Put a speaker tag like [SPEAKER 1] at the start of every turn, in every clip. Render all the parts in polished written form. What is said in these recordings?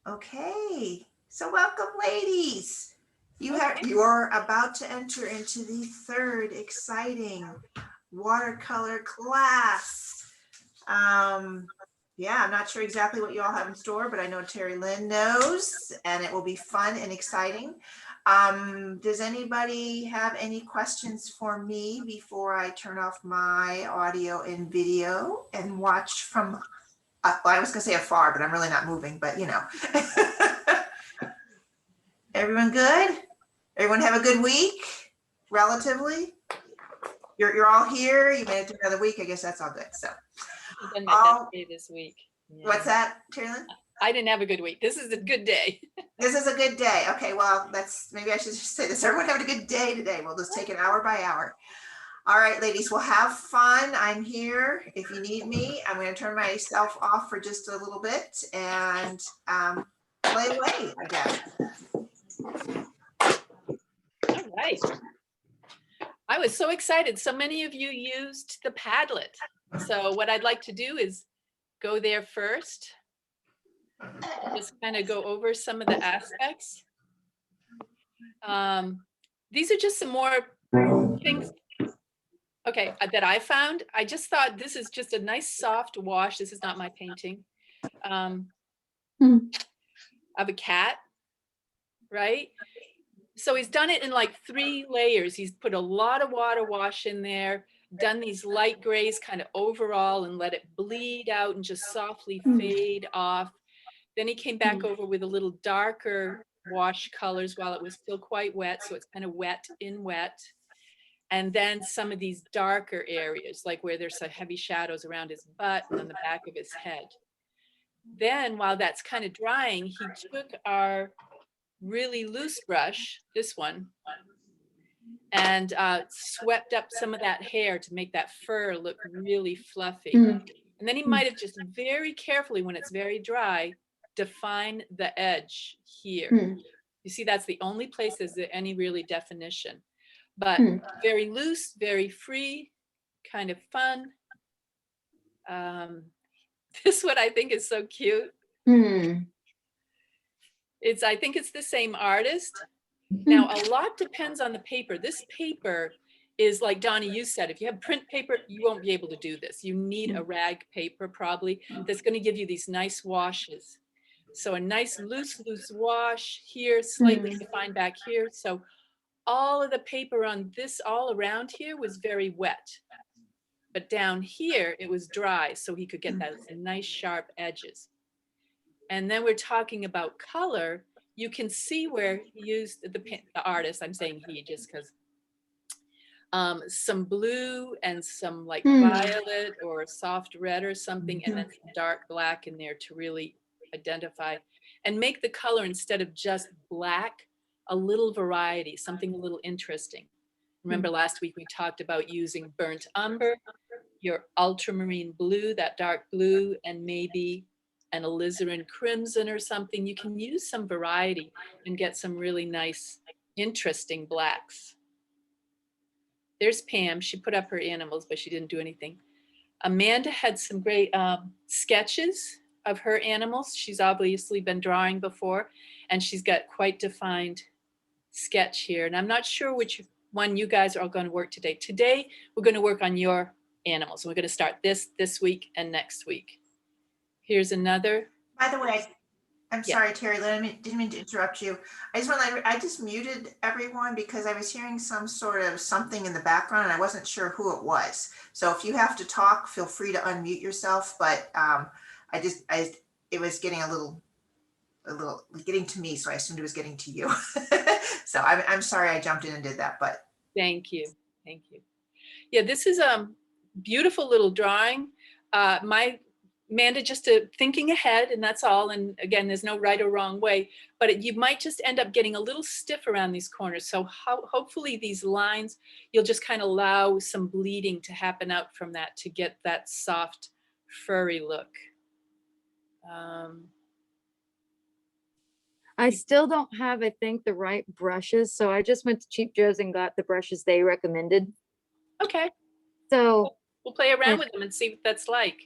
[SPEAKER 1] Okay, so welcome, ladies.
[SPEAKER 2] Okay.
[SPEAKER 1] You are about to enter into the third exciting watercolor class. Um, yeah, I'm not sure exactly what you all have in store, but I know Terry Lynn knows, and it will be fun and exciting. Does anybody have any questions for me before I turn off my audio and video and watch from, I was gonna say afar, but I'm really not moving, but you know. Everyone good? Everyone have a good week, relatively? You're all here, you made it through another week, I guess that's all good, so.
[SPEAKER 2] I've done my best
[SPEAKER 1] All,
[SPEAKER 2] day this week. Yeah.
[SPEAKER 1] what's that, Terry?
[SPEAKER 2] I didn't have a good week. This is a good day.
[SPEAKER 1] This is a good day. Okay, well, maybe I should just say this. Everyone having a good day today. We'll just take it hour by hour. All right, ladies, we'll have fun. I'm here. If you need me, I'm going to turn myself off for just a little bit and play away, I guess.
[SPEAKER 2] All right. I was so excited. So many of you used the Padlet. So what I'd like to do is go there first. Just kind of go over some of the aspects. These are just some more things, okay, that I found. I just thought this is just a nice soft wash. This is not my painting. Of a cat, right? So he's done it in like 3 layers. He's put a lot of water wash in there, done these light grays kind of overall and let it bleed out and just softly fade off. Then he came back over with a little darker wash colors while it was still quite wet. So it's kind of wet in wet. And then some of these darker areas, like where there's some heavy shadows around his butt and on the back of his head. Then while that's kind of drying, he took our really loose brush, this one, and swept up some of that hair to make that fur look really fluffy. And then he might have just very carefully, when it's very dry, define the edge here. You see, that's the only place there's any really definition. But very loose, very free, kind of fun. This one I think is so cute. I think it's the same artist. Now, a lot depends on the paper. This paper is like Donnie, you said, if you have print paper, you won't be able to do this. You need a rag paper probably that's going to give you these nice washes. So a nice loose wash here, slightly defined back here. So all of the paper on this all around here was very wet. But down here, it was dry, so he could get those nice sharp edges. And then we're talking about color. You can see where he used the artist, I'm saying he just because, some blue and some like violet or soft red or something, and then some dark black in there to really identify and make the color, instead of just black, a little variety, something a little interesting. Remember last week we talked about using burnt umber, your ultramarine blue, that dark blue, and maybe an alizarin crimson or something. You can use some variety and get some really nice, interesting blacks. There's Pam. She put up her animals, but she didn't do anything. Amanda had some great sketches of her animals. She's obviously been drawing before, and she's got quite defined sketch here. And I'm not sure which one you guys are all going to work today. Today, we're going to work on your animals. We're going to start this week and next week. Here's another.
[SPEAKER 1] By the way, I'm sorry, Terry, didn't mean to interrupt you. I just muted everyone because I was hearing some sort of something in the background and I wasn't sure who it was. So if you have to talk, feel free to unmute yourself. But it was getting a little getting to me, so I assumed it was getting to you. So I'm sorry I jumped in and did that, but.
[SPEAKER 2] Thank you. Yeah, this is a beautiful little drawing. Amanda, just thinking ahead, and that's all. And again, there's no right or wrong way, but you might just end up getting a little stiff around these corners. So hopefully these lines, you'll just kind of allow some bleeding to happen out from that to get that soft, furry look.
[SPEAKER 3] I still don't have, I think, the right brushes. So I just went to Cheap Joe's and got the brushes they recommended.
[SPEAKER 2] Okay.
[SPEAKER 3] So
[SPEAKER 2] we'll play around with them and see what that's like.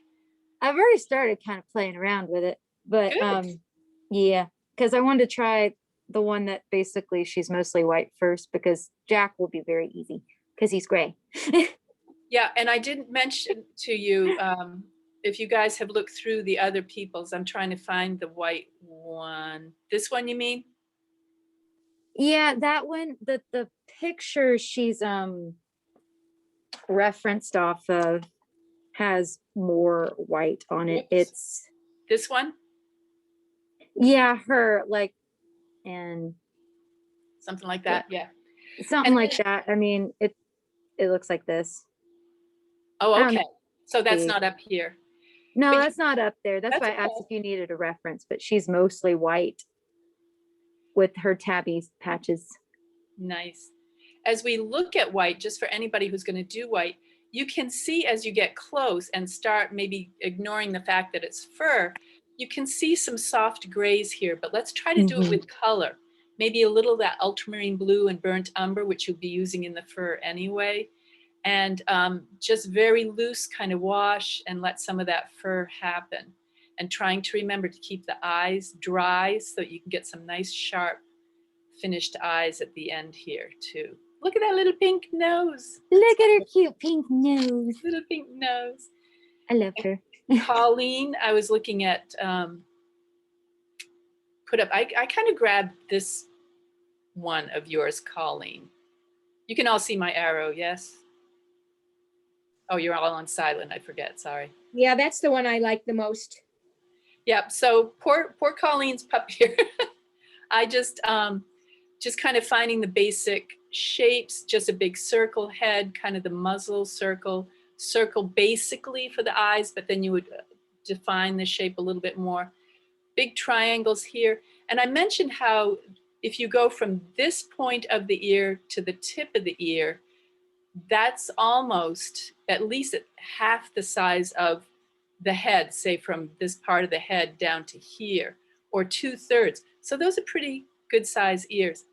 [SPEAKER 3] I've already started kind of playing around with it, but
[SPEAKER 2] good.
[SPEAKER 3] Yeah, because I wanted to try the one that basically she's mostly white first, because Jack will be very easy because he's gray.
[SPEAKER 2] Yeah, and I didn't mention to you, if you guys have looked through the other people's, I'm trying to find the white one. This one, you mean?
[SPEAKER 3] Yeah, that one, the picture she's referenced off of has more white on it.
[SPEAKER 2] Whoops.
[SPEAKER 3] It's
[SPEAKER 2] This one?
[SPEAKER 3] yeah, her like and
[SPEAKER 2] Something like that, yeah.
[SPEAKER 3] something
[SPEAKER 2] And
[SPEAKER 3] like
[SPEAKER 2] then,
[SPEAKER 3] that. I mean, it looks like this. I
[SPEAKER 2] oh,
[SPEAKER 3] don't know.
[SPEAKER 2] okay. So that's
[SPEAKER 3] See.
[SPEAKER 2] not up here.
[SPEAKER 3] No,
[SPEAKER 2] But
[SPEAKER 3] that's not up there. That's
[SPEAKER 2] that's
[SPEAKER 3] why I asked
[SPEAKER 2] okay.
[SPEAKER 3] if you needed a reference, but she's mostly white with her tabby patches.
[SPEAKER 2] Nice. As we look at white, just for anybody who's going to do white, you can see as you get close and start maybe ignoring the fact that it's fur, you can see some soft grays here, but let's try to do it with color. Maybe a little of that ultramarine blue and burnt umber, which you'll be using in the fur anyway. And just very loose kind of wash and let some of that fur happen. And trying to remember to keep the eyes dry so that you can get some nice sharp finished eyes at the end here too. Look at that little pink nose.
[SPEAKER 3] Look at her cute pink nose.
[SPEAKER 2] Little pink nose.
[SPEAKER 3] I love her.
[SPEAKER 2] Colleen, I was looking at, put up, I kind of grabbed this one of yours, Colleen. You can all see my arrow, yes? Oh, you're all on silent, I forget, sorry.
[SPEAKER 4] Yeah, that's the one I like the most.
[SPEAKER 2] Yep, so poor Colleen's pup here. I just kind of finding the basic shapes, just a big circle head, kind of the muzzle circle basically for the eyes, but then you would define the shape a little bit more. Big triangles here. And I mentioned how if you go from this point of the ear to the tip of the ear, that's almost at least half the size of the head, say from this part of the head down to here, or 2/3. So those are pretty good size ears.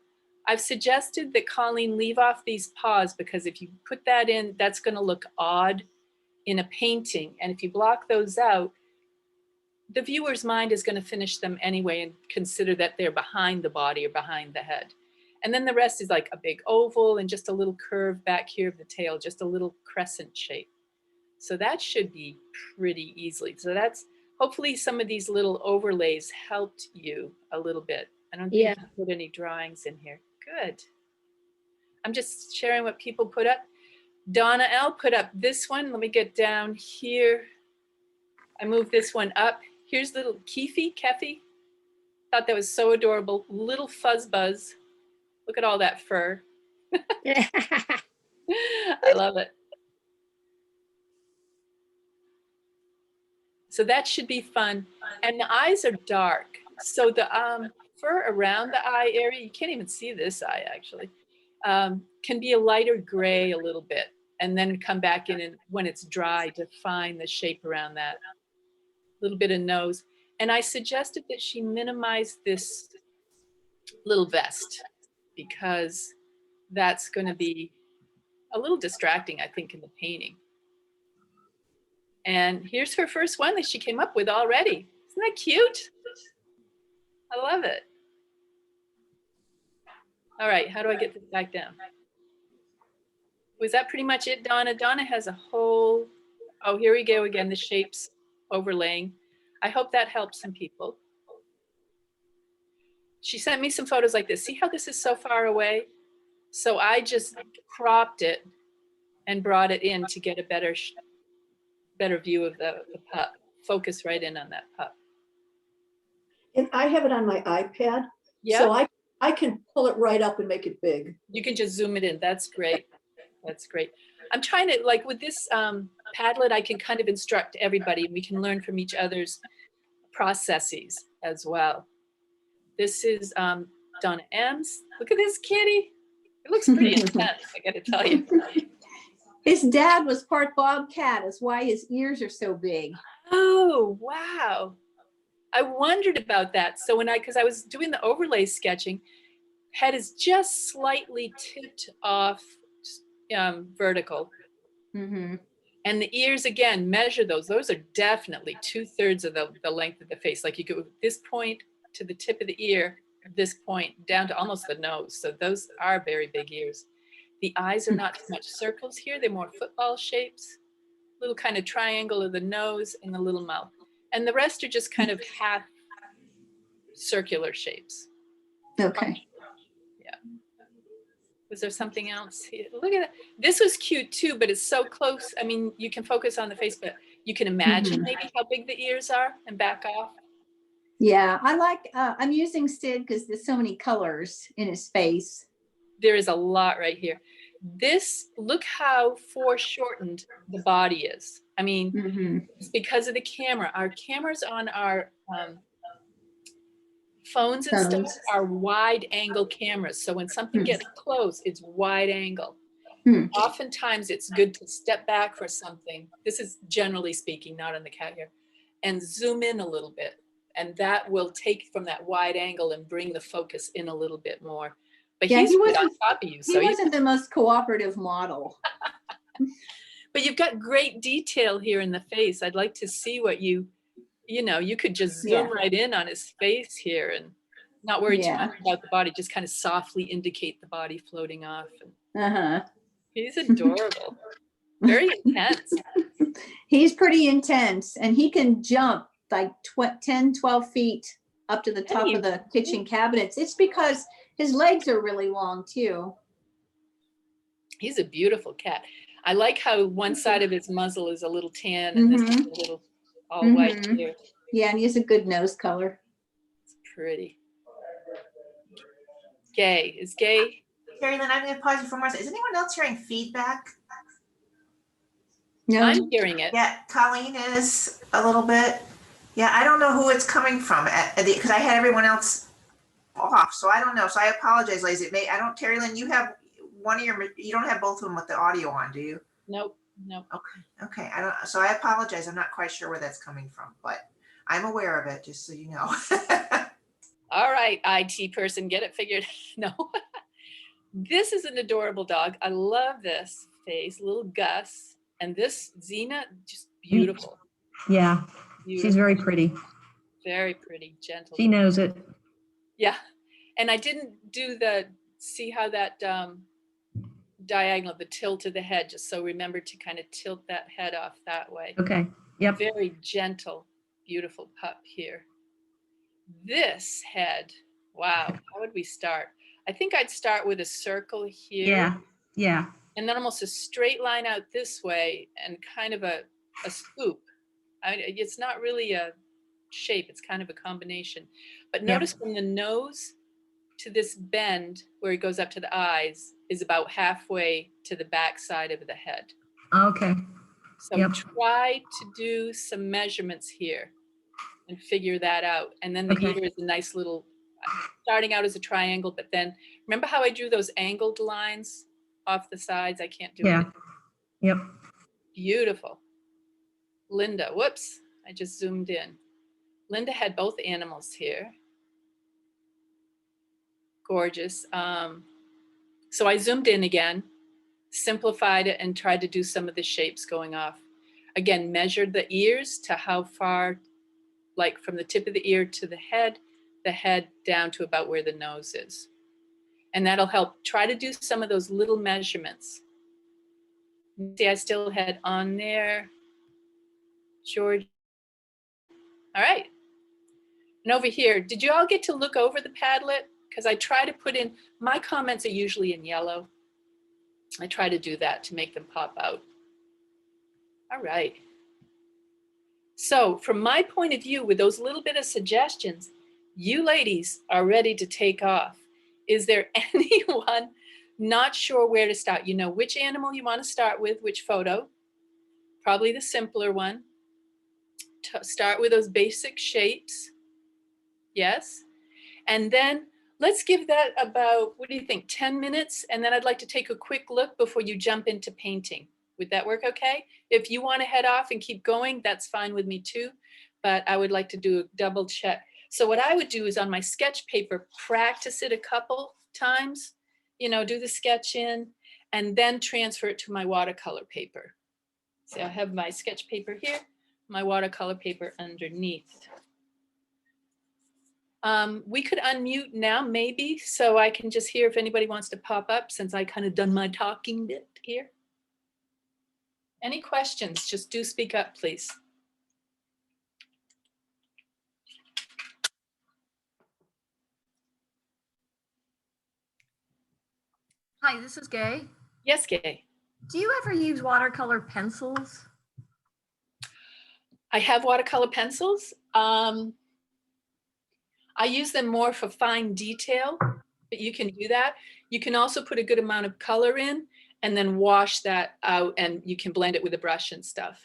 [SPEAKER 2] I've suggested that Colleen leave off these paws because if you put that in, that's going to look odd in a painting. And if you block those out, the viewer's mind is going to finish them anyway and consider that they're behind the body or behind the head. And then the rest is like a big oval and just a little curve back here of the tail, just a little crescent shape. So that should be pretty easily. So that's hopefully some of these little overlays helped you a little bit. I don't think you put any drawings in here. Good. I'm just sharing what people put up. Donna L put up this one. Let me get down here. I moved this one up. Here's little Keffy. Thought that was so adorable. Little fuzz buzz. Look at all that fur. I love it. So that should be fun. And the eyes are dark. So the fur around the eye area, you can't even see this eye actually, can be a lighter gray a little bit. And then come back in and when it's dry, define the shape around that. Little bit of nose. And I suggested that she minimize this little vest because that's going to be a little distracting, I think, in the painting. And here's her first one that she came up with already. Isn't that cute? I love it. All right, how do I get this back down? Was that pretty much it, Donna? Donna has a whole, oh, here we go again, the shapes overlaying. I hope that helps some people. She sent me some photos like this. See how this is so far away? So I just cropped it and brought it in to get a better view of the pup. Focus right in on that pup.
[SPEAKER 5] And I have it on my iPad,
[SPEAKER 2] Yeah.
[SPEAKER 5] so I can pull it right up and make it big.
[SPEAKER 2] You can just zoom it in. That's great. That's great. I'm trying to, like with this Padlet, I can kind of instruct everybody and we can learn from each other's processes as well. This is Donna M's. Look at this kitty. It looks pretty intense, I gotta tell you.
[SPEAKER 4] His dad was part bobcat, is why his ears are so big.
[SPEAKER 2] Oh, wow. I wondered about that. So because I was doing the overlay sketching, head is just slightly tipped off vertical.
[SPEAKER 4] Mm-hmm.
[SPEAKER 2] And the ears, again, measure those. Those are definitely 2/3 of the length of the face. Like you go this point to the tip of the ear at this point down to almost the nose. So those are very big ears. The eyes are not so much circles here. They're more football shapes, little kind of triangle of the nose and the little mouth. And the rest are just kind of half circular shapes.
[SPEAKER 4] Okay.
[SPEAKER 2] Yeah. Was there something else here? Look at that. This was cute too, but it's so close. I mean, you can focus on the face, but you can imagine maybe how big the ears are and back off.
[SPEAKER 4] Yeah, I like, I'm using Sid because there's so many colors in his face.
[SPEAKER 2] There is a lot right here. This, look how foreshortened the body is. I mean, it's because of the camera. Our cameras on our phones and stuff are wide angle cameras. So when something gets close, it's wide angle. Oftentimes it's good to step back for something. This is generally speaking, not on the cat here, and zoom in a little bit. And that will take from that wide angle and bring the focus in a little bit more. But
[SPEAKER 4] Yeah,
[SPEAKER 2] he's
[SPEAKER 4] he
[SPEAKER 2] right on
[SPEAKER 4] wasn't,
[SPEAKER 2] top of you.
[SPEAKER 4] he
[SPEAKER 2] So
[SPEAKER 4] wasn't the most cooperative model.
[SPEAKER 2] but you've got great detail here in the face. I'd like to see what you know, you could just zoom right in on his face here and not worry too much about the body, just kind of softly indicate the body floating off. And he's adorable, very intense.
[SPEAKER 4] He's pretty intense and he can jump like 10, 12 feet up to the top of the kitchen cabinets. It's because his legs are really long too.
[SPEAKER 2] He's a beautiful cat. I like how one side of his muzzle is a little tan and this is a little all white here.
[SPEAKER 4] Yeah, and he has a good nose color.
[SPEAKER 2] It's pretty. Gay. Is Gay?
[SPEAKER 1] Carrie Lynn, I'm going to pause you for more. Is anyone else hearing feedback?
[SPEAKER 4] No,
[SPEAKER 2] I'm hearing it.
[SPEAKER 1] Yeah, Colleen is a little bit. Yeah, I don't know who it's coming from because I had everyone else off, so I don't know. So I apologize, ladies. It may. I don't. Terry Lynn, you have one of your. You don't have both of them with the audio on, do you?
[SPEAKER 2] Nope. Nope.
[SPEAKER 1] Okay. I don't. So I apologize. I'm not quite sure where that's coming from, but I'm aware of it. Just so you know.
[SPEAKER 2] All right, IT person, get it figured. No. This is an adorable dog. I love this face, little Gus. And this Xena, just beautiful.
[SPEAKER 6] Yeah,
[SPEAKER 2] Beautiful.
[SPEAKER 6] she's very pretty.
[SPEAKER 2] Very pretty, gentle.
[SPEAKER 6] She knows it.
[SPEAKER 2] Yeah. And I didn't do see how that diagonal, the tilt of the head, just so remember to kind of tilt that head off that way.
[SPEAKER 6] Okay. Yep.
[SPEAKER 2] Very gentle, beautiful pup here. This head, wow, how would we start? I think I'd start with a circle here.
[SPEAKER 6] Yeah. Yeah.
[SPEAKER 2] And then almost a straight line out this way and kind of a swoop. I mean, it's not really a shape, it's kind of a combination. But notice from the nose to this bend where it goes up to the eyes is about halfway to the back side of the head.
[SPEAKER 6] Okay.
[SPEAKER 2] So try to do some measurements here and figure that out. And then the ear is a nice little, starting out as a triangle, but then remember how I drew those angled lines off the sides? I can't do it.
[SPEAKER 6] Yep.
[SPEAKER 2] Beautiful. Linda, whoops, I just zoomed in. Linda had both animals here. Gorgeous. So I zoomed in again, simplified it, and tried to do some of the shapes going off. Again, measured the ears to how far, like from the tip of the ear to the head down to about where the nose is. And that'll help try to do some of those little measurements. See, I still had on there, George. All right. And over here, did you all get to look over the Padlet? Because I try to put in, my comments are usually in yellow. I try to do that to make them pop out. All right. So from my point of view, with those little bit of suggestions, you ladies are ready to take off. Is there anyone not sure where to start? You know which animal you want to start with, which photo? Probably the simpler one. Start with those basic shapes. Yes. And then let's give that about, what do you think, 10 minutes? And then I'd like to take a quick look before you jump into painting. Would that work okay? If you want to head off and keep going, that's fine with me too. But I would like to do a double check. So what I would do is on my sketch paper, practice it a couple times, you know, do the sketch in, and then transfer it to my watercolor paper. So I have my sketch paper here, my watercolor paper underneath. We could unmute now, maybe, so I can just hear if anybody wants to pop up since I kind of done my talking bit here. Any questions? Just do speak up, please.
[SPEAKER 7] Hi, this is Gay.
[SPEAKER 2] Yes, Gay.
[SPEAKER 7] Do you ever use watercolor pencils?
[SPEAKER 2] I have watercolor pencils. I use them more for fine detail, but you can do that. You can also put a good amount of color in and then wash that out, and you can blend it with a brush and stuff.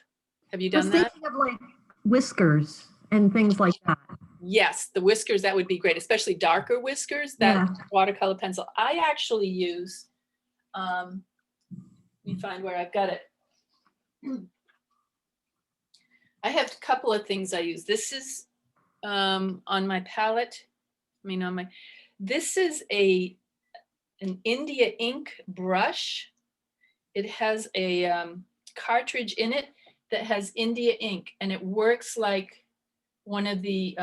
[SPEAKER 2] Have you
[SPEAKER 6] I was
[SPEAKER 2] done that?
[SPEAKER 6] thinking of like whiskers and things like that.
[SPEAKER 2] Yes, the whiskers, that would be great, especially darker whiskers, that
[SPEAKER 6] Yeah.
[SPEAKER 2] watercolor pencil. I actually use, let me find where I've got it. I have a couple of things I use. This is on my palette. This is an India ink brush. It has a cartridge in it that has India ink, and it works like one of the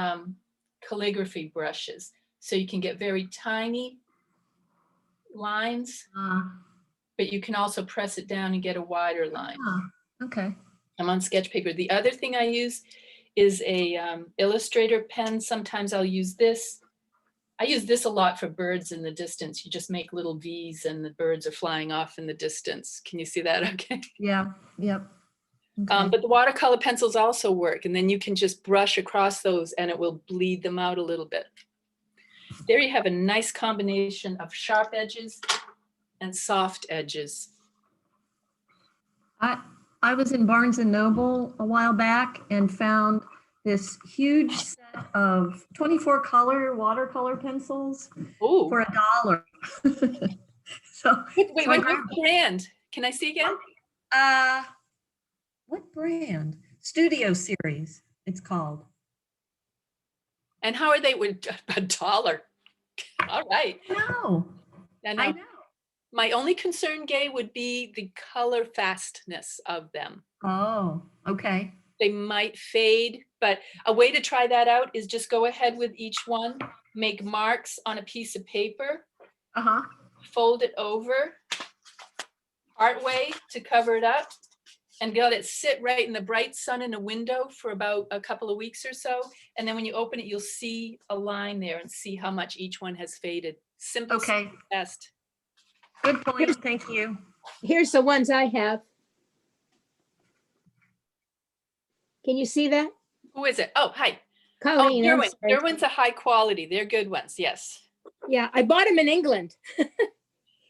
[SPEAKER 2] calligraphy brushes. So you can get very tiny lines, but you can also press it down and get a wider line.
[SPEAKER 6] Okay.
[SPEAKER 2] I'm on sketch paper. The other thing I use is a Illustrator pen. Sometimes I'll use this. I use this a lot for birds in the distance. You just make little V's and the birds are flying off in the distance. Can you see that? Okay.
[SPEAKER 6] Yeah. Yep. Okay.
[SPEAKER 2] But the watercolor pencils also work, and then you can just brush across those and it will bleed them out a little bit. There you have a nice combination of sharp edges and soft edges.
[SPEAKER 6] I was in Barnes and Noble a while back and found this huge set of 24 color watercolor pencils
[SPEAKER 2] Ooh.
[SPEAKER 6] for $1. So
[SPEAKER 2] Wait,
[SPEAKER 6] so I
[SPEAKER 2] what
[SPEAKER 6] grabbed-
[SPEAKER 2] brand? Can I see again?
[SPEAKER 6] what brand? Studio Series, it's called.
[SPEAKER 2] And how are they with $1? All right.
[SPEAKER 6] No,
[SPEAKER 2] And
[SPEAKER 6] I know.
[SPEAKER 2] my only concern, Gay, would be the color fastness of them.
[SPEAKER 6] Oh, okay.
[SPEAKER 2] They might fade, but a way to try that out is just go ahead with each one, make marks on a piece of paper,
[SPEAKER 6] Uh-huh.
[SPEAKER 2] fold it over partway to cover it up, and let it sit right in the bright sun in a window for about a couple of weeks or so. And then when you open it, you'll see a line there and see how much each one has faded. Simple,
[SPEAKER 6] Okay.
[SPEAKER 2] best.
[SPEAKER 6] Good point. Thank you.
[SPEAKER 5] Here's the ones I have. Can you see that?
[SPEAKER 2] Who is it? Oh, hi. Oh,
[SPEAKER 5] Colleen, I'm
[SPEAKER 2] Derwin.
[SPEAKER 5] sorry.
[SPEAKER 2] Derwin's a high quality. They're good ones. Yes.
[SPEAKER 5] Yeah, I bought them in England.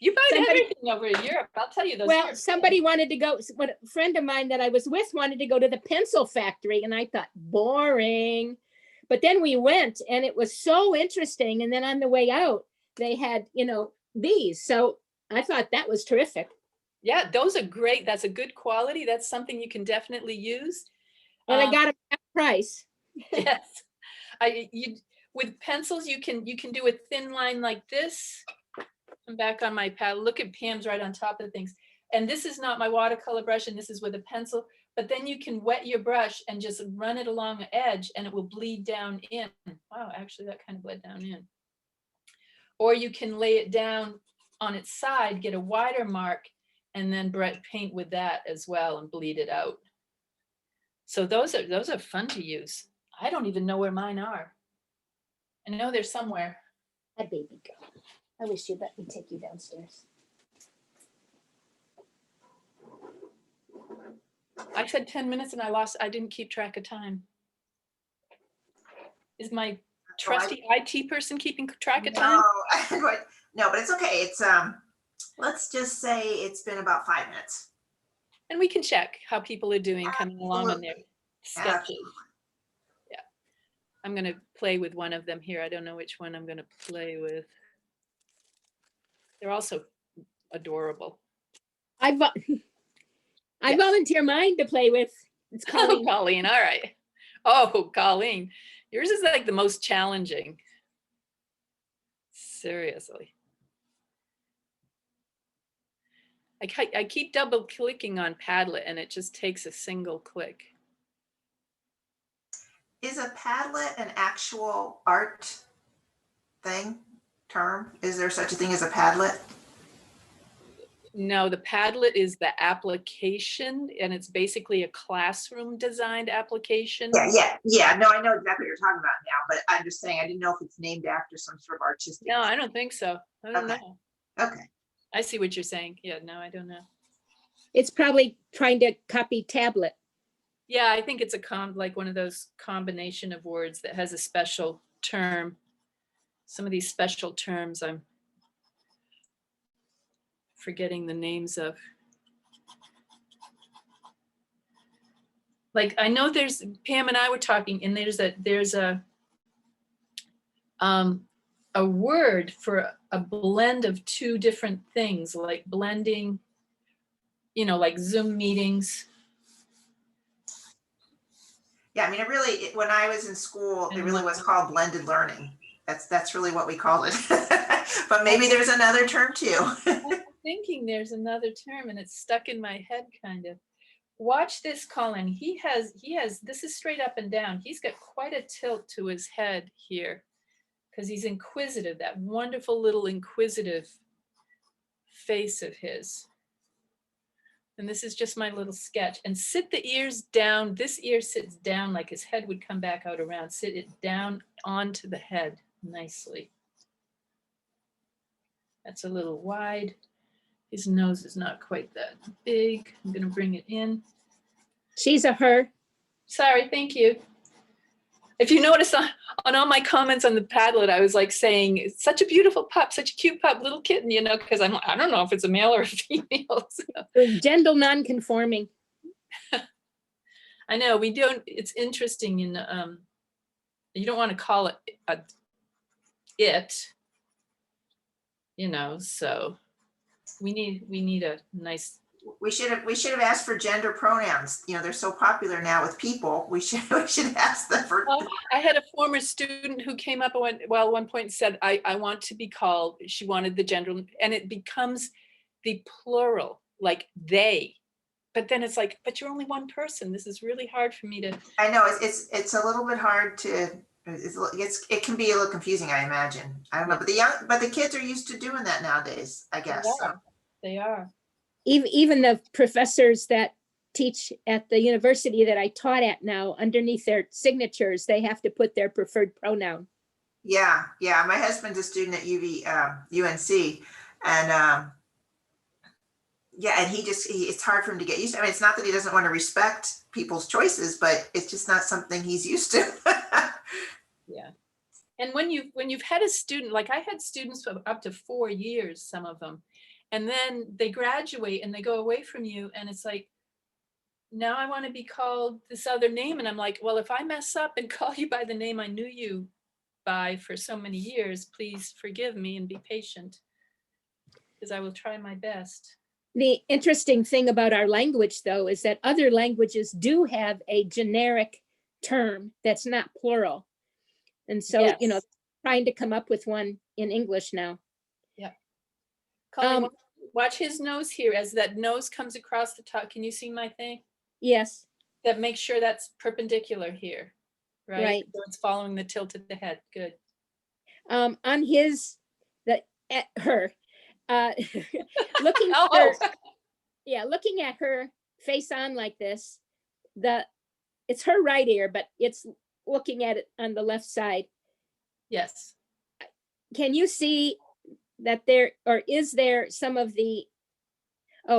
[SPEAKER 2] You buy
[SPEAKER 5] Somebody-
[SPEAKER 2] everything over in Europe. I'll tell you those.
[SPEAKER 5] Well,
[SPEAKER 2] Europe-
[SPEAKER 5] somebody wanted to go, a friend of mine that I was with wanted to go to the pencil factory, and I thought, boring. But then we went and it was so interesting. And then on the way out, they had, these. So I thought that was terrific.
[SPEAKER 2] Yeah, those are great. That's a good quality. That's something you can definitely use.
[SPEAKER 5] And I got them at price.
[SPEAKER 2] Yes. With pencils, you can do a thin line like this. I'm back on my pad. Look at Pam's right on top of things. And this is not my watercolor brush, and this is with a pencil, but then you can wet your brush and just run it along the edge and it will bleed down in. Wow, actually that kind of bled down in. Or you can lay it down on its side, get a wider mark, and then paint with that as well and bleed it out. So those are fun to use. I don't even know where mine are. I know they're somewhere.
[SPEAKER 5] A baby girl. I wish you'd let me take you downstairs.
[SPEAKER 2] I said 10 minutes and I didn't keep track of time. Is my trusty IT person keeping track of time?
[SPEAKER 1] No, no, but it's okay. It's let's just say it's been about 5 minutes.
[SPEAKER 2] And we can check how people are doing coming along on their sketches.
[SPEAKER 1] Absolutely.
[SPEAKER 2] Yeah. I'm going to play with one of them here. I don't know which one I'm going to play with. They're also adorable.
[SPEAKER 5] I
[SPEAKER 2] Yes.
[SPEAKER 5] volunteer mine to play with. It's
[SPEAKER 2] Oh,
[SPEAKER 5] Colleen.
[SPEAKER 2] Colleen. All right. Oh, Colleen. Yours is like the most challenging. Seriously. I keep double clicking on Padlet and it just takes a single click.
[SPEAKER 1] Is a Padlet an actual art thing, term? Is there such a thing as a Padlet?
[SPEAKER 2] No, the Padlet is the application, and it's basically a classroom designed application.
[SPEAKER 1] Yeah. No, I know exactly what you're talking about now, but I'm just saying, I didn't know if it's named after some sort of artistic.
[SPEAKER 2] No, I don't think so. I don't
[SPEAKER 1] Okay.
[SPEAKER 2] know.
[SPEAKER 1] Okay.
[SPEAKER 2] I see what you're saying. Yeah, no, I don't know.
[SPEAKER 5] It's probably trying to copy tablet.
[SPEAKER 2] Yeah, I think it's like one of those combination of words that has a special term. Some of these special terms I'm forgetting the names of. Like, I know there's, Pam and I were talking, and there's a word for a blend of two different things, like blending, like Zoom meetings.
[SPEAKER 1] Yeah, I mean, when I was in school, it really was called blended learning. That's really what we called it. But maybe there's another term too.
[SPEAKER 2] I'm thinking there's another term, and it's stuck in my head kind of. Watch this, Colin. He has, this is straight up and down. He's got quite a tilt to his head here because he's inquisitive, that wonderful little inquisitive face of his. And this is just my little sketch. And sit the ears down. This ear sits down like his head would come back out around. Sit it down onto the head nicely. That's a little wide. His nose is not quite that big. I'm going to bring it in.
[SPEAKER 5] She's a her.
[SPEAKER 2] Sorry, thank you. If you notice on all my comments on the Padlet, I was like saying, it's such a beautiful pup, such a cute pup, little kitten, because I don't know if it's a male or a female. So.
[SPEAKER 5] Gender non-conforming.
[SPEAKER 2] I know, we don't, it's interesting in, you don't want to call it so we need a nice.
[SPEAKER 1] We should have asked for gender pronouns. They're so popular now with people. We should ask them for.
[SPEAKER 2] I had a former student who came up at one point and said, I want to be called, she wanted the gender, and it becomes the plural, like they. But then it's like, but you're only one person. This is really hard for me to.
[SPEAKER 1] I know it's a little bit hard to. It can be a little confusing, I imagine. I don't know, but the kids are used to doing that nowadays, I guess.
[SPEAKER 2] They are.
[SPEAKER 5] Even the professors that teach at the university that I taught at now, underneath their signatures, they have to put their preferred pronoun.
[SPEAKER 1] Yeah. My husband's a student at UNC, and and it's hard for him to get used to. I mean, it's not that he doesn't want to respect people's choices, but it's just not something he's used to.
[SPEAKER 2] Yeah. And when you've had a student, like I had students for up to 4 years, some of them, and then they graduate and they go away from you, and it's like, now I want to be called this other name. And I'm like, well, if I mess up and call you by the name I knew you by for so many years, please forgive me and be patient, because I will try my best.
[SPEAKER 5] The interesting thing about our language, though, is that other languages do have a generic term that's not plural. And so,
[SPEAKER 2] Yes.
[SPEAKER 5] trying to come up with one in English now.
[SPEAKER 2] Yeah. Colin, watch his nose here as that nose comes across the top. Can you see my thing?
[SPEAKER 5] Yes.
[SPEAKER 2] That makes sure that's perpendicular here, right?
[SPEAKER 5] Right.
[SPEAKER 2] So it's following the tilt of the head. Good.
[SPEAKER 5] On her, looking at
[SPEAKER 2] Oh,
[SPEAKER 5] her, looking at her face on like this, it's her right ear, but it's looking at it on the left side.
[SPEAKER 2] yes.
[SPEAKER 5] Can you see that is there some of the,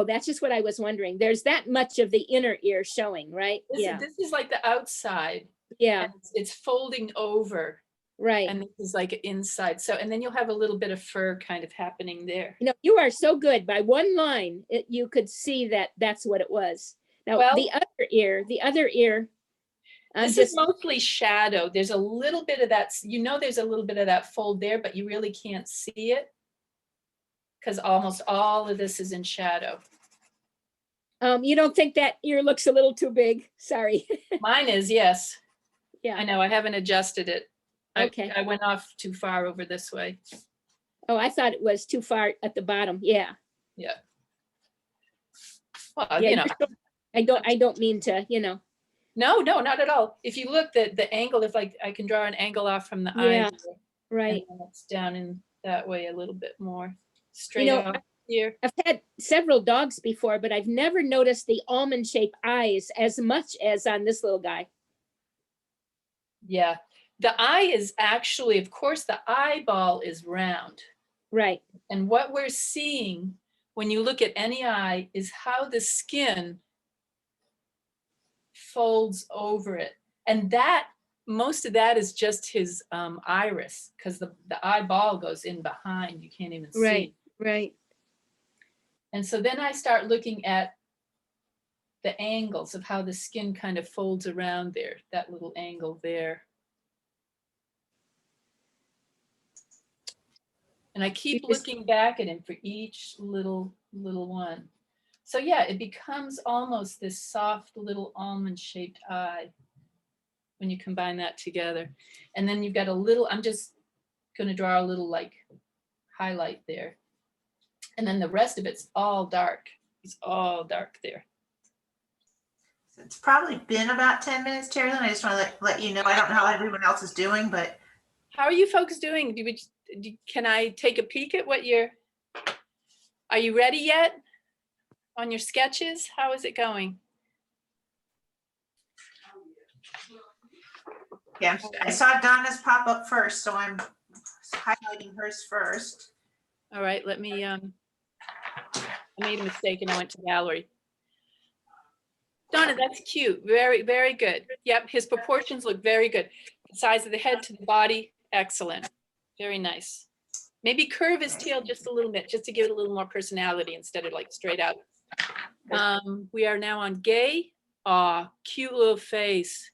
[SPEAKER 5] that's just what I was wondering. There's that much of the inner ear showing, right?
[SPEAKER 2] This is like the outside.
[SPEAKER 5] Yeah.
[SPEAKER 2] And it's folding over.
[SPEAKER 5] Right.
[SPEAKER 2] And this is like inside. So, and then you'll have a little bit of fur kind of happening there.
[SPEAKER 5] You are so good. By one line, you could see that that's what it was. Now, the other ear.
[SPEAKER 2] This is mostly shadow. There's a little bit of that, there's a little bit of that fold there, but you really can't see it because almost all of this is in shadow.
[SPEAKER 5] You don't think that ear looks a little too big? Sorry.
[SPEAKER 2] Mine is, yes.
[SPEAKER 5] Yeah.
[SPEAKER 2] I know, I haven't adjusted it.
[SPEAKER 5] Okay.
[SPEAKER 2] I went off too far over this way.
[SPEAKER 5] Oh, I thought it was too far at the bottom. Yeah.
[SPEAKER 2] Yeah. Well,
[SPEAKER 5] I don't mean to,
[SPEAKER 2] No, not at all. If you look, the angle, if I can draw an angle off from the eye.
[SPEAKER 5] Yeah. Right.
[SPEAKER 2] And then it's down in that way a little bit more. Straight
[SPEAKER 5] know,
[SPEAKER 2] out here.
[SPEAKER 5] I've had several dogs before, but I've never noticed the almond shaped eyes as much as on this little guy.
[SPEAKER 2] Yeah. The eye is actually, of course, the eyeball is round.
[SPEAKER 5] Right.
[SPEAKER 2] And what we're seeing when you look at any eye is how the skin folds over it. And that, most of that is just his iris, because the eyeball goes in behind. You can't even see.
[SPEAKER 5] Right. Right.
[SPEAKER 2] And so then I start looking at the angles of how the skin kind of folds around there, that little angle there. And I keep looking back at him for each little one. So yeah, it becomes almost this soft little almond shaped eye when you combine that together. And then you've got a little, I'm just gonna draw a little like highlight there. And then the rest of it's all dark. It's all dark there.
[SPEAKER 1] It's probably been about 10 minutes, Terry Lynn. I just want to let you know. I don't know how everyone else is doing, but
[SPEAKER 2] How are you folks doing? Can I take a peek at what are you ready yet on your sketches? How is it going?
[SPEAKER 1] yeah, I saw Donna's pop up first, so I'm highlighting hers first.
[SPEAKER 2] All right, let me, I made a mistake and I went to gallery. Donna, that's cute. Very, very good. Yep, his proportions look very good. The size of the head to the body, excellent. Very nice. Maybe curve his tail just a little bit, just to give it a little more personality instead of like straight out. We are now on Gay. Aw, cute little face.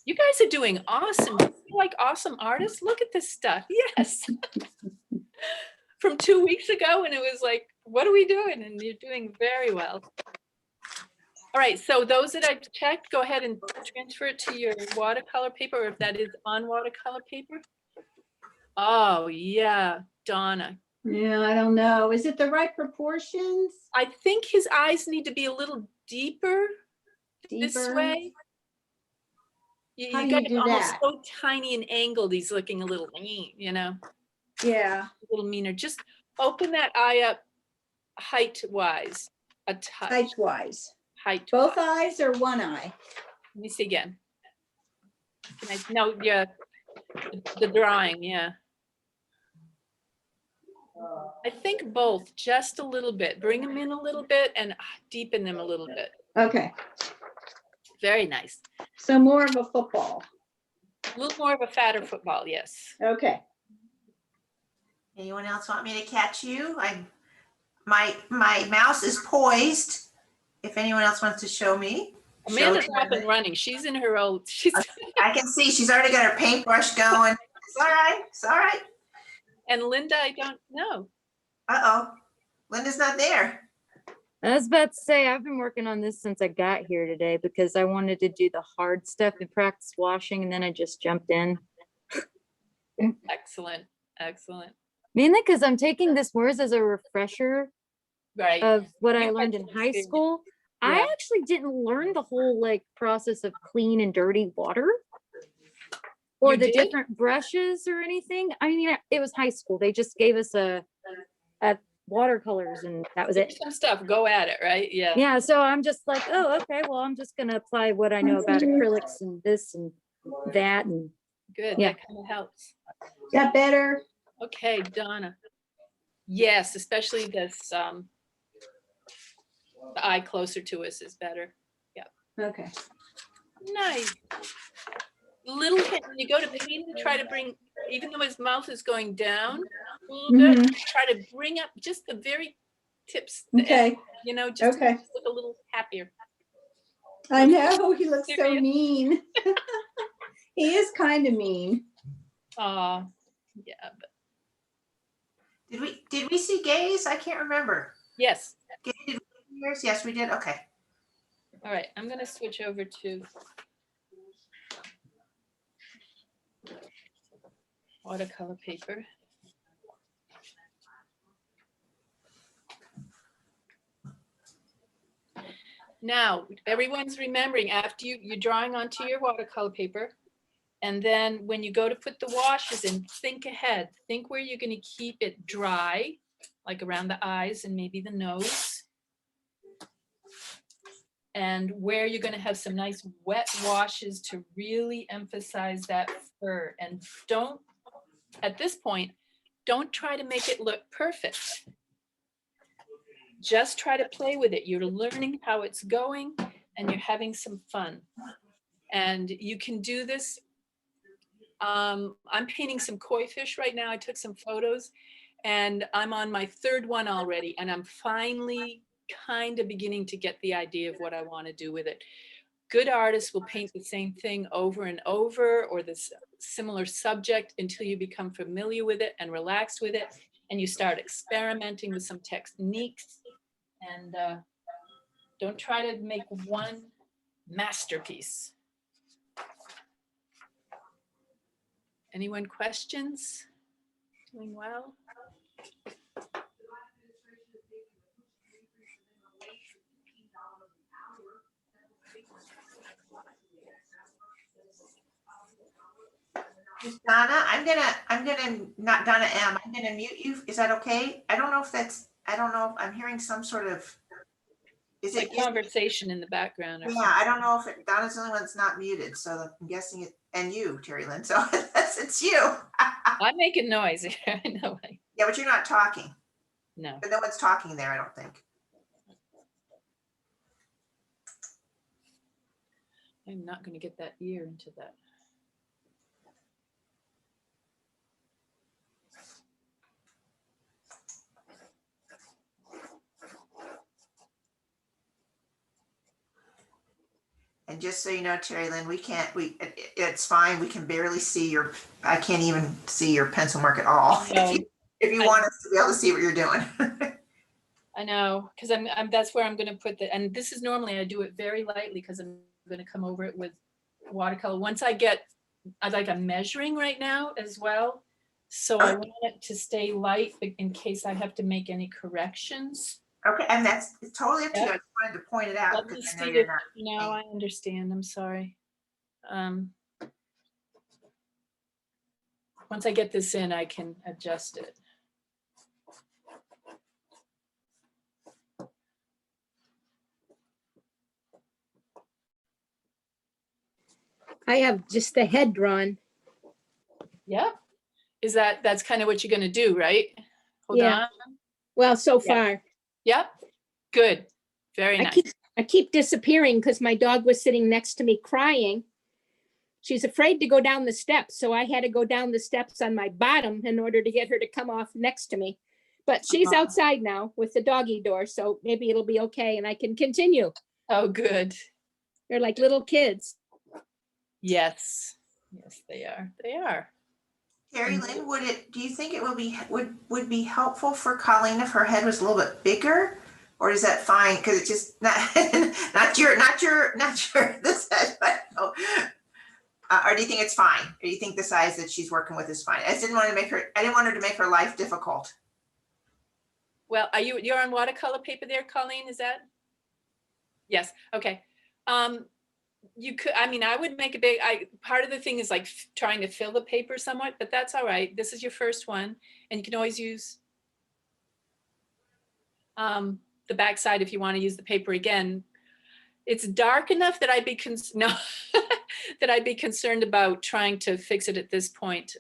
[SPEAKER 2] You guys are doing awesome. You feel like awesome artists? Look at this stuff. Yes. From 2 weeks ago, and it was like, what are we doing? And you're doing very well. All right, so those that I've checked, go ahead and transfer it to your watercolor paper, or if that is on watercolor paper. Oh, yeah, Donna.
[SPEAKER 4] Yeah, I don't know. Is it the right proportions?
[SPEAKER 2] I think his eyes need to be a little deeper this
[SPEAKER 4] Deeper?
[SPEAKER 2] way.
[SPEAKER 4] How
[SPEAKER 2] You
[SPEAKER 4] do
[SPEAKER 2] got
[SPEAKER 4] you
[SPEAKER 2] him
[SPEAKER 4] do
[SPEAKER 2] almost
[SPEAKER 4] that?
[SPEAKER 2] so tiny and angled, he's looking a little, you know,
[SPEAKER 4] Yeah,
[SPEAKER 2] a little meaner. Just open that eye up height-wise, a touch.
[SPEAKER 4] height-wise.
[SPEAKER 2] Height.
[SPEAKER 4] Both eyes or one eye?
[SPEAKER 2] Let me see again. No, yeah, the drawing, yeah. I think both, just a little bit. Bring them in a little bit and deepen them a little bit.
[SPEAKER 4] Okay,
[SPEAKER 2] Very nice.
[SPEAKER 4] so more of a football.
[SPEAKER 2] A little more of a fatter football, yes.
[SPEAKER 4] Okay.
[SPEAKER 1] Anyone else want me to catch you? My mouse is poised. If anyone else wants to show me.
[SPEAKER 2] Amanda's off and running. She's in her old,
[SPEAKER 1] I can see she's already got her paintbrush going. It's all right. It's all right.
[SPEAKER 2] and Linda, I don't know.
[SPEAKER 1] Uh-oh. Linda's not there.
[SPEAKER 3] I was about to say, I've been working on this since I got here today because I wanted to do the hard stuff and practice washing, and then I just jumped in.
[SPEAKER 2] Excellent, excellent.
[SPEAKER 3] Mainly because I'm taking this words as a refresher
[SPEAKER 2] Right.
[SPEAKER 3] of what I
[SPEAKER 2] You've had
[SPEAKER 3] learned in
[SPEAKER 2] some
[SPEAKER 3] high
[SPEAKER 2] experience.
[SPEAKER 3] school.
[SPEAKER 2] Yeah.
[SPEAKER 3] I actually didn't learn the whole like process of clean and dirty water or
[SPEAKER 2] You
[SPEAKER 3] the
[SPEAKER 2] did?
[SPEAKER 3] different brushes or anything. I mean, it was high school. They just gave us a watercolors and that was it.
[SPEAKER 2] Some stuff, go at it, right? Yeah.
[SPEAKER 3] Yeah, so I'm just like, oh, okay, well, I'm just gonna apply what I know about acrylics and this and that and
[SPEAKER 2] Good,
[SPEAKER 3] Yeah.
[SPEAKER 2] that kind of helps.
[SPEAKER 4] Is that better?
[SPEAKER 2] Okay, Donna. Yes, especially this, the eye closer to us is better.
[SPEAKER 4] Okay.
[SPEAKER 2] Nice. Little hint, when you go to paint, try to bring, even though his mouth is going down a little bit, try to bring up just the very tips, the end,
[SPEAKER 4] Okay,
[SPEAKER 2] you know, just to
[SPEAKER 4] okay.
[SPEAKER 2] look a little happier.
[SPEAKER 4] I know, he looks so
[SPEAKER 2] Serious?
[SPEAKER 4] mean. He is kind of mean.
[SPEAKER 2] Yeah, but
[SPEAKER 1] Did we see gays? I can't remember.
[SPEAKER 2] yes.
[SPEAKER 1] Gay, did we see yours? Yes, we did. Okay.
[SPEAKER 2] All right, I'm gonna switch over to watercolor paper. Now, everyone's remembering after you're drawing onto your watercolor paper, And then when you go to put the washes in, think ahead. Think where you're going to keep it dry, like around the eyes and maybe the nose. And where you're going to have some nice wet washes to really emphasize that fur. And don't, at this point, don't try to make it look perfect. Just try to play with it. You're learning how it's going and you're having some fun. And you can do this. I'm painting some koi fish right now. I took some photos and I'm on my third one already. And I'm finally kind of beginning to get the idea of what I want to do with it. Good artists will paint the same thing over and over, or this similar subject, until you become familiar with it and relaxed with it. And you start experimenting with some techniques. And don't try to make one masterpiece. Anyone questions? Doing well?
[SPEAKER 1] Donna, I'm gonna, not Donna M, I'm gonna mute you. Is that okay? I don't know if that's, I don't know if I'm hearing some sort of, is
[SPEAKER 2] Like
[SPEAKER 1] it?
[SPEAKER 2] conversation in the background or
[SPEAKER 1] Yeah,
[SPEAKER 2] something.
[SPEAKER 1] I don't know if it, Donna's the only one that's not muted, so I'm guessing it, and you, Terry Lynn, so it's you.
[SPEAKER 2] I'm making noise here. I know.
[SPEAKER 1] Yeah, but you're not talking.
[SPEAKER 2] No.
[SPEAKER 1] No one's talking there, I don't think.
[SPEAKER 2] I'm not going to get that ear into that.
[SPEAKER 1] And just so you know, Terry Lynn, it's fine. We can barely see your, I can't even see your pencil mark at all.
[SPEAKER 2] No.
[SPEAKER 1] If you want us to be able to see what you're doing.
[SPEAKER 2] I know, because I'm that's where I'm going to put the, and this is normally I do it very lightly because I'm going to come over it with watercolor. Once I like I'm measuring right now as well. So I want it to stay light in case I have to make any corrections.
[SPEAKER 1] Okay, and that's totally up to you. I
[SPEAKER 2] Yep.
[SPEAKER 1] just wanted to point it out
[SPEAKER 2] Let me
[SPEAKER 1] because I know
[SPEAKER 2] see
[SPEAKER 1] you're
[SPEAKER 2] if,
[SPEAKER 1] not.
[SPEAKER 2] no, I understand. I'm sorry. Once I get this in, I can adjust it.
[SPEAKER 5] I have just the head drawn.
[SPEAKER 2] Yep. That's kind of what you're going to do, right? Hold
[SPEAKER 5] Yeah.
[SPEAKER 2] on.
[SPEAKER 5] Well, so
[SPEAKER 2] Yeah.
[SPEAKER 5] far.
[SPEAKER 2] Yep. Good. Very
[SPEAKER 5] I
[SPEAKER 2] nice.
[SPEAKER 5] keep disappearing because my dog was sitting next to me crying. She's afraid to go down the steps, so I had to go down the steps on my bottom in order to get her to come off next to me. But she's outside now with the doggy door, so maybe it'll be okay and I can continue.
[SPEAKER 2] Oh, good.
[SPEAKER 5] They're like little kids.
[SPEAKER 2] Yes. Yes, they are. They are.
[SPEAKER 1] Terry Lynn, do you think it would be helpful for Colleen if her head was a little bit bigger? Or is that fine? Because it's just not your this head, but or do you think it's fine? Or do you think the size that she's working with is fine? I didn't want her to make her life difficult.
[SPEAKER 2] Well, you're on watercolor paper there, Colleen, is that? Yes, okay. You could, I mean, I would make part of the thing is like trying to fill the paper somewhat, but that's all right. This is your first one and you can always use the back side if you want to use the paper again. It's dark enough that I'd be that I'd be concerned about trying to fix it at this point.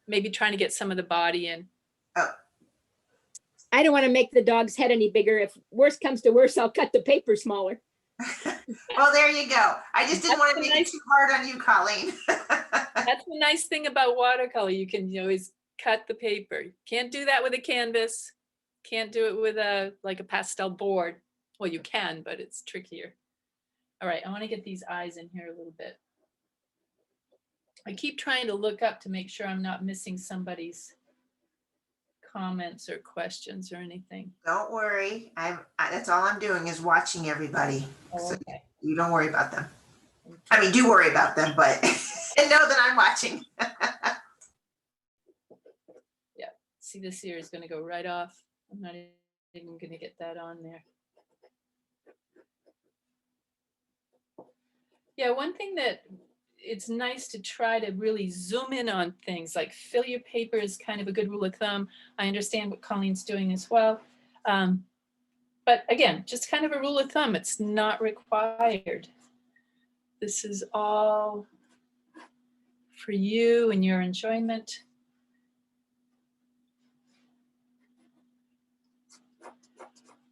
[SPEAKER 2] Maybe trying to get some of the body in.
[SPEAKER 1] Oh.
[SPEAKER 5] I don't want to make the dog's head any bigger. If worse comes to worse, I'll cut the paper smaller.
[SPEAKER 1] Well, there you go. I just didn't want to make it too hard on you, Colleen.
[SPEAKER 2] That's the nice thing about watercolor. You can always cut the paper. Can't do that with a canvas. Can't do it with like a pastel board. Well, you can, but it's trickier. All right, I want to get these eyes in here a little bit. I keep trying to look up to make sure I'm not missing somebody's comments or questions or anything.
[SPEAKER 1] Don't worry. That's all I'm doing is watching everybody.
[SPEAKER 2] Oh,
[SPEAKER 1] So
[SPEAKER 2] okay.
[SPEAKER 1] you don't worry about them. I mean, do worry about them, but and know that I'm watching.
[SPEAKER 2] Yeah, see this here is going to go right off. I'm not even going to get that on there. Yeah, one thing that it's nice to try to really zoom in on things, like fill your paper is kind of a good rule of thumb. I understand what Colleen's doing as well. But again, just kind of a rule of thumb, it's not required. This is all for you and your enjoyment.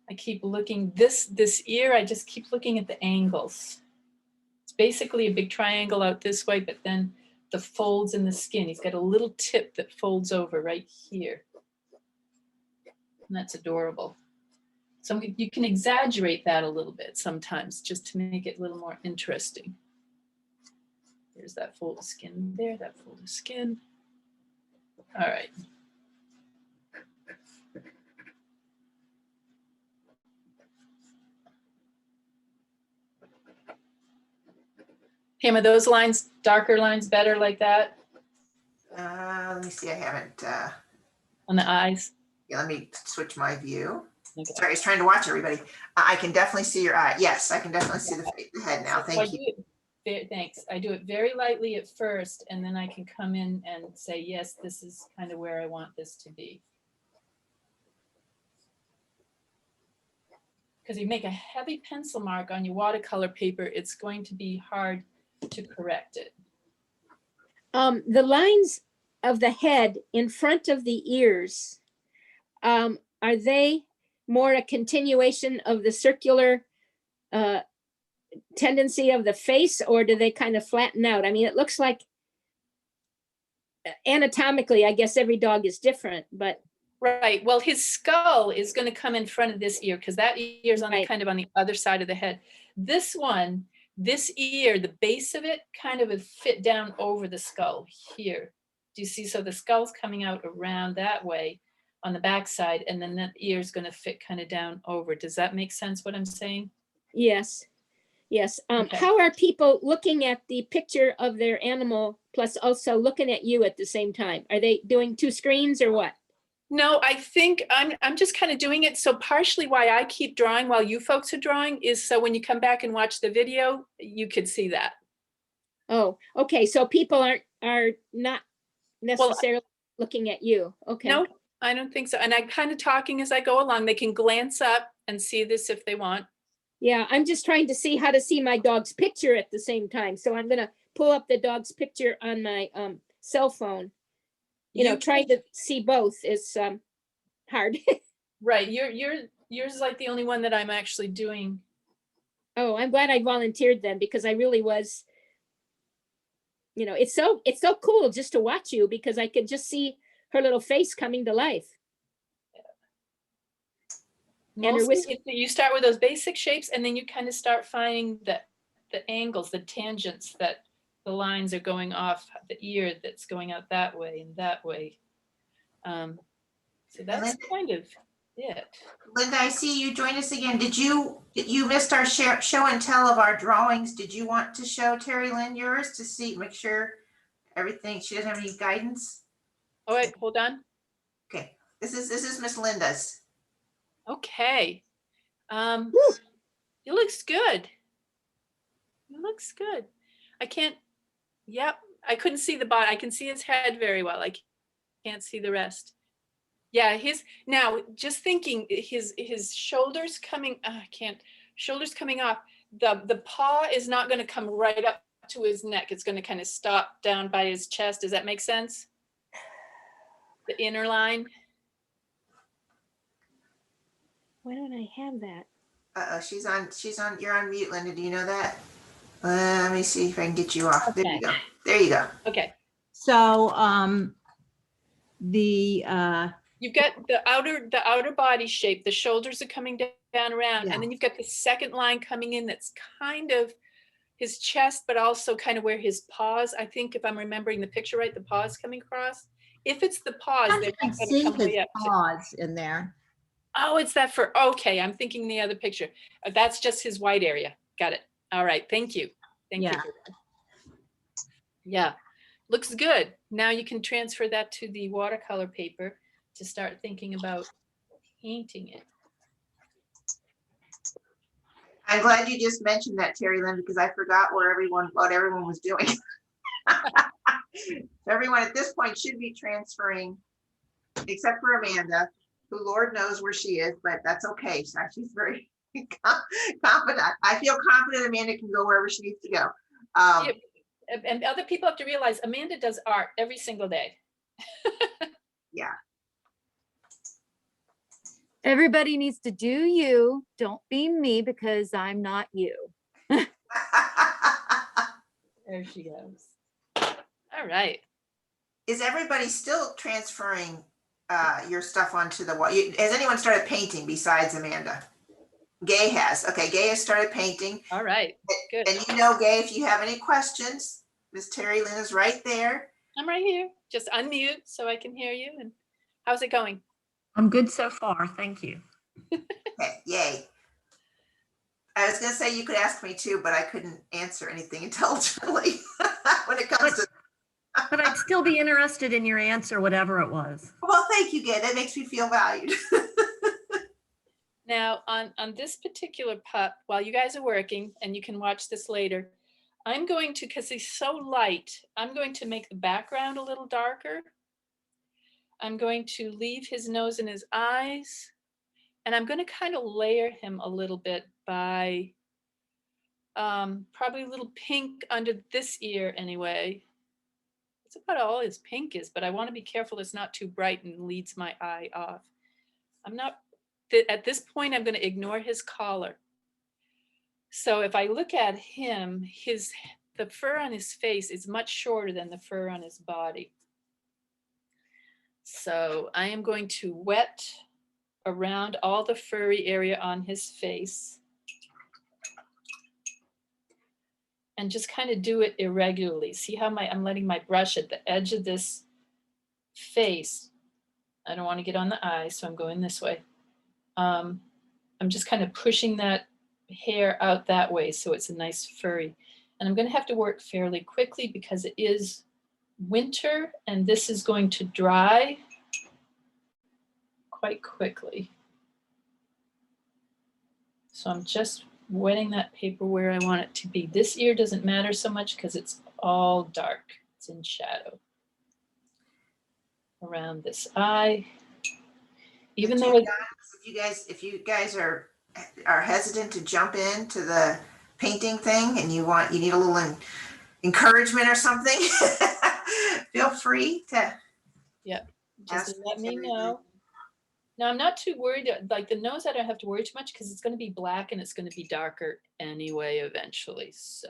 [SPEAKER 2] I keep looking, this ear, I just keep looking at the angles. It's basically a big triangle out this way, but then the folds in the skin. He's got a little tip that folds over right here. And that's adorable. So you can exaggerate that a little bit sometimes just to make it a little more interesting. There's that fold of skin there, that fold of skin. All right. Pam, are those lines, darker lines better like that
[SPEAKER 1] Let me see, I haven't,
[SPEAKER 2] on the eyes?
[SPEAKER 1] yeah, let me switch my view.
[SPEAKER 2] Okay.
[SPEAKER 1] Sorry, I was trying to watch everybody. I can definitely see your eye. Yes, I can definitely see the head now.
[SPEAKER 2] So I
[SPEAKER 1] Thank you.
[SPEAKER 2] do thanks. I do it very lightly at first, and then I can come in and say, yes, this is kind of where I want this to be. Because you make a heavy pencil mark on your watercolor paper, it's going to be hard to correct it.
[SPEAKER 5] The lines of the head in front of the ears, are they more a continuation of the circular tendency of the face, or do they kind of flatten out? I mean, it looks like anatomically, I guess every dog is different, but
[SPEAKER 2] Right. Well, his skull is going to come in front of this ear because that ear is on the,
[SPEAKER 5] Right.
[SPEAKER 2] kind of on the other side of the head. This one, this ear, the base of it kind of would fit down over the skull here. Do you see? So the skull's coming out around that way on the back side, and then that ear is going to fit kind of down over. Does that make sense what I'm saying?
[SPEAKER 5] yes, yes.
[SPEAKER 2] Okay.
[SPEAKER 5] How are people looking at the picture of their animal plus also looking at you at the same time? Are they doing two screens or what?
[SPEAKER 2] No, I think I'm just kind of doing it. So partially why I keep drawing while you folks are drawing is so when you come back and watch the video, you could see that.
[SPEAKER 5] Oh, okay. So people are not necessarily looking at you. Okay.
[SPEAKER 2] No, I don't think so. And I'm kind of talking as I go along. They can glance up and see this if they want.
[SPEAKER 5] Yeah, I'm just trying to see how to see my dog's picture at the same time. So I'm gonna pull up the dog's picture on my cell phone. You know, trying to see both is hard.
[SPEAKER 2] Right. Yours is like the only one that I'm actually doing.
[SPEAKER 5] Oh, I'm glad I volunteered then because I really was, you know, it's so cool just to watch you because I could just see her little face coming to life. And her
[SPEAKER 2] Mostly you start with those basic shapes and then you kind of start finding the angles, the tangents that the lines are going off the ear that's going out that way and that way. So that's kind of it.
[SPEAKER 1] Linda, I see you joined us again. You missed our show and tell of our drawings. Did you want to show Terry Lynn yours to see, make sure everything, she doesn't have any guidance?
[SPEAKER 2] Oh, wait, hold on.
[SPEAKER 1] Okay, this is Miss Linda's.
[SPEAKER 2] Okay. It looks good. It looks good. I can't, yep, I couldn't see the body. I can see his head very well. I can't see the rest. Yeah, now just thinking his shoulders coming, shoulders coming off, the paw is not going to come right up to his neck. It's going to kind of stop down by his chest. Does that make sense? The inner line.
[SPEAKER 5] Why don't I have that?
[SPEAKER 1] She's on, you're on mute, Linda. Do you know that? Let me see if I can get you off. There you go. There you go.
[SPEAKER 2] Okay.
[SPEAKER 8] So
[SPEAKER 2] You've got the outer body shape. The shoulders are coming down around,
[SPEAKER 8] Yeah.
[SPEAKER 2] and then you've got the second line coming in that's kind of his chest, but also kind of where his paws. I think if I'm remembering the picture right, the paws coming across. If it's the paws,
[SPEAKER 8] I
[SPEAKER 2] they're
[SPEAKER 8] can
[SPEAKER 2] not going
[SPEAKER 8] see
[SPEAKER 2] to come
[SPEAKER 8] his
[SPEAKER 2] way up.
[SPEAKER 8] paws in there.
[SPEAKER 2] Oh, it's that for, okay, I'm thinking the other picture. That's just his white area. Got it. All right, thank you. Thank you.
[SPEAKER 8] Yeah.
[SPEAKER 2] Yeah, looks good. Now you can transfer that to the watercolor paper to start thinking about painting it.
[SPEAKER 1] I'm glad you just mentioned that, Terry Lynn, because I forgot what everyone was doing. Everyone at this point should be transferring, except for Amanda, who Lord knows where she is, but that's okay. She's very confident. I feel confident Amanda can go wherever she needs to go.
[SPEAKER 2] Yep. And other people have to realize Amanda does art every single day.
[SPEAKER 1] Yeah.
[SPEAKER 3] Everybody needs to do you. Don't be me because I'm not you.
[SPEAKER 2] There she goes. All right.
[SPEAKER 1] Is everybody still transferring your stuff onto the wall? Has anyone started painting besides Amanda? Gay has. Okay, Gay has started painting.
[SPEAKER 2] All right. Good.
[SPEAKER 1] And you know, Gay, if you have any questions, Miss Terry Lynn is right there.
[SPEAKER 2] I'm right here. Just unmute so I can hear you. And how's it going?
[SPEAKER 6] I'm good so far. Thank you.
[SPEAKER 1] Okay, yay. I was gonna say you could ask me too, but I couldn't answer anything intelligently when it comes to.
[SPEAKER 6] But I'd still be interested in your answer, whatever it was.
[SPEAKER 1] Well, thank you, Gay. That makes me feel valued.
[SPEAKER 2] Now on this particular pup, while you guys are working, and you can watch this later, I'm going to, because he's so light, I'm going to make the background a little darker. I'm going to leave his nose and his eyes, and I'm going to kind of layer him a little bit by probably a little pink under this ear anyway. That's about all his pink is, but I want to be careful it's not too bright and leads my eye off. I'm not, at this point, I'm going to ignore his collar. So if I look at him, the fur on his face is much shorter than the fur on his body. So I am going to wet around all the furry area on his face and just kind of do it irregularly. See how I'm letting my brush at the edge of this face. I don't want to get on the eye, so I'm going this way. I'm just kind of pushing that hair out that way so it's a nice furry. And I'm going to have to work fairly quickly because it is winter and this is going to dry quite quickly. So I'm just wetting that paper where I want it to be. This ear doesn't matter so much because it's all dark. It's in shadow. Around this eye. Even though
[SPEAKER 1] if you guys are hesitant to jump into the painting thing and you need a little encouragement or something, feel free to.
[SPEAKER 2] Yep. Just let me know. Now I'm not too worried, like the nose I don't have to worry too much because it's going to be black and it's going to be darker anyway eventually. So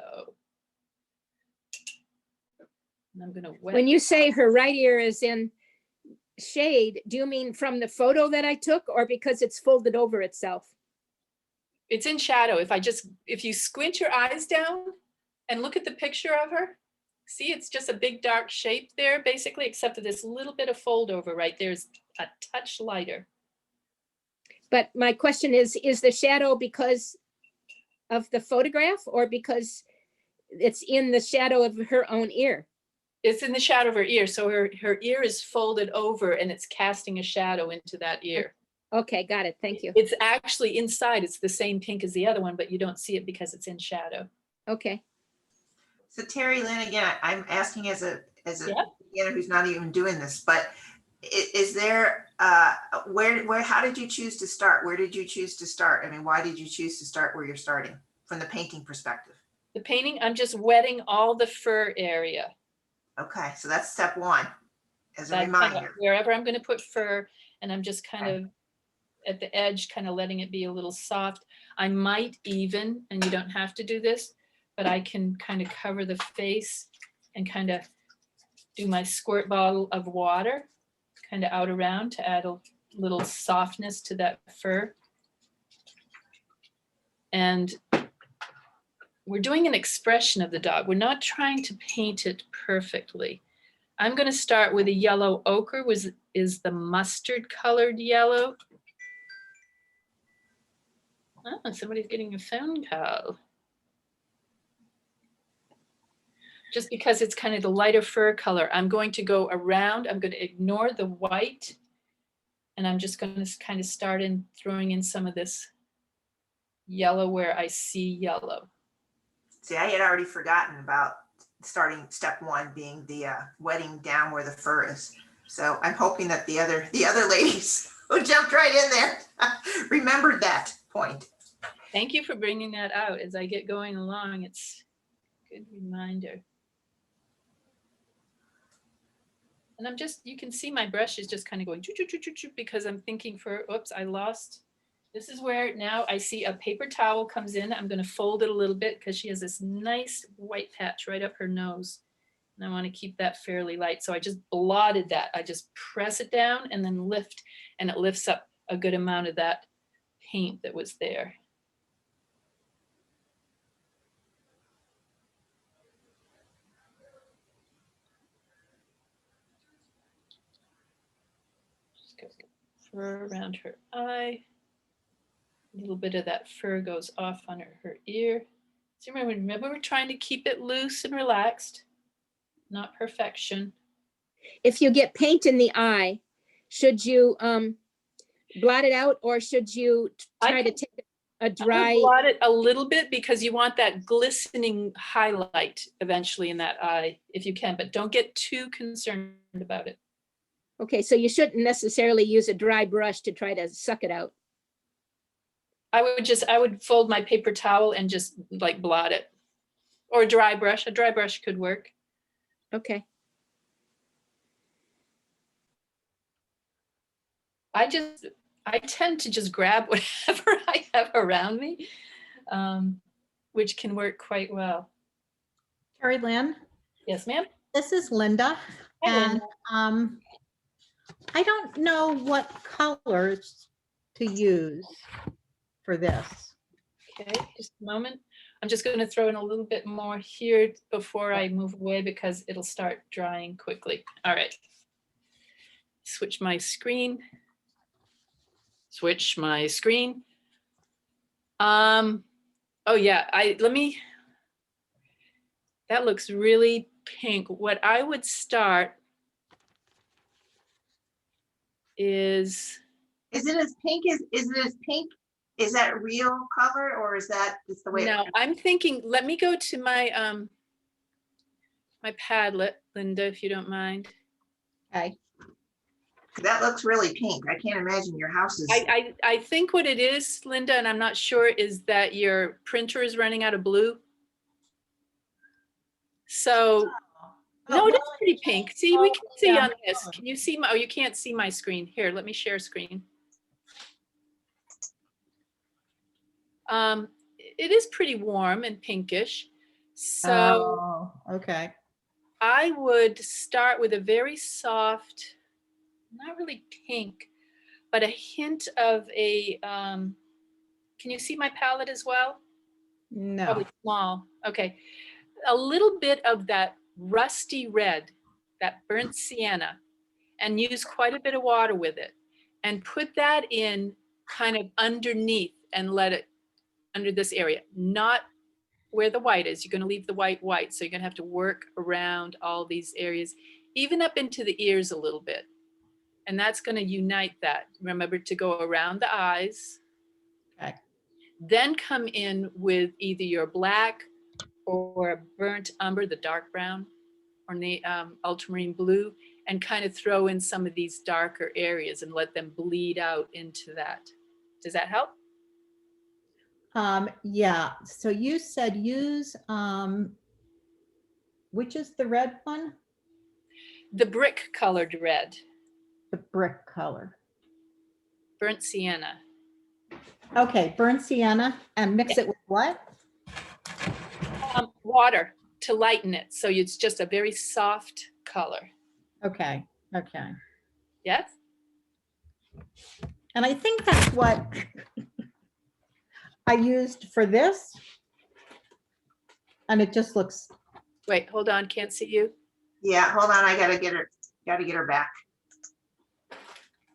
[SPEAKER 2] and I'm going to wet.
[SPEAKER 5] When you say her right ear is in shade, do you mean from the photo that I took or because it's folded over itself?
[SPEAKER 2] It's in shadow. If you squint your eyes down and look at the picture of her, see, it's just a big dark shape there basically, except for this little bit of fold over right there is a touch lighter.
[SPEAKER 5] But my question is the shadow because of the photograph or because it's in the shadow of her own ear?
[SPEAKER 2] It's in the shadow of her ear. So her ear is folded over and it's casting a shadow into that ear.
[SPEAKER 5] Okay, got it. Thank you.
[SPEAKER 2] It's actually inside. It's the same pink as the other one, but you don't see it because it's in shadow.
[SPEAKER 5] Okay.
[SPEAKER 1] So Terry Lynn, again, I'm asking as a
[SPEAKER 2] Yep.
[SPEAKER 1] beginner who's not even doing this, but is there where how did you choose to start? Where did you choose to start? I mean, why did you choose to start where you're starting from the painting perspective?
[SPEAKER 2] The painting, I'm just wetting all the fur area.
[SPEAKER 1] Okay, so that's step one. As a
[SPEAKER 2] That
[SPEAKER 1] reminder,
[SPEAKER 2] kind of, wherever I'm going to put fur, and I'm just kind of at the edge, kind of letting it be a little soft. I might even, and you don't have to do this, but I can kind of cover the face and kind of do my squirt bottle of water kind of out around to add a little softness to that fur. And we're doing an expression of the dog. We're not trying to paint it perfectly. I'm going to start with a yellow ochre, which is the mustard colored yellow. Oh, somebody's getting a phone call. Just because it's kind of the lighter fur color, I'm going to go around. I'm going to ignore the white. And I'm just going to kind of start in throwing in some of this yellow where I see yellow.
[SPEAKER 1] see, I had already forgotten about starting step one being the wetting down where the fur is. So I'm hoping that the other ladies who jumped right in there remembered that point.
[SPEAKER 2] Thank you for bringing that out as I get going along. It's a good reminder. And I'm just, you can see my brush is just kind of going choo, choo, choo, choo, choo, because I'm thinking for, oops, I lost. This is where now I see a paper towel comes in. I'm going to fold it a little bit because she has this nice white patch right up her nose. And I want to keep that fairly light. So I just blotted that. I just press it down and then lift, and it lifts up a good amount of that paint that was there. Just go fur around her eye. A little bit of that fur goes off on her ear. So remember, we're trying to keep it loose and relaxed, not perfection.
[SPEAKER 5] If you get paint in the eye, should you blot it out, or should you try to take a dry?
[SPEAKER 2] Blot it a little bit because you want that glistening highlight eventually in that eye if you can, but don't get too concerned about it.
[SPEAKER 5] Okay, so you shouldn't necessarily use a dry brush to try to suck it out.
[SPEAKER 2] I would fold my paper towel and just like blot it, or a dry brush could work.
[SPEAKER 5] Okay.
[SPEAKER 2] I tend to just grab whatever I have around me, which can work quite well.
[SPEAKER 8] Terry Lynn,
[SPEAKER 2] Yes, ma'am.
[SPEAKER 8] this is Linda.
[SPEAKER 2] Hi,
[SPEAKER 8] And I don't know what colors to use for this.
[SPEAKER 2] Okay, just a moment. I'm just going to throw in a little bit more here before I move away because it'll start drying quickly. All right. Switch my screen. Switch my screen. Oh yeah, that looks really pink. What I would start is
[SPEAKER 1] Is it as pink as, is it as pink? Is that real color or is that just the way?
[SPEAKER 2] no, I'm thinking, let me go to my my Padlet, Linda, if you don't mind.
[SPEAKER 8] Okay.
[SPEAKER 1] That looks really pink. I can't imagine your house is.
[SPEAKER 2] I think what it is, Linda, and I'm not sure, is that your printer is running out of blue. So, no, it is pretty pink. See, we can see on this. Can you see my, oh, you can't see my screen. Here, let me share screen. It is pretty warm and pinkish. So
[SPEAKER 8] Oh, okay.
[SPEAKER 2] I would start with a very soft, not really pink, but a hint of a, can you see my palette as well?
[SPEAKER 8] No.
[SPEAKER 2] Probably small. Okay. A little bit of that rusty red, that burnt sienna, and use quite a bit of water with it and put that in kind of underneath and let it under this area, not where the white is. You're going to leave the white white. So you're going to have to work around all these areas, even up into the ears a little bit. And that's going to unite that. Remember to go around the eyes.
[SPEAKER 8] Okay.
[SPEAKER 2] Then come in with either your black or a burnt umber, the dark brown, or the ultramarine blue, and kind of throw in some of these darker areas and let them bleed out into that. Does that help?
[SPEAKER 8] Yeah, so you said use, which is the red one?
[SPEAKER 2] The brick colored red,
[SPEAKER 8] The brick color.
[SPEAKER 2] burnt sienna.
[SPEAKER 8] Okay, burnt sienna, and mix it with what?
[SPEAKER 2] Water to lighten it. So it's just a very soft color.
[SPEAKER 8] Okay, okay.
[SPEAKER 2] Yes?
[SPEAKER 8] And I think that's what I used for this. And it just looks,
[SPEAKER 2] Wait, hold on, can't see you.
[SPEAKER 1] Yeah, hold on. I gotta get her back.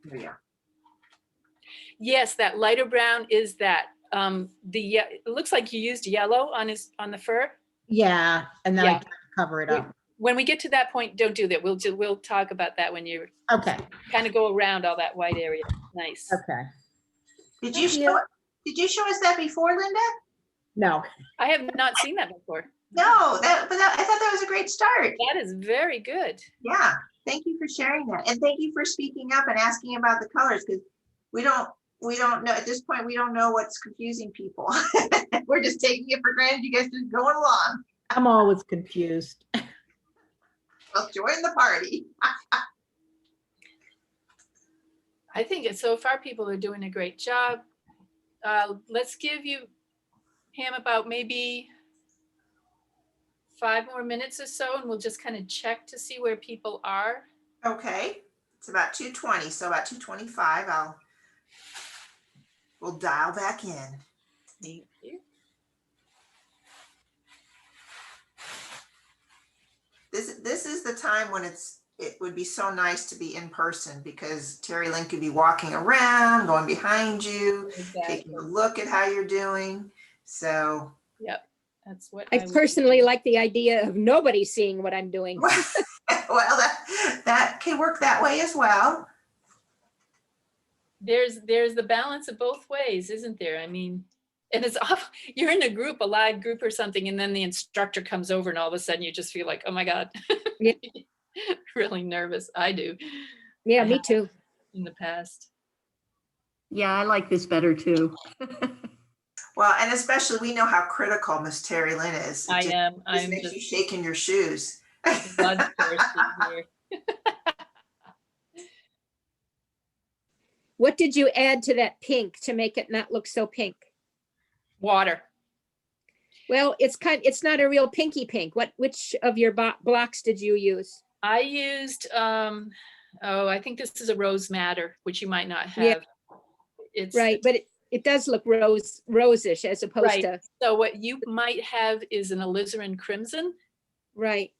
[SPEAKER 1] There you go.
[SPEAKER 2] Yes, that lighter brown is that. It looks like you used yellow on the fur.
[SPEAKER 8] yeah, and then I
[SPEAKER 2] Yeah.
[SPEAKER 8] can cover it up.
[SPEAKER 2] When we get to that point, don't do that. We'll talk about that when you
[SPEAKER 8] Okay,
[SPEAKER 2] kind of go around all that white area. Nice.
[SPEAKER 8] okay.
[SPEAKER 1] Did you show us that before, Linda?
[SPEAKER 8] No,
[SPEAKER 2] I have not seen that before.
[SPEAKER 1] No, I thought that was a great start.
[SPEAKER 2] That is very good.
[SPEAKER 1] Yeah, thank you for sharing that. And thank you for speaking up and asking about the colors, because we don't know, at this point, we don't know what's confusing people. We're just taking it for granted. You guys just going along.
[SPEAKER 8] I'm always confused.
[SPEAKER 1] Well, join the party.
[SPEAKER 2] I think so far people are doing a great job. Let's give you, Pam, about maybe 5 more minutes or so, and we'll just kind of check to see where people are.
[SPEAKER 1] Okay, it's about 2:20, so about 2:25, we'll dial back in.
[SPEAKER 2] Thank you.
[SPEAKER 1] This is the time when it would be so nice to be in person, because Terry Lynn could be walking around, going behind you, taking a look at how you're doing. So.
[SPEAKER 2] Yep, that's what
[SPEAKER 5] I
[SPEAKER 2] would-
[SPEAKER 5] personally like the idea of nobody seeing what I'm doing.
[SPEAKER 1] Well, that can work that way as well.
[SPEAKER 2] There's the balance of both ways, isn't there? I mean, and it's off, you're in a group, a live group or something, and then the instructor comes over and all of a sudden you just feel like, oh my God.
[SPEAKER 5] Yeah.
[SPEAKER 2] Really nervous. I do.
[SPEAKER 5] Yeah,
[SPEAKER 2] I
[SPEAKER 5] me
[SPEAKER 2] have
[SPEAKER 5] too.
[SPEAKER 2] in the past.
[SPEAKER 6] Yeah, I like this better too.
[SPEAKER 1] Well, and especially we know how critical Miss Terry Lynn is. It just
[SPEAKER 2] I'm
[SPEAKER 1] makes you
[SPEAKER 2] just
[SPEAKER 1] shake in your shoes.
[SPEAKER 2] bloodthirsty here.
[SPEAKER 5] What did you add to that pink to make it not look so pink?
[SPEAKER 2] Water.
[SPEAKER 5] Well, it's not a real pinky pink. Which of your blocks did you use?
[SPEAKER 2] I used, I think this is a rose madder, which you might not have.
[SPEAKER 5] Yeah.
[SPEAKER 2] It's
[SPEAKER 5] Right, but it does look rosish as opposed
[SPEAKER 2] right.
[SPEAKER 5] to,
[SPEAKER 2] So what you might have is an alizarin crimson.
[SPEAKER 5] right.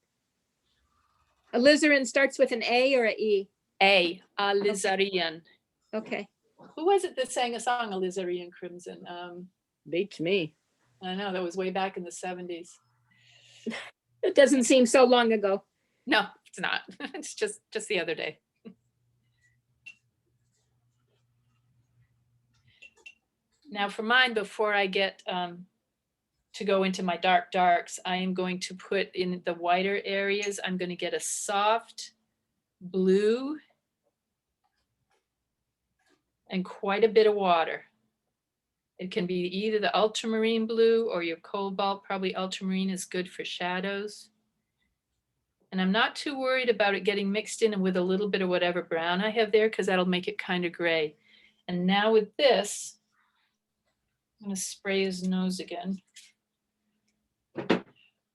[SPEAKER 5] Alizarin starts with an A or a E?
[SPEAKER 2] Alizarin.
[SPEAKER 5] Okay,
[SPEAKER 2] Who was it that sang a song, Alizarin Crimson?
[SPEAKER 5] beats me.
[SPEAKER 2] I know, that was way back in the 70s.
[SPEAKER 5] It doesn't seem so long ago.
[SPEAKER 2] No, it's not. It's just the other day. Now for mine, before I get to go into my dark darks, I am going to put in the whiter areas, I'm going to get a soft blue and quite a bit of water. It can be either the ultramarine blue or your cobalt, probably ultramarine is good for shadows. And I'm not too worried about it getting mixed in with a little bit of whatever brown I have there, because that'll make it kind of gray. And now with this, I'm going to spray his nose again.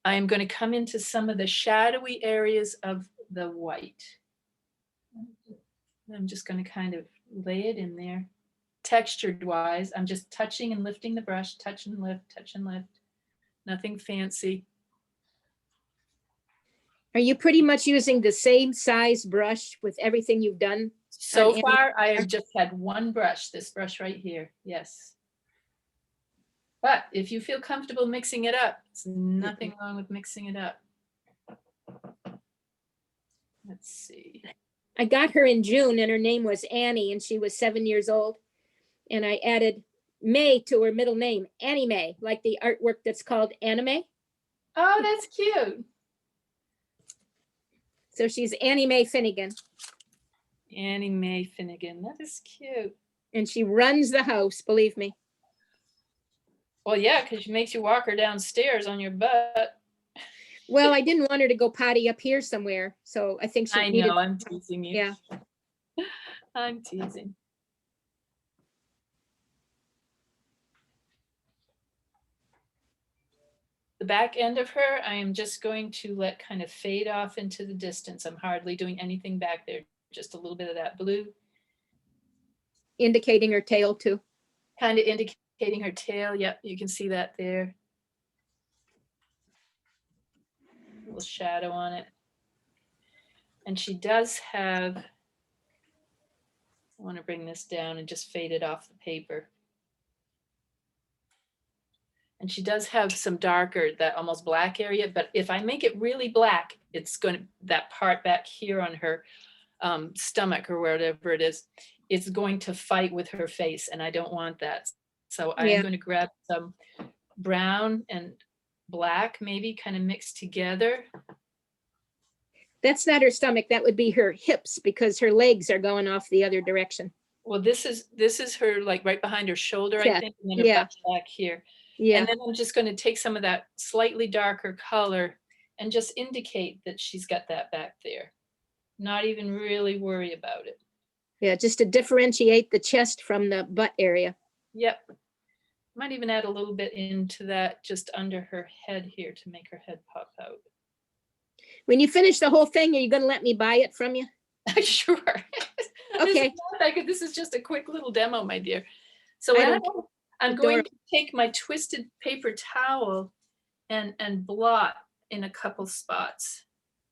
[SPEAKER 2] I am going to come into some of the shadowy areas of the white. I'm just going to kind of lay it in there. Textured wise, I'm just touching and lifting the brush, touch and lift, nothing fancy.
[SPEAKER 5] Are you pretty much using the same size brush with everything you've done?
[SPEAKER 2] So
[SPEAKER 5] any-
[SPEAKER 2] far, I have just had one brush, this brush right here, yes. But if you feel comfortable mixing it up, there's nothing wrong with mixing it up. Let's see.
[SPEAKER 5] I got her in June and her name was Annie and she was 7 years old. And I added May to her middle name, Annie Mae, like the artwork that's called anime.
[SPEAKER 2] Oh, that's cute.
[SPEAKER 5] So she's Annie Mae Finnegan
[SPEAKER 2] Annie Mae Finnegan, that is cute.
[SPEAKER 5] and she runs the house, believe me.
[SPEAKER 2] Well, yeah, because she makes you walk her downstairs on your butt.
[SPEAKER 5] Well, I didn't want her to go potty up here somewhere. So I think she
[SPEAKER 2] I
[SPEAKER 5] needed,
[SPEAKER 2] know, I'm teasing you.
[SPEAKER 5] yeah.
[SPEAKER 2] I'm teasing. The back end of her, I am just going to let kind of fade off into the distance. I'm hardly doing anything back there, just a little bit of that blue.
[SPEAKER 5] indicating her tail too.
[SPEAKER 2] Kind of indicating her tail. Yep, you can see that there. A little shadow on it. And she does have, I want to bring this down and just fade it off the paper. And she does have some darker, that almost black area, but if I make it really black, it's going to, that part back here on her stomach or whatever it is, it's going to fight with her face and I don't want that. So I'm
[SPEAKER 5] Yeah.
[SPEAKER 2] going to grab some brown and black, maybe kind of mixed together.
[SPEAKER 5] That's not her stomach. That would be her hips because her legs are going off the other direction.
[SPEAKER 2] Well, this is her, like right behind her shoulder, I
[SPEAKER 5] Yeah,
[SPEAKER 2] think, and then her
[SPEAKER 5] yeah.
[SPEAKER 2] butt back here.
[SPEAKER 5] Yeah.
[SPEAKER 2] And then I'm just going to take some of that slightly darker color and just indicate that she's got that back there. Not even really worry about it.
[SPEAKER 5] Yeah, just to differentiate the chest from the butt area.
[SPEAKER 2] Yep. Might even add a little bit into that just under her head here to make her head pop out.
[SPEAKER 5] When you finish the whole thing, are you going to let me buy it from you?
[SPEAKER 2] Sure.
[SPEAKER 5] Okay.
[SPEAKER 2] This is just a quick little demo, my dear. So
[SPEAKER 5] I
[SPEAKER 2] what
[SPEAKER 5] don't
[SPEAKER 2] I'm going to take my twisted paper towel and blot in a couple spots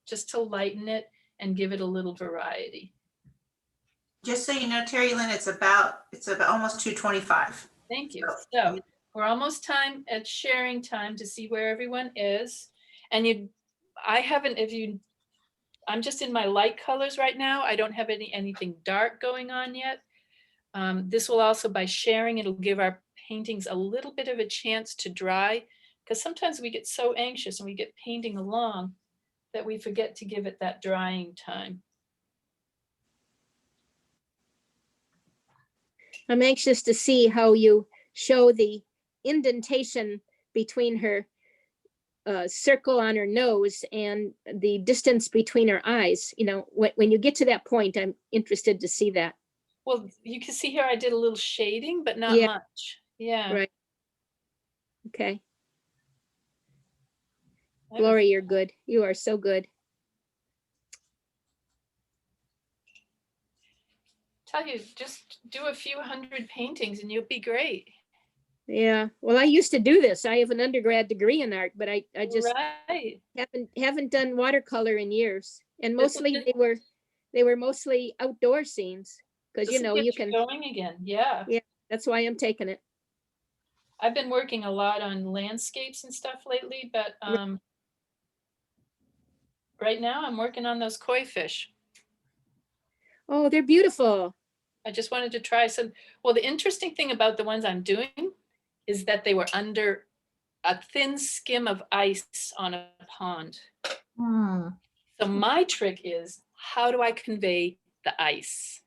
[SPEAKER 2] just to lighten it and give it a little variety.
[SPEAKER 1] Just so you know, Terry Lynn, it's about almost 2:25.
[SPEAKER 2] Thank you. So we're almost time at sharing time to see where everyone is. And I'm just in my light colors right now. I don't have anything dark going on yet. This will also, by sharing, it'll give our paintings a little bit of a chance to dry, because sometimes we get so anxious and we get painting along that we forget to give it that drying time.
[SPEAKER 5] I'm anxious to see how you show the indentation between her circle on her nose and the distance between her eyes. You know, when you get to that point, I'm interested to see that.
[SPEAKER 2] Well, you can see here I did a little shading, but not
[SPEAKER 5] Yeah.
[SPEAKER 2] much. Yeah.
[SPEAKER 5] Right. Okay.
[SPEAKER 2] That was-
[SPEAKER 5] Gloria, you're good. You are so good.
[SPEAKER 2] Tell you, just do a few hundred paintings and you'll be great.
[SPEAKER 5] Yeah. Well, I used to do this. I have an undergrad degree in art, but I just
[SPEAKER 2] Right.
[SPEAKER 5] haven't done watercolor in years. And
[SPEAKER 2] This will
[SPEAKER 5] mostly
[SPEAKER 2] get-
[SPEAKER 5] they were mostly outdoor scenes because
[SPEAKER 2] This will get
[SPEAKER 5] you can.
[SPEAKER 2] going again. Yeah.
[SPEAKER 5] Yeah, that's why I'm taking it.
[SPEAKER 2] I've been working a lot on landscapes and stuff lately, but right now I'm working on those koi fish.
[SPEAKER 5] Oh, they're beautiful.
[SPEAKER 2] I just wanted to try some. Well, the interesting thing about the ones I'm doing is that they were under a thin skim of ice on a pond.
[SPEAKER 8] Hmm.
[SPEAKER 2] So my trick is, how do I convey the ice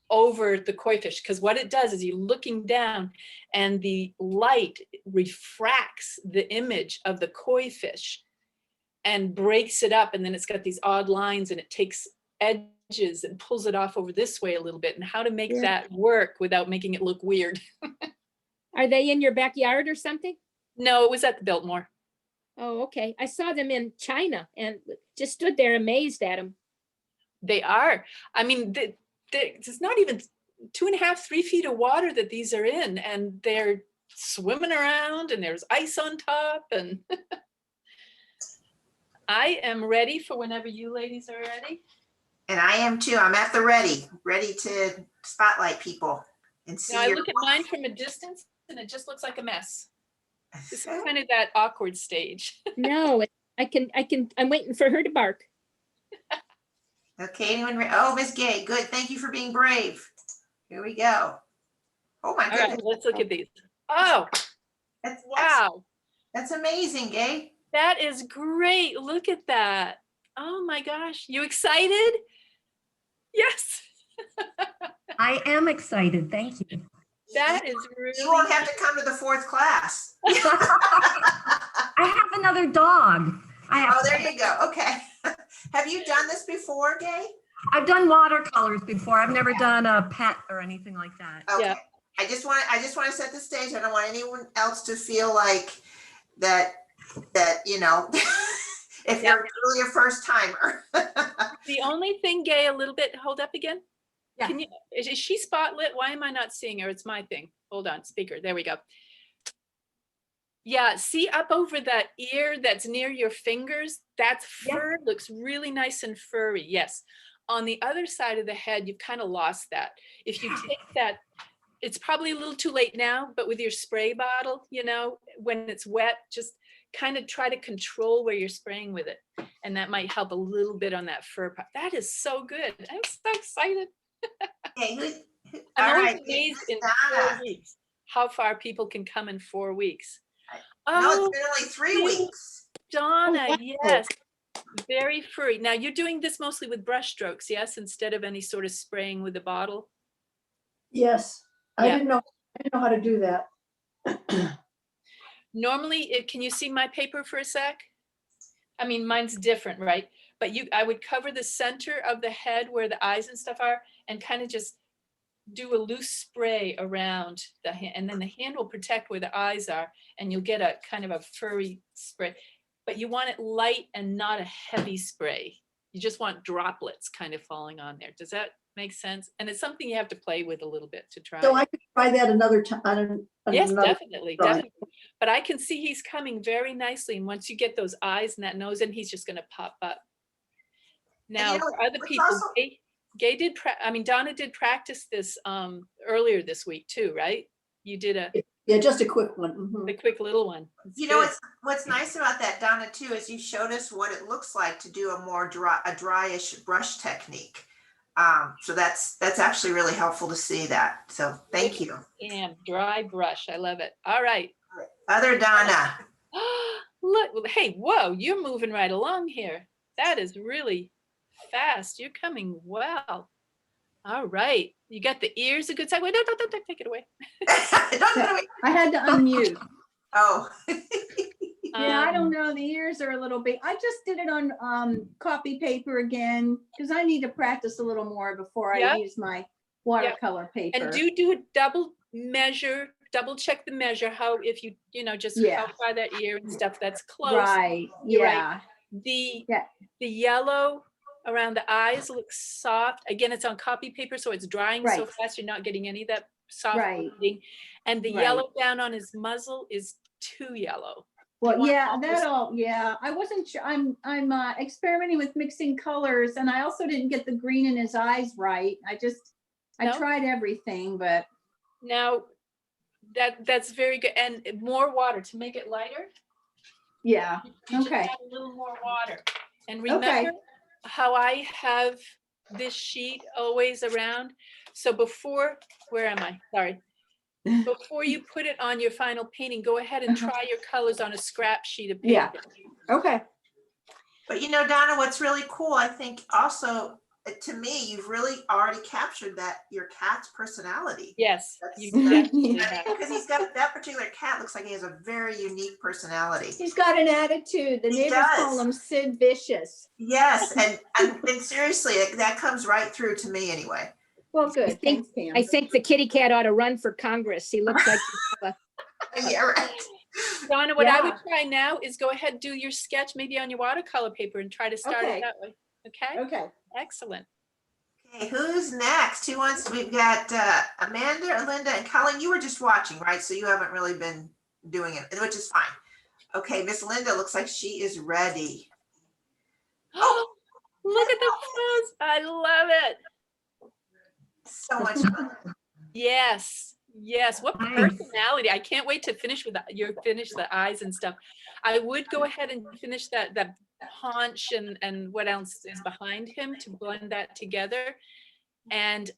[SPEAKER 2] over the koi fish? Because what it does is you're looking down and the light refracts the image of the koi fish and breaks it up. And then it's got these odd lines and it takes edges and pulls it off over this way a little bit, and how to make
[SPEAKER 5] Yeah.
[SPEAKER 2] that work without making it look weird.
[SPEAKER 5] Are they in your backyard or something?
[SPEAKER 2] No, it was at the Biltmore.
[SPEAKER 5] Oh, okay. I saw them in China and just stood there amazed at them.
[SPEAKER 2] They are. I mean, there's not even 2.5, 3 feet of water that these are in, and they're swimming around and there's ice on top. And I am ready for whenever you ladies are ready.
[SPEAKER 1] And I am too. I'm at the ready to spotlight people and see.
[SPEAKER 2] Now I
[SPEAKER 1] your-
[SPEAKER 2] look at mine from a distance and it just looks like a mess. This is kind of that awkward stage.
[SPEAKER 5] No, I'm waiting for her to bark.
[SPEAKER 1] Okay, anyone? Oh, Miss Gay, good. Thank you for being brave. Here we go. Oh my
[SPEAKER 2] All
[SPEAKER 1] goodness.
[SPEAKER 2] right, let's look at these. Oh,
[SPEAKER 1] That's,
[SPEAKER 2] wow.
[SPEAKER 1] That's amazing, Gay.
[SPEAKER 2] That is great. Look at that. Oh my gosh. You excited? Yes.
[SPEAKER 6] I am excited. Thank you.
[SPEAKER 2] That is
[SPEAKER 1] You won't
[SPEAKER 2] really,
[SPEAKER 1] have to come to the 4th class.
[SPEAKER 6] I have another dog.
[SPEAKER 1] Oh, there you go. Okay. Have you done this before, Gay?
[SPEAKER 6] I've done watercolors before. I've never done a pet or anything like that.
[SPEAKER 1] Okay.
[SPEAKER 2] Yeah.
[SPEAKER 1] I just want to set the stage. I don't want anyone else to feel like that, you know, if you're really a first timer.
[SPEAKER 2] the only thing, Gay, a little bit, hold up again.
[SPEAKER 6] Yeah.
[SPEAKER 2] Can you, is she spotlit? Why am I not seeing her? It's my thing. Hold on, speaker. There we go. Yeah, see up over that ear that's near your fingers? That's fur, looks really nice and furry. Yes. On the other side of the head, you've kind of lost that. If you take that, it's probably a little too late now, but with your spray bottle, you know, when it's wet, just kind of try to control where you're spraying with it. And that might help a little bit on that fur part. That is so good. I'm so excited.
[SPEAKER 1] Okay,
[SPEAKER 2] I'm
[SPEAKER 1] all
[SPEAKER 2] always
[SPEAKER 1] right,
[SPEAKER 2] amazed
[SPEAKER 1] Miss
[SPEAKER 2] in 4
[SPEAKER 1] Donna.
[SPEAKER 2] weeks how far people can come in 4 weeks.
[SPEAKER 1] No, it's
[SPEAKER 2] Oh,
[SPEAKER 1] been only 3
[SPEAKER 2] you-
[SPEAKER 1] weeks.
[SPEAKER 2] Donna,
[SPEAKER 5] wow.
[SPEAKER 2] yes. Very furry. Now you're doing this mostly with brush strokes, yes, instead of any sort of spraying with the bottle?
[SPEAKER 9] Yes, I
[SPEAKER 2] Yeah.
[SPEAKER 9] didn't know how to do that.
[SPEAKER 2] Normally, can you see my paper for a sec? I mean, mine's different, right? But I would cover the center of the head where the eyes and stuff are and kind of just do a loose spray around the hand, and then the hand will protect where the eyes are, and you'll get a kind of a furry spray. But you want it light and not a heavy spray. You just want droplets kind of falling on there. Does that make sense? And it's something you have to play with a little bit to try.
[SPEAKER 9] So I could try that another time.
[SPEAKER 2] Yes, definitely,
[SPEAKER 9] try.
[SPEAKER 2] definitely. But I can see he's coming very nicely. And once you get those eyes and that nose in, he's just gonna pop up. Now,
[SPEAKER 1] you know,
[SPEAKER 2] for other
[SPEAKER 1] it's
[SPEAKER 2] people,
[SPEAKER 1] also-
[SPEAKER 2] Gay did, Donna did practice this earlier this week too, right? You did
[SPEAKER 9] Yeah, just a quick one. Mhm.
[SPEAKER 2] a quick little one. It's
[SPEAKER 1] You know,
[SPEAKER 2] good.
[SPEAKER 1] what's nice about that, Donna, too, is you showed us what it looks like to do a more dryish brush technique. So that's actually really helpful to see that. So thank you.
[SPEAKER 2] And dry brush, I love it. All right.
[SPEAKER 1] Other Donna.
[SPEAKER 2] Look, hey, whoa, you're moving right along here. That is really fast. You're coming well. All right. You got the ears a good side. Wait, don't take it away.
[SPEAKER 4] I had to unmute.
[SPEAKER 1] Oh.
[SPEAKER 4] Yeah, I don't
[SPEAKER 2] Um,
[SPEAKER 4] know. The ears are a little big. I just did it on copy paper again because I need to practice a little more before
[SPEAKER 2] Yeah.
[SPEAKER 4] I use my watercolor paper.
[SPEAKER 2] And do a double measure, double check the measure, how, if you just
[SPEAKER 4] Yeah.
[SPEAKER 2] how far that ear and stuff, that's close.
[SPEAKER 4] Right.
[SPEAKER 2] You're right.
[SPEAKER 4] Yeah.
[SPEAKER 2] The
[SPEAKER 4] Yeah.
[SPEAKER 2] the yellow around the eyes looks soft. Again, it's on copy paper, so it's drying so
[SPEAKER 4] Right.
[SPEAKER 2] fast, you're not getting any of that soft
[SPEAKER 4] Right.
[SPEAKER 2] bleeding. And the
[SPEAKER 4] Right.
[SPEAKER 2] yellow down on his muzzle is too yellow.
[SPEAKER 4] Well,
[SPEAKER 2] want
[SPEAKER 4] yeah,
[SPEAKER 2] almost-
[SPEAKER 4] that all. Yeah, I wasn't sure. I'm experimenting with mixing colors, and I also didn't get the green in his eyes right. I
[SPEAKER 2] No?
[SPEAKER 4] tried everything, but
[SPEAKER 2] Now, that's very good. And more water to make it lighter.
[SPEAKER 4] yeah.
[SPEAKER 2] You just
[SPEAKER 4] Okay.
[SPEAKER 2] add a little more water. And
[SPEAKER 4] Okay.
[SPEAKER 2] remember how I have this sheet always around? So where am I? Sorry. Before you put it on your final painting, go ahead and try your colors on a scrap sheet of
[SPEAKER 4] Yeah.
[SPEAKER 2] paper.
[SPEAKER 4] Okay.
[SPEAKER 1] But Donna, what's really cool, I think also, to me, you've really already captured your cat's personality.
[SPEAKER 2] Yes,
[SPEAKER 1] That's-
[SPEAKER 2] you
[SPEAKER 1] that's-
[SPEAKER 2] definitely
[SPEAKER 1] I
[SPEAKER 2] have.
[SPEAKER 1] think because he's got that particular cat looks like he has a very unique personality.
[SPEAKER 4] He's got an attitude. The
[SPEAKER 1] He
[SPEAKER 4] neighbors call
[SPEAKER 1] does.
[SPEAKER 4] him Sid Vicious.
[SPEAKER 1] Yes, and seriously, that comes right through to me anyway.
[SPEAKER 4] Well, good.
[SPEAKER 5] I think-
[SPEAKER 4] Thanks, Pam.
[SPEAKER 5] I think the kitty cat ought to run for Congress. He looks like
[SPEAKER 1] Yeah, right.
[SPEAKER 2] Donna, what I would
[SPEAKER 4] Yeah.
[SPEAKER 2] try now is go ahead, do your sketch maybe on your watercolor paper and try to start
[SPEAKER 4] Okay.
[SPEAKER 2] it that way. Okay,
[SPEAKER 4] Okay.
[SPEAKER 2] excellent.
[SPEAKER 1] Okay, who's next? We've got Amanda, Linda, and Colleen. You were just watching, right? So you haven't really been doing it, which is fine. Okay, Miss Linda looks like she is ready.
[SPEAKER 2] Oh, look at the pose. I love it.
[SPEAKER 1] So much fun.
[SPEAKER 2] Yes, yes. What
[SPEAKER 6] Nice.
[SPEAKER 2] personality. I can't wait to finish the eyes and stuff. I would go ahead and finish that haunch and what else is behind him to blend that together. And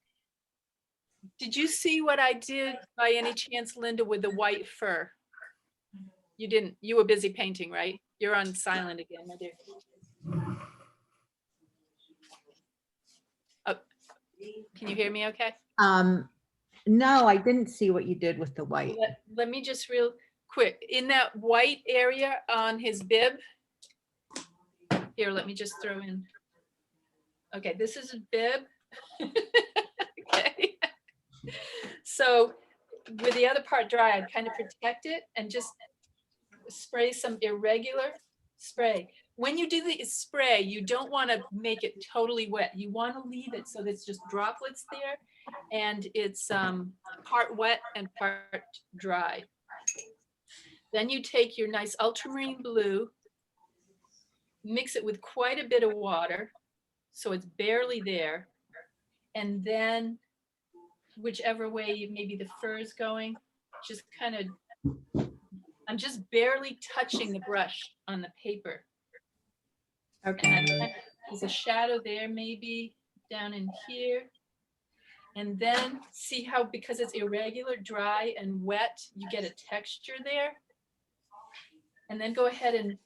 [SPEAKER 2] did you see what I did by any chance, Linda, with the white fur? You didn't. You were busy painting, right? You're on silent again, my dear. Oh, can you hear me okay?
[SPEAKER 8] No, I didn't see what you did with the white.
[SPEAKER 2] Let me just real quick, in that white area on his bib. Here, let me just throw in. Okay, this is a bib. Okay. So with the other part dry, I'd kind of protect it and just spray some irregular spray. When you do the spray, you don't want to make it totally wet. You want to leave it so there's just droplets there and it's part wet and part dry. Then you take your nice ultramarine blue, mix it with quite a bit of water so it's barely there, and then whichever way maybe the fur is going, just kind of, I'm just barely touching the brush on the paper. Okay, there's a shadow there maybe down in here. And then see how, because it's irregular, dry and wet, you get a texture there. And then go ahead and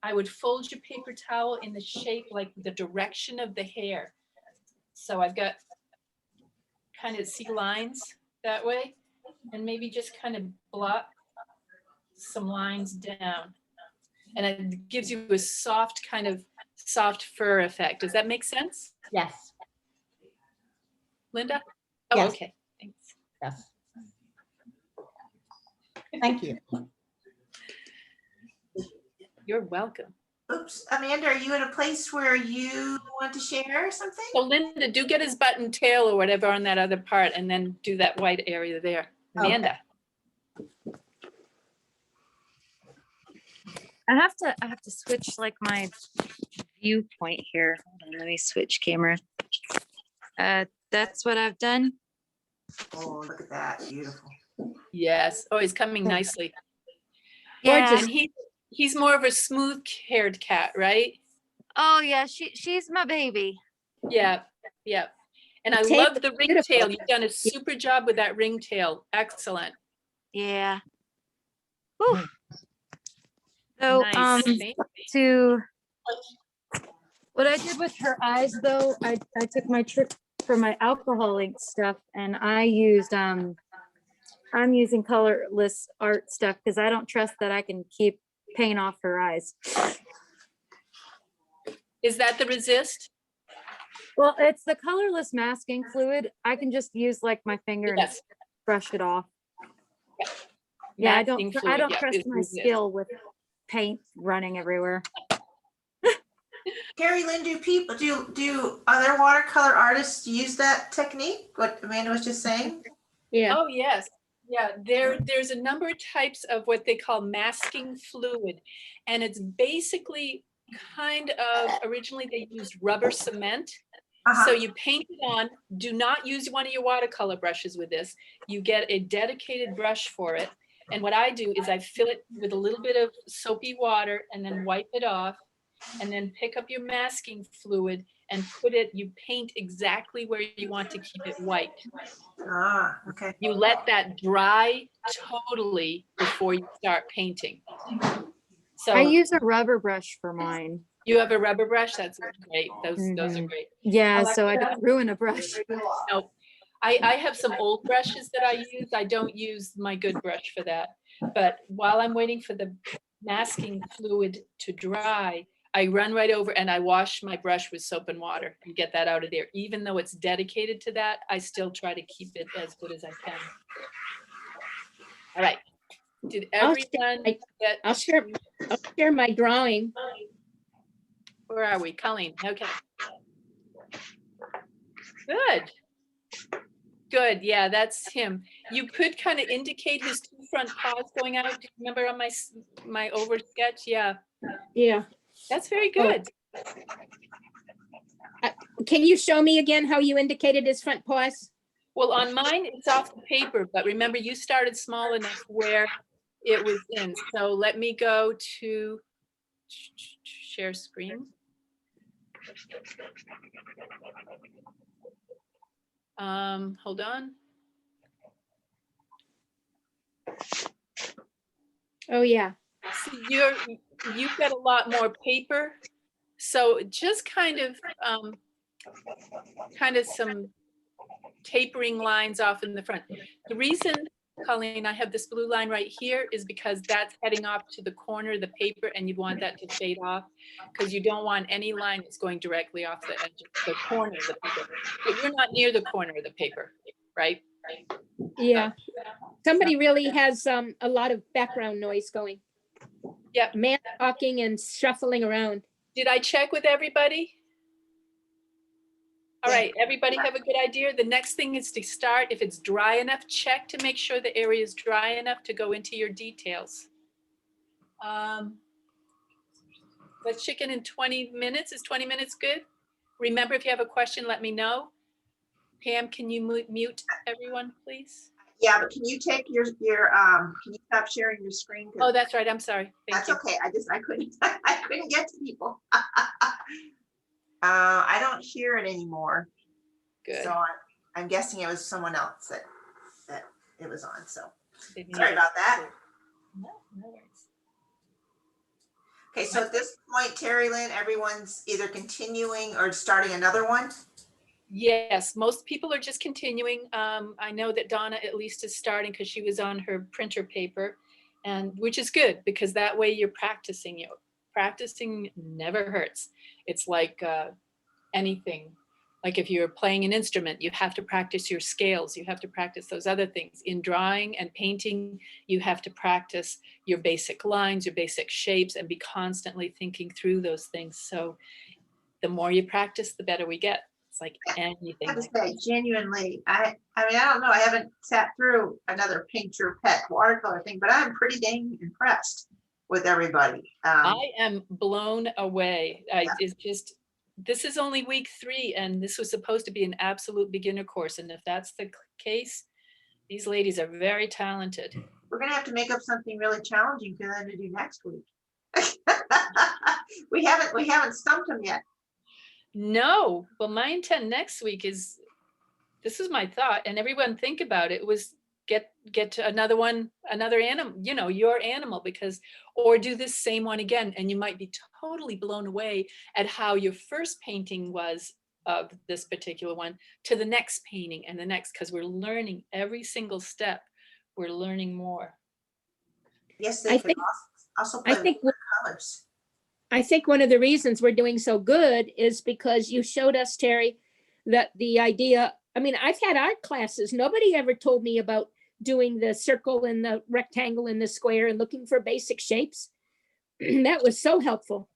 [SPEAKER 2] I would fold your paper towel in the shape, like the direction of the hair. So I've got kind of see lines that way, and maybe just kind of blot some lines down. And it gives you a soft kind of soft fur effect. Does that make sense,
[SPEAKER 8] Yes,
[SPEAKER 2] Linda? Oh,
[SPEAKER 8] Yes.
[SPEAKER 2] okay, thanks.
[SPEAKER 8] yes. Thank you.
[SPEAKER 2] You're welcome.
[SPEAKER 1] Oops, Amanda, are you in a place where you want to share something?
[SPEAKER 2] So Linda, do get his button tail or whatever on that other part, and then do that white area there. Amanda.
[SPEAKER 3] I have to switch like my viewpoint here. Hold on, let me switch camera. That's what I've done.
[SPEAKER 1] Oh, look at that, beautiful.
[SPEAKER 2] Yes. Oh, he's coming nicely.
[SPEAKER 3] Yeah.
[SPEAKER 2] And he's more of a smooth-haired cat, right?
[SPEAKER 3] Oh yeah, she's my baby.
[SPEAKER 2] Yeah, yeah. And I
[SPEAKER 5] tail
[SPEAKER 2] love
[SPEAKER 5] is
[SPEAKER 2] the
[SPEAKER 5] beautiful.
[SPEAKER 2] ringtail. You've done a super job with that ringtail. Excellent.
[SPEAKER 3] Yeah. Whew. So
[SPEAKER 2] Nice. Thank
[SPEAKER 3] to what I did with her eyes though, I took my trick for my alcohol ink stuff and I used I'm using colorless art stuff because I don't trust that I can keep paint off her eyes.
[SPEAKER 2] Is that the resist?
[SPEAKER 3] Well, it's the colorless masking fluid. I can just use like my finger and
[SPEAKER 2] Yes.
[SPEAKER 3] brush it off. Yeah, I don't
[SPEAKER 2] Masking fluid, yeah,
[SPEAKER 3] trust
[SPEAKER 2] is
[SPEAKER 3] my
[SPEAKER 2] resist.
[SPEAKER 3] skill with paint running everywhere.
[SPEAKER 1] Carrie Lynn, do other watercolor artists use that technique? What Amanda was just saying?
[SPEAKER 5] Yeah.
[SPEAKER 2] Oh, yes. Yeah, there's a number of types of what they call masking fluid. And it's basically kind of, originally they used rubber cement. So you paint it on. Do not use one of your watercolor brushes with this. You get a dedicated brush for it. And what I do is I fill it with a little bit of soapy water and then wipe it off. And then pick up your masking fluid and you paint exactly where you want to keep it white.
[SPEAKER 1] Ah, okay.
[SPEAKER 2] You let that dry totally before you start painting. So
[SPEAKER 3] I use a rubber brush for mine.
[SPEAKER 2] you have a rubber brush? That's great. Those are great.
[SPEAKER 3] Yeah, so I don't ruin a brush.
[SPEAKER 2] No, I have some old brushes that I use. I don't use my good brush for that. But while I'm waiting for the masking fluid to dry, I run right over and I wash my brush with soap and water and get that out of there. Even though it's dedicated to that, I still try to keep it as good as I can. All right. Did everyone get?
[SPEAKER 5] I'll share my drawing.
[SPEAKER 2] Where are we? Colleen. Okay. Good. Good. Yeah, that's him. You could kind of indicate his two front paws going out. Do you remember on my over sketch? Yeah.
[SPEAKER 5] Yeah.
[SPEAKER 2] That's very good.
[SPEAKER 5] Can you show me again how you indicated his front paws?
[SPEAKER 2] Well, on mine, it's off the paper, but remember you started small enough where it was in. So let me go to share screen. Hold on.
[SPEAKER 5] Oh, yeah.
[SPEAKER 2] So you've got a lot more paper. So just kind of some tapering lines off in the front. The reason, Colleen, I have this blue line right here is because that's heading off to the corner of the paper and you want that to fade off because you don't want any line that's going directly off the edge of the corner of the paper. But you're not near the corner of the paper, right?
[SPEAKER 5] Yeah. Somebody really has a lot of background noise going.
[SPEAKER 2] Yep.
[SPEAKER 5] Man talking and shuffling around.
[SPEAKER 2] Did I check with everybody? All right, everybody have a good idea. The next thing is to start, if it's dry enough, check to make sure the area is dry enough to go into your details. Let's check in 20 minutes. Is 20 minutes good? Remember, if you have a question, let me know. Pam, can you mute everyone, please?
[SPEAKER 1] Yeah, but can you take can you stop sharing your screen?
[SPEAKER 2] Oh, that's right. I'm sorry. Thank you.
[SPEAKER 1] That's okay. I couldn't get to people. I don't hear it anymore.
[SPEAKER 2] Good.
[SPEAKER 1] So I'm guessing it was someone else that it was on. So
[SPEAKER 2] Didn't
[SPEAKER 1] sorry
[SPEAKER 2] hear.
[SPEAKER 1] about that.
[SPEAKER 2] No worries.
[SPEAKER 1] Okay, so at this point, Terry Lynn, everyone's either continuing or starting another one?
[SPEAKER 2] Yes, most people are just continuing. I know that Donna at least is starting because she was on her printer paper, and which is good because that way you're practicing. Practicing never hurts. It's like anything. Like if you're playing an instrument, you have to practice your scales. You have to practice those other things. In drawing and painting, you have to practice your basic lines, your basic shapes, and be constantly thinking through those things. So the more you practice, the better we get. It's like
[SPEAKER 1] I
[SPEAKER 2] anything.
[SPEAKER 1] have to
[SPEAKER 2] Like
[SPEAKER 1] say, genuinely, I mean, I don't know, I haven't sat through another paint your pet watercolor thing, but I'm pretty dang impressed with everybody.
[SPEAKER 2] I am blown away.
[SPEAKER 1] Yeah.
[SPEAKER 2] It's just, this is only week 3 and this was supposed to be an absolute beginner course. And if that's the case, these ladies are very talented.
[SPEAKER 1] We're gonna have to make up something really challenging for them to do next week. We haven't stumped them yet.
[SPEAKER 2] No, well, my intent next week is, this is my thought, and everyone think about it, was get to another one, another animal, you know, your animal, because, or do this same one again, and you might be totally blown away at how your first painting was of this particular one to the next painting and the next, because we're learning every single step. We're learning more.
[SPEAKER 1] Yes,
[SPEAKER 5] I
[SPEAKER 1] they could
[SPEAKER 5] think-
[SPEAKER 1] also
[SPEAKER 5] I
[SPEAKER 1] play
[SPEAKER 5] think
[SPEAKER 1] with colors.
[SPEAKER 5] I think one of the reasons we're doing so good is because you showed us, Terry, that the idea, I mean, I've had art classes. Nobody ever told me about doing the circle and the rectangle and the square and looking for basic shapes. That was so helpful.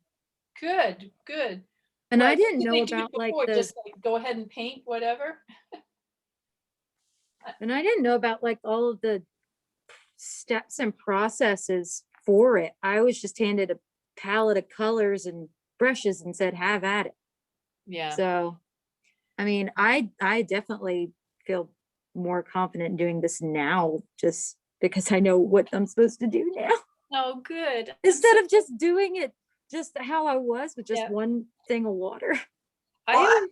[SPEAKER 2] Good, good.
[SPEAKER 3] And
[SPEAKER 2] Well,
[SPEAKER 3] I didn't
[SPEAKER 2] what did
[SPEAKER 3] know
[SPEAKER 2] they do
[SPEAKER 3] about like
[SPEAKER 2] before?
[SPEAKER 3] the,
[SPEAKER 2] Just like go ahead and paint whatever.
[SPEAKER 3] and I didn't know about like all of the steps and processes for it. I was just handed a palette of colors and brushes and said, have at it.
[SPEAKER 2] Yeah.
[SPEAKER 3] So, I mean, I definitely feel more confident doing this now just because I know what I'm supposed to do now.
[SPEAKER 2] Oh, good.
[SPEAKER 3] Instead of just doing it just how I was with just
[SPEAKER 2] Yeah.
[SPEAKER 3] one thing of water.
[SPEAKER 2] I
[SPEAKER 1] Well,
[SPEAKER 2] always-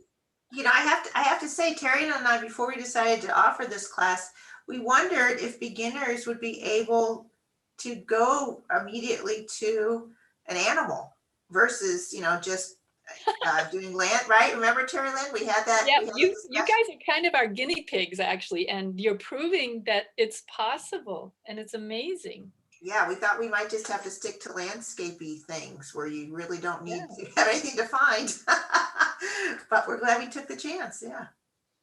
[SPEAKER 1] You know, I have to say, Terry and I, before we decided to offer this class, we wondered if beginners would be able to go immediately to an animal versus, you know, just doing land, right? Remember, Terry Lynn, we had that.
[SPEAKER 2] Yeah,
[SPEAKER 1] we had
[SPEAKER 2] you
[SPEAKER 1] that discussion.
[SPEAKER 2] guys are kind of our guinea pigs, actually, and you're proving that it's possible and it's amazing.
[SPEAKER 1] Yeah, we thought we might just have to stick to landscapey things where you really don't need to have anything to find. But we're glad we took the chance, yeah.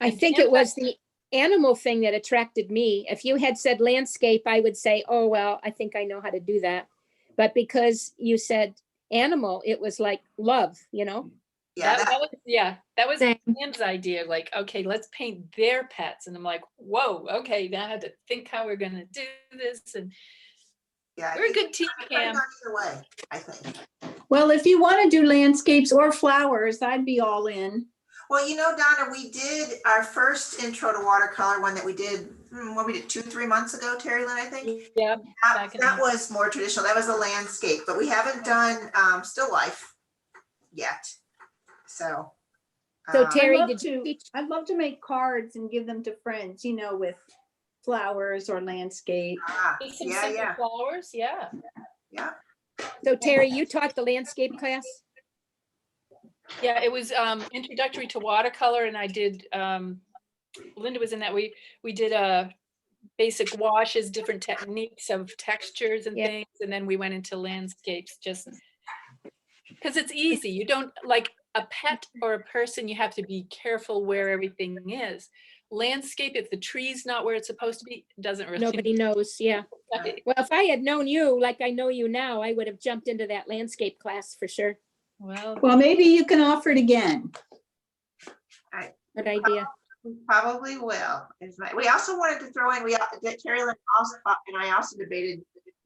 [SPEAKER 5] I
[SPEAKER 2] And
[SPEAKER 5] think
[SPEAKER 2] Dan
[SPEAKER 5] it was the animal thing that attracted me. If you had said landscape, I would say, oh, well, I think I know how to do that. But because you said animal, it was like love, you know?
[SPEAKER 1] Yeah,
[SPEAKER 2] That was
[SPEAKER 3] Same.
[SPEAKER 2] Sam's idea. Like, okay, let's paint their pets, and I'm like, whoa, okay. Now I had to think how we're gonna do this, and
[SPEAKER 1] yeah.
[SPEAKER 2] we're a good team,
[SPEAKER 1] I've
[SPEAKER 2] Cam.
[SPEAKER 1] gone either way, I think.
[SPEAKER 4] Well, if you want to do landscapes or flowers, I'd be all in.
[SPEAKER 1] Well, you know, Donna, we did our first intro to watercolor one that we did, what we did 2-3 months ago, Terry Lynn, I think.
[SPEAKER 2] Yeah,
[SPEAKER 1] That,
[SPEAKER 2] back in
[SPEAKER 1] that
[SPEAKER 2] the-
[SPEAKER 1] was more traditional. That was a landscape, but we haven't done still life yet. So.
[SPEAKER 5] So
[SPEAKER 1] um,
[SPEAKER 5] Terry,
[SPEAKER 4] I'd love
[SPEAKER 5] did you
[SPEAKER 4] to-
[SPEAKER 5] teach?
[SPEAKER 4] I'd love to make cards and give them to friends, you know, with flowers or landscape.
[SPEAKER 2] Just some
[SPEAKER 1] Yeah,
[SPEAKER 2] simple
[SPEAKER 1] yeah,
[SPEAKER 2] flowers, yeah.
[SPEAKER 1] yeah.
[SPEAKER 5] So Terry, you taught the landscape class?
[SPEAKER 2] Yeah, it was introductory to watercolor, and I did, Linda was in that. We did basic washes, different techniques of textures and
[SPEAKER 5] Yeah.
[SPEAKER 2] things, and then we went into landscapes just because it's easy. You don't, like a pet or a person, you have to be careful where everything is. Landscape, if the tree's not where it's supposed to be, it doesn't really.
[SPEAKER 5] Nobody knows, yeah.
[SPEAKER 2] Right.
[SPEAKER 5] Well, if I had known you like I know you now, I would have jumped into that landscape class for sure.
[SPEAKER 2] Well,
[SPEAKER 4] Well, maybe you can offer it again.
[SPEAKER 5] Good idea.
[SPEAKER 1] We probably will. We also wanted to throw in, Terry Lynn also, and I also debated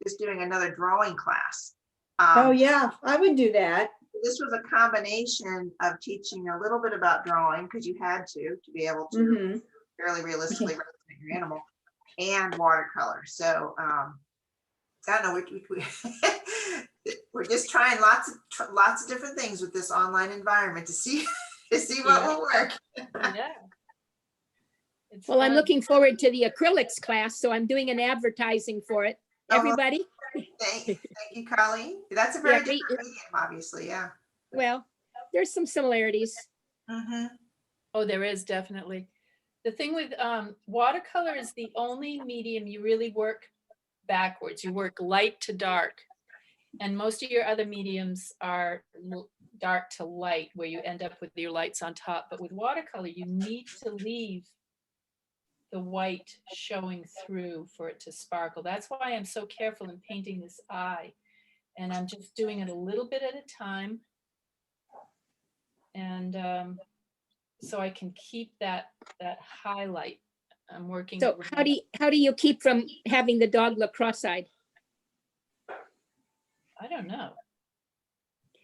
[SPEAKER 1] just doing another drawing class.
[SPEAKER 4] Oh, yeah, I would do that.
[SPEAKER 1] This was a combination of teaching a little bit about drawing, because you had to be able to
[SPEAKER 4] Mhm.
[SPEAKER 1] fairly realistically represent your animal, and watercolor. So I don't know, we're just trying lots of different things with this online environment to see what will work.
[SPEAKER 2] yeah. It's
[SPEAKER 5] Well, I'm
[SPEAKER 2] fun.
[SPEAKER 5] looking forward to the acrylics class, so I'm doing an advertising for it.
[SPEAKER 1] Oh.
[SPEAKER 5] Everybody,
[SPEAKER 1] Thank you, Colleen. That's a
[SPEAKER 5] Yeah,
[SPEAKER 1] very
[SPEAKER 5] we-
[SPEAKER 1] different medium, obviously, yeah.
[SPEAKER 5] Well, there's some similarities.
[SPEAKER 1] Mm-hmm.
[SPEAKER 2] Oh, there is definitely. The thing with watercolor is the only medium you really work backwards. You work light to dark. And most of your other mediums are dark to light, where you end up with your lights on top. But with watercolor, you need to leave the white showing through for it to sparkle. That's why I'm so careful in painting this eye. And I'm just doing it a little bit at a time. And so I can keep that highlight. I'm working.
[SPEAKER 5] So how do you keep from having the dog look cross-eyed?
[SPEAKER 2] I don't know.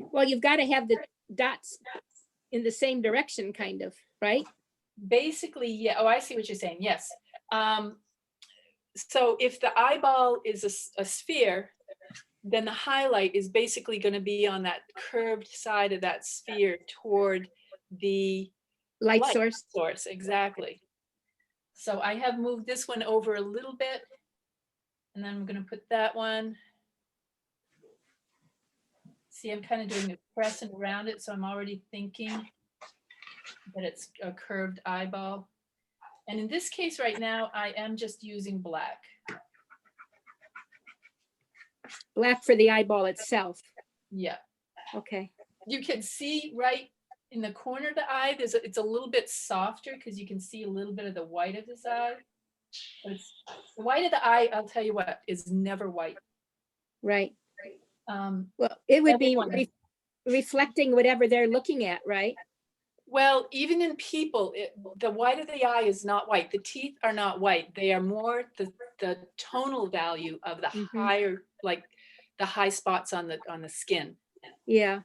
[SPEAKER 5] Well, you've got to have the dots in the same direction, kind of, right?
[SPEAKER 2] Basically, yeah. Oh, I see what you're saying. Yes. So if the eyeball is a sphere, then the highlight is basically going to be on that curved side of that sphere toward the
[SPEAKER 5] Light
[SPEAKER 2] light
[SPEAKER 5] source.
[SPEAKER 2] Exactly. So I have moved this one over a little bit, and then I'm going to put that one. See, I'm kind of doing a pressing around it, so I'm already thinking that it's a curved eyeball. And in this case right now, I am just using black.
[SPEAKER 5] Black for the eyeball itself.
[SPEAKER 2] Yeah.
[SPEAKER 5] Okay.
[SPEAKER 2] You can see right in the corner of the eye, it's a little bit softer because you can see a little bit of the white of his eye. But the white of the eye, I'll tell you what, is never white.
[SPEAKER 5] Right.
[SPEAKER 2] Um,
[SPEAKER 5] Well, it would be
[SPEAKER 2] everyone-
[SPEAKER 5] reflecting whatever they're looking at, right?
[SPEAKER 2] Well, even in people, the white of the eye is not white. The teeth are not white. They are more the tonal value of the
[SPEAKER 5] Mhm.
[SPEAKER 2] higher, like the high spots on the skin.
[SPEAKER 5] Yeah.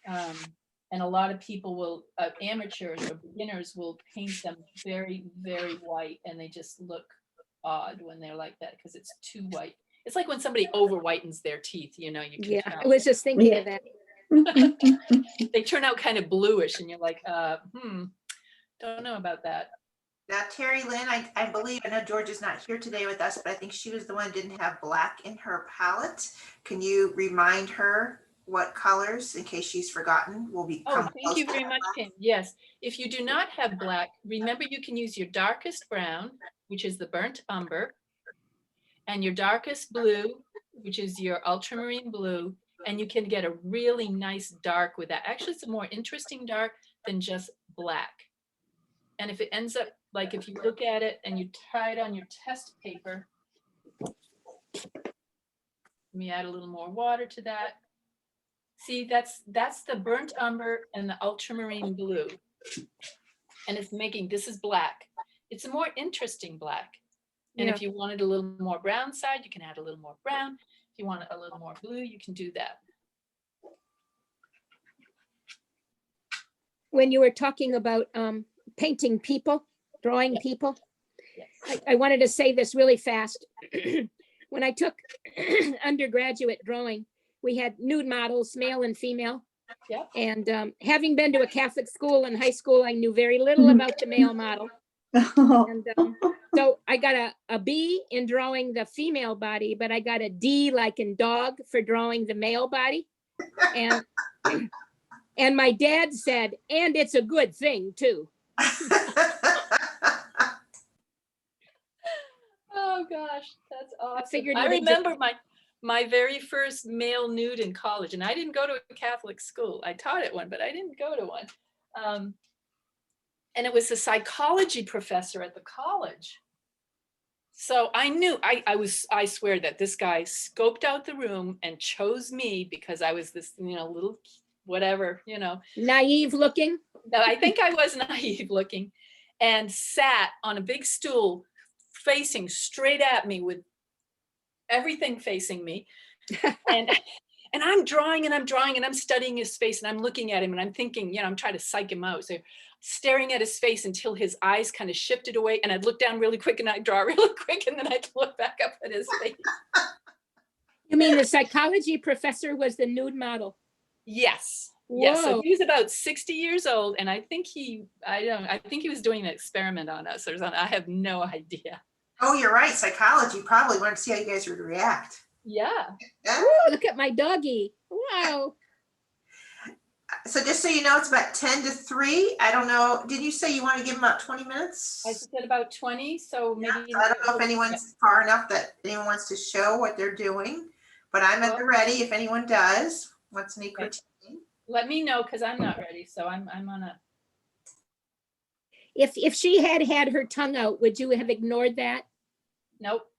[SPEAKER 2] And a lot of people will, amateurs or beginners will paint them very, very white, and they just look odd when they're like that because it's too white. It's like when somebody over whitens their teeth, you can
[SPEAKER 5] Yeah.
[SPEAKER 2] tell.
[SPEAKER 5] I was just thinking
[SPEAKER 9] Yeah.
[SPEAKER 5] of that.
[SPEAKER 2] They turn out kind of bluish, and you're like, don't know about that.
[SPEAKER 1] Now, Terry Lynn, I believe, I know George is not here today with us, but I think she was the one who didn't have black in her palette. Can you remind her what colors, in case she's forgotten, will be?
[SPEAKER 2] Oh, thank you very much, Kim. Yes, if you do not have black, remember you can use your darkest brown, which is the burnt umber, and your darkest blue, which is your ultramarine blue, and you can get a really nice dark with that. Actually, it's a more interesting dark than just black. And if it ends up, like if you look at it and you try it on your test paper, let me add a little more water to that. See, that's the burnt umber and the ultramarine blue. And it's making, this is black. It's a more interesting black. And
[SPEAKER 5] Yeah.
[SPEAKER 2] if you wanted a little more brown side, you can add a little more brown. If you want a little more blue, you can do that.
[SPEAKER 5] When you were talking about painting people, drawing
[SPEAKER 2] Yes.
[SPEAKER 5] people,
[SPEAKER 2] Yes.
[SPEAKER 5] I wanted to say this really fast. When I took undergraduate drawing, we had nude models, male and female.
[SPEAKER 2] Yep.
[SPEAKER 5] And having been to a Catholic school in high school, I knew very little about the male model. And so I got a B in drawing the female body, but I got a D like in dog for drawing the male body. And my dad said, and it's a good thing too.
[SPEAKER 2] Oh gosh, that's awesome.
[SPEAKER 5] figured
[SPEAKER 2] I
[SPEAKER 5] you would
[SPEAKER 2] remember my very first male nude in college, and I didn't go to a Catholic school. I taught at one, but I didn't go to one. And it was a psychology professor at the college. So I knew, I swear that this guy scoped out the room and chose me because I was this, little whatever,
[SPEAKER 5] Naive looking.
[SPEAKER 2] No, I think I was naive looking, and sat on a big stool facing straight at me with everything facing me. And I'm drawing and I'm studying his face and I'm looking at him and I'm thinking, I'm trying to psych him out. So staring at his face until his eyes kind of shifted away, and I'd look down really quick and I'd draw really quick, and then I'd look back up at his face.
[SPEAKER 5] You mean the psychology professor was the nude model?
[SPEAKER 2] Yes. Yes. So
[SPEAKER 5] Whoa.
[SPEAKER 2] he was about 60 years old, and I think he was doing an experiment on us or something. I have no idea.
[SPEAKER 1] Oh, you're right. Psychology. Probably wanted to see how you guys would react.
[SPEAKER 2] Yeah.
[SPEAKER 1] Yeah.
[SPEAKER 5] Ooh, look at my doggy. Wow.
[SPEAKER 1] So just so you know, it's about 10 to 3. I don't know. Did you say you want to give them about 20 minutes?
[SPEAKER 2] I said about 20, so maybe.
[SPEAKER 1] So I don't know if anyone's far enough that anyone wants to show what they're doing, but I'm at the ready if anyone does. What's any critique?
[SPEAKER 2] Let me know, because I'm not ready, so I'm on a.
[SPEAKER 5] If she had had her tongue out, would you have ignored that?
[SPEAKER 2] Nope.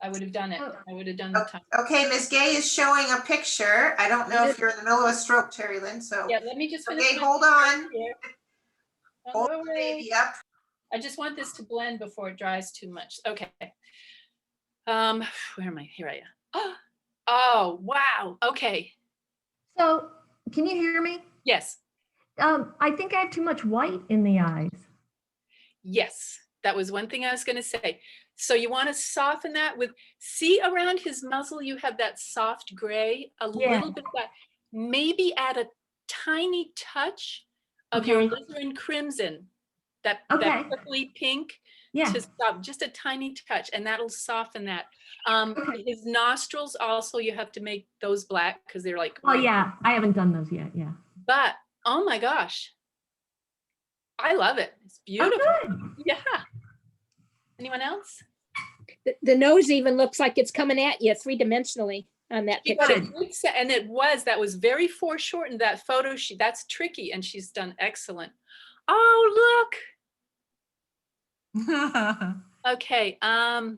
[SPEAKER 2] I would have done it. I would have done the time.
[SPEAKER 1] Okay, Ms. Gay is showing a picture. I don't know if you're in the middle of a stroke, Terry Lynn, so.
[SPEAKER 2] Yeah, let me just finish.
[SPEAKER 1] Okay,
[SPEAKER 2] my
[SPEAKER 1] hold on.
[SPEAKER 2] here. Don't
[SPEAKER 1] Hold
[SPEAKER 2] go
[SPEAKER 1] the
[SPEAKER 2] away.
[SPEAKER 1] baby up.
[SPEAKER 2] I just want this to blend before it dries too much. Okay. Where am I? Here I am. Oh, wow. Okay.
[SPEAKER 6] So can you hear me?
[SPEAKER 2] Yes.
[SPEAKER 6] I think I have too much white in the eyes.
[SPEAKER 2] Yes. That was one thing I was going to say. So you want to soften that with, see around his muzzle, you have that soft gray, a little bit of that, maybe add a tiny touch of your alizarin crimson, that purpley pink, to stop, just a tiny touch, and that'll soften that. His nostrils also, you have to make those black because they're like.
[SPEAKER 6] Oh yeah, I haven't done those yet. Yeah.
[SPEAKER 2] But oh my gosh, I love it. It's beautiful. Yeah. Anyone else?
[SPEAKER 5] The nose even looks like it's coming at you 3-dimensionally on that picture.
[SPEAKER 2] And that was very foreshortened, that photo sheet. That's tricky, and she's done excellent. Oh, look. Okay. I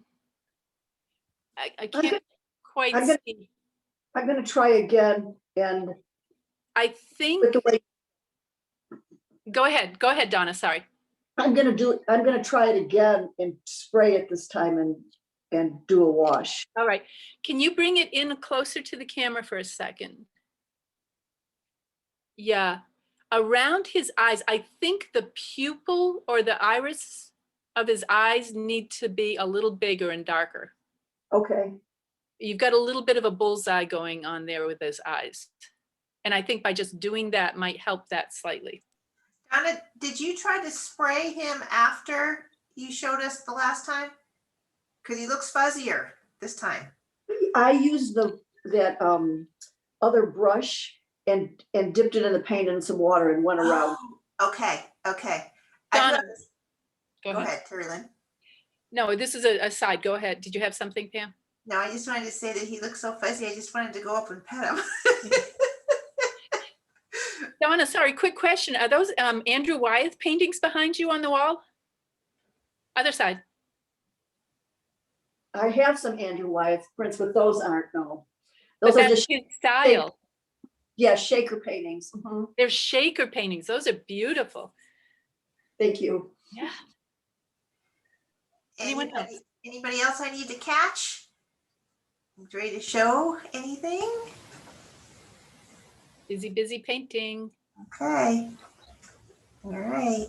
[SPEAKER 2] can't quite see.
[SPEAKER 9] I'm gonna try again, and
[SPEAKER 2] I think.
[SPEAKER 9] with the way
[SPEAKER 2] Go ahead, Donna. Sorry.
[SPEAKER 9] I'm gonna try it again and spray it this time and do a wash.
[SPEAKER 2] All right. Can you bring it in closer to the camera for a second? Yeah. Around his eyes, I think the pupil or the iris of his eyes need to be a little bigger and darker.
[SPEAKER 9] Okay.
[SPEAKER 2] You've got a little bit of a bullseye going on there with his eyes. And I think by just doing that might help that slightly.
[SPEAKER 1] Donna, did you try to spray him after you showed us the last time? Because he looks fuzzier this time.
[SPEAKER 9] I used that other brush and dipped it in the paint and some water and went around.
[SPEAKER 1] Oh, okay.
[SPEAKER 2] Donna,
[SPEAKER 1] go ahead, Terry Lynn.
[SPEAKER 2] No, this is a side. Go ahead. Did you have something, Pam?
[SPEAKER 1] No, I just wanted to say that he looks so fuzzy. I just wanted to go up and pet him.
[SPEAKER 2] Donna, sorry, quick question. Are those Andrew Wyeth paintings behind you on the wall? Other side.
[SPEAKER 9] I have some Andrew Wyeth prints, but those aren't, no.
[SPEAKER 2] But
[SPEAKER 9] Those are
[SPEAKER 2] that's
[SPEAKER 9] just,
[SPEAKER 2] his style.
[SPEAKER 9] yeah, shaker paintings.
[SPEAKER 2] They're shaker paintings. Those are beautiful.
[SPEAKER 9] Thank you.
[SPEAKER 2] Yeah. Anyone else?
[SPEAKER 1] Anybody else I need to catch? Ready to show anything?
[SPEAKER 2] Busy painting.
[SPEAKER 1] Okay. All right.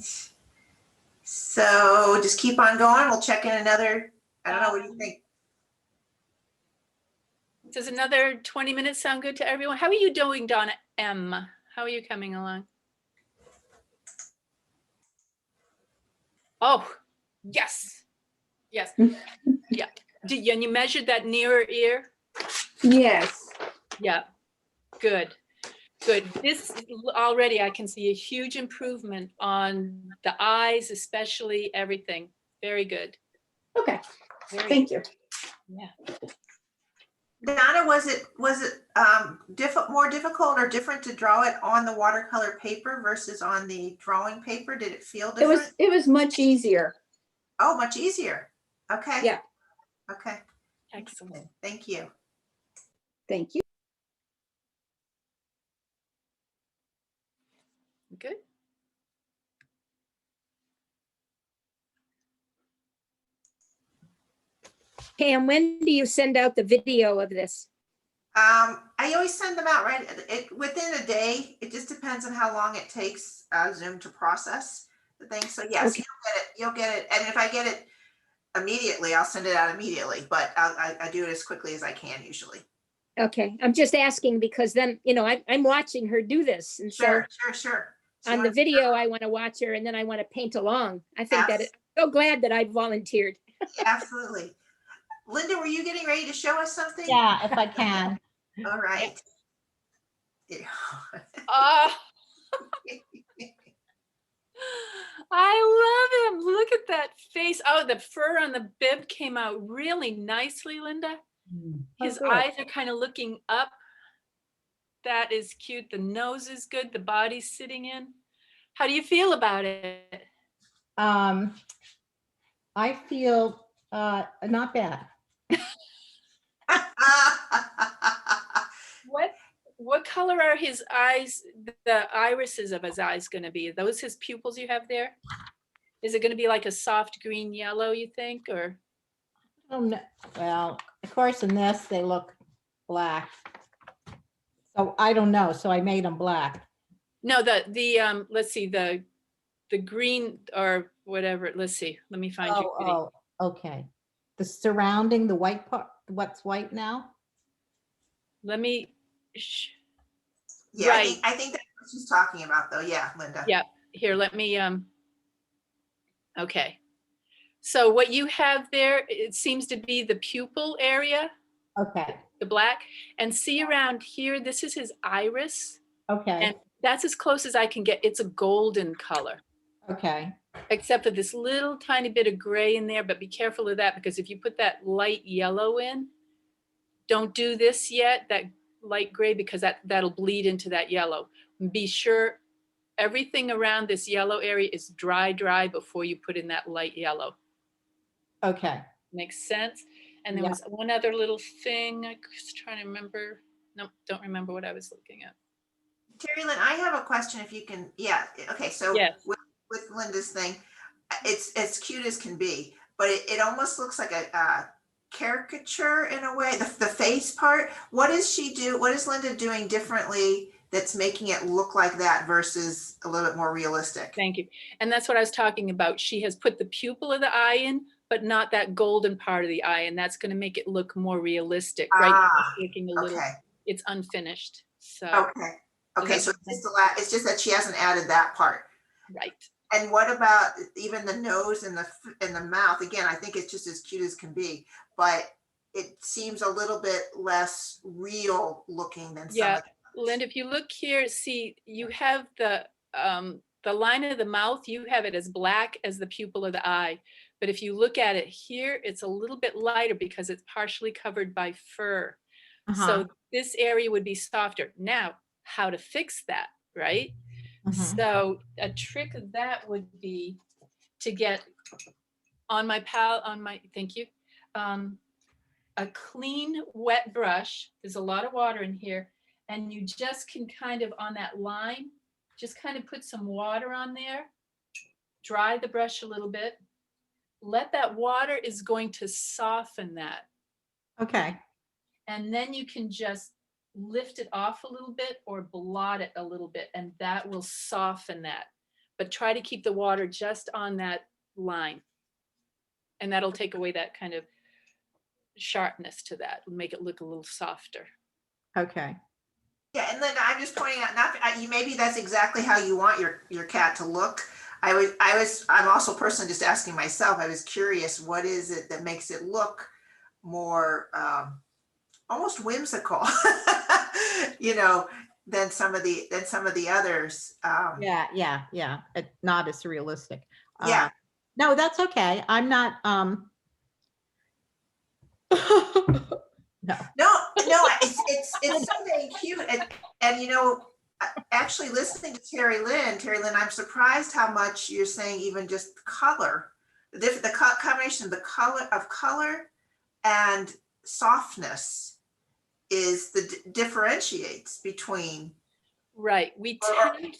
[SPEAKER 1] So just keep on going. We'll check in another, I don't know, what do you think?
[SPEAKER 2] Does another 20 minutes sound good to everyone? How are you doing, Donna M? How are you coming along? Oh, yes. Yes. Yeah. And you measured that nearer ear?
[SPEAKER 4] Yes.
[SPEAKER 2] Yeah. Good. This already, I can see a huge improvement on the eyes, especially everything. Very good.
[SPEAKER 4] Okay. Thank you.
[SPEAKER 2] Yeah.
[SPEAKER 1] Donna, was it more difficult or different to draw it on the watercolor paper versus on the drawing paper? Did it feel different?
[SPEAKER 4] It was much easier.
[SPEAKER 1] Oh, much easier. Okay.
[SPEAKER 4] Yeah.
[SPEAKER 1] Okay.
[SPEAKER 2] Excellent.
[SPEAKER 1] Thank you.
[SPEAKER 4] Thank you.
[SPEAKER 2] Good.
[SPEAKER 5] Pam, when do you send out the video of this?
[SPEAKER 1] I always send them out within a day. It just depends on how long it takes Zoom to process the thing. So yes,
[SPEAKER 5] Okay.
[SPEAKER 1] you'll get it. And if I get it immediately, I'll send it out immediately, but I do it as quickly as I can usually.
[SPEAKER 5] Okay, I'm just asking because then, I'm watching her do this. And so
[SPEAKER 1] Sure. So
[SPEAKER 5] on the video, I want to watch her and then I want to paint along. I think that so glad that I volunteered.
[SPEAKER 1] Absolutely. Linda, were you getting ready to show us something?
[SPEAKER 8] Yeah, if I can.
[SPEAKER 1] All right.
[SPEAKER 2] Ah, I love him. Look at that face. Oh, the fur on the bib came out really nicely, Linda. His
[SPEAKER 8] good.
[SPEAKER 2] eyes are kind of looking up. That is cute. The nose is good. The body's sitting in. How do you feel about it?
[SPEAKER 8] I feel not bad.
[SPEAKER 2] What color are his eyes, the irises of his eyes going to be? Are those his pupils you have there? Is it going to be like a soft green yellow, you think, or?
[SPEAKER 8] Oh, no. Well, of course, in this, they look black. So I don't know. So I made them black.
[SPEAKER 2] No, let's see, the green or whatever. Let's see. Let me find you.
[SPEAKER 8] Oh, okay. The surrounding, the white part, what's white now?
[SPEAKER 2] Let me.
[SPEAKER 1] Yeah,
[SPEAKER 2] Right.
[SPEAKER 1] I think that's what she's talking about though. Yeah, Linda.
[SPEAKER 2] Yeah. Here, let me. Okay. So what you have there, it seems to be the pupil area,
[SPEAKER 8] Okay,
[SPEAKER 2] the black, and see around here. This is his iris,
[SPEAKER 8] okay,
[SPEAKER 2] and that's as close as I can get. It's a golden color,
[SPEAKER 8] okay,
[SPEAKER 2] except for this little tiny bit of gray in there. But be careful of that because if you put that light yellow in, don't do this yet. That light gray because that'll bleed into that yellow. Be sure everything around this yellow area is dry before you put in that light yellow.
[SPEAKER 8] okay.
[SPEAKER 2] Makes sense. And there
[SPEAKER 8] Yeah.
[SPEAKER 2] was one other little thing I was trying to remember. No, don't remember what I was looking at.
[SPEAKER 1] Terry Lynn, I have a question if you can, yeah, okay, so
[SPEAKER 2] Yes.
[SPEAKER 1] with Linda's thing, it's as cute as can be, but it almost looks like a caricature in a way, the face part. What does she do? What is Linda doing differently that's making it look like that versus a little bit more realistic?
[SPEAKER 2] Thank you. And that's what I was talking about. She has put the pupil of the eye in, but not that golden part of the eye. And that's going to make it look more realistic. Right now, it's looking a little,
[SPEAKER 1] okay.
[SPEAKER 2] It's unfinished. So,
[SPEAKER 1] Okay. Okay, so it's just that she hasn't added that part.
[SPEAKER 2] right.
[SPEAKER 1] And what about even the nose and the mouth? Again, I think it's just as cute as can be, but it seems a little bit less real looking than some of the
[SPEAKER 2] Linda, if you look here, see, you have the line of the mouth, you have it as black as the pupil of the eye. But if you look at it here, it's a little bit lighter because it's partially covered by fur. So this area would be softer. Now, how to fix that, right? So a trick of that would be to get on my thank you, a clean wet brush. There's a lot of water in here, and you just can kind of on that line, just kind of put some water on there, dry the brush a little bit. Let that water is going to soften that.
[SPEAKER 8] Okay,
[SPEAKER 2] And then you can just lift it off a little bit or blot it a little bit, and that will soften that. But try to keep the water just on that line. And that'll take away that kind of sharpness to that, make it look a little softer.
[SPEAKER 8] okay.
[SPEAKER 1] Yeah, and then I'm just pointing out, maybe that's exactly how you want your cat to look. I'm also personally just asking myself, I was curious, what is it that makes it look more almost whimsical, than some of the others.
[SPEAKER 8] Yeah. Not as realistic.
[SPEAKER 1] Yeah.
[SPEAKER 8] No, that's okay. I'm not,
[SPEAKER 1] No, it's so dang cute. And actually listening to Terry Lynn, I'm surprised how much you're saying even just color, the combination of the color and softness is differentiates between.
[SPEAKER 2] Right. We tend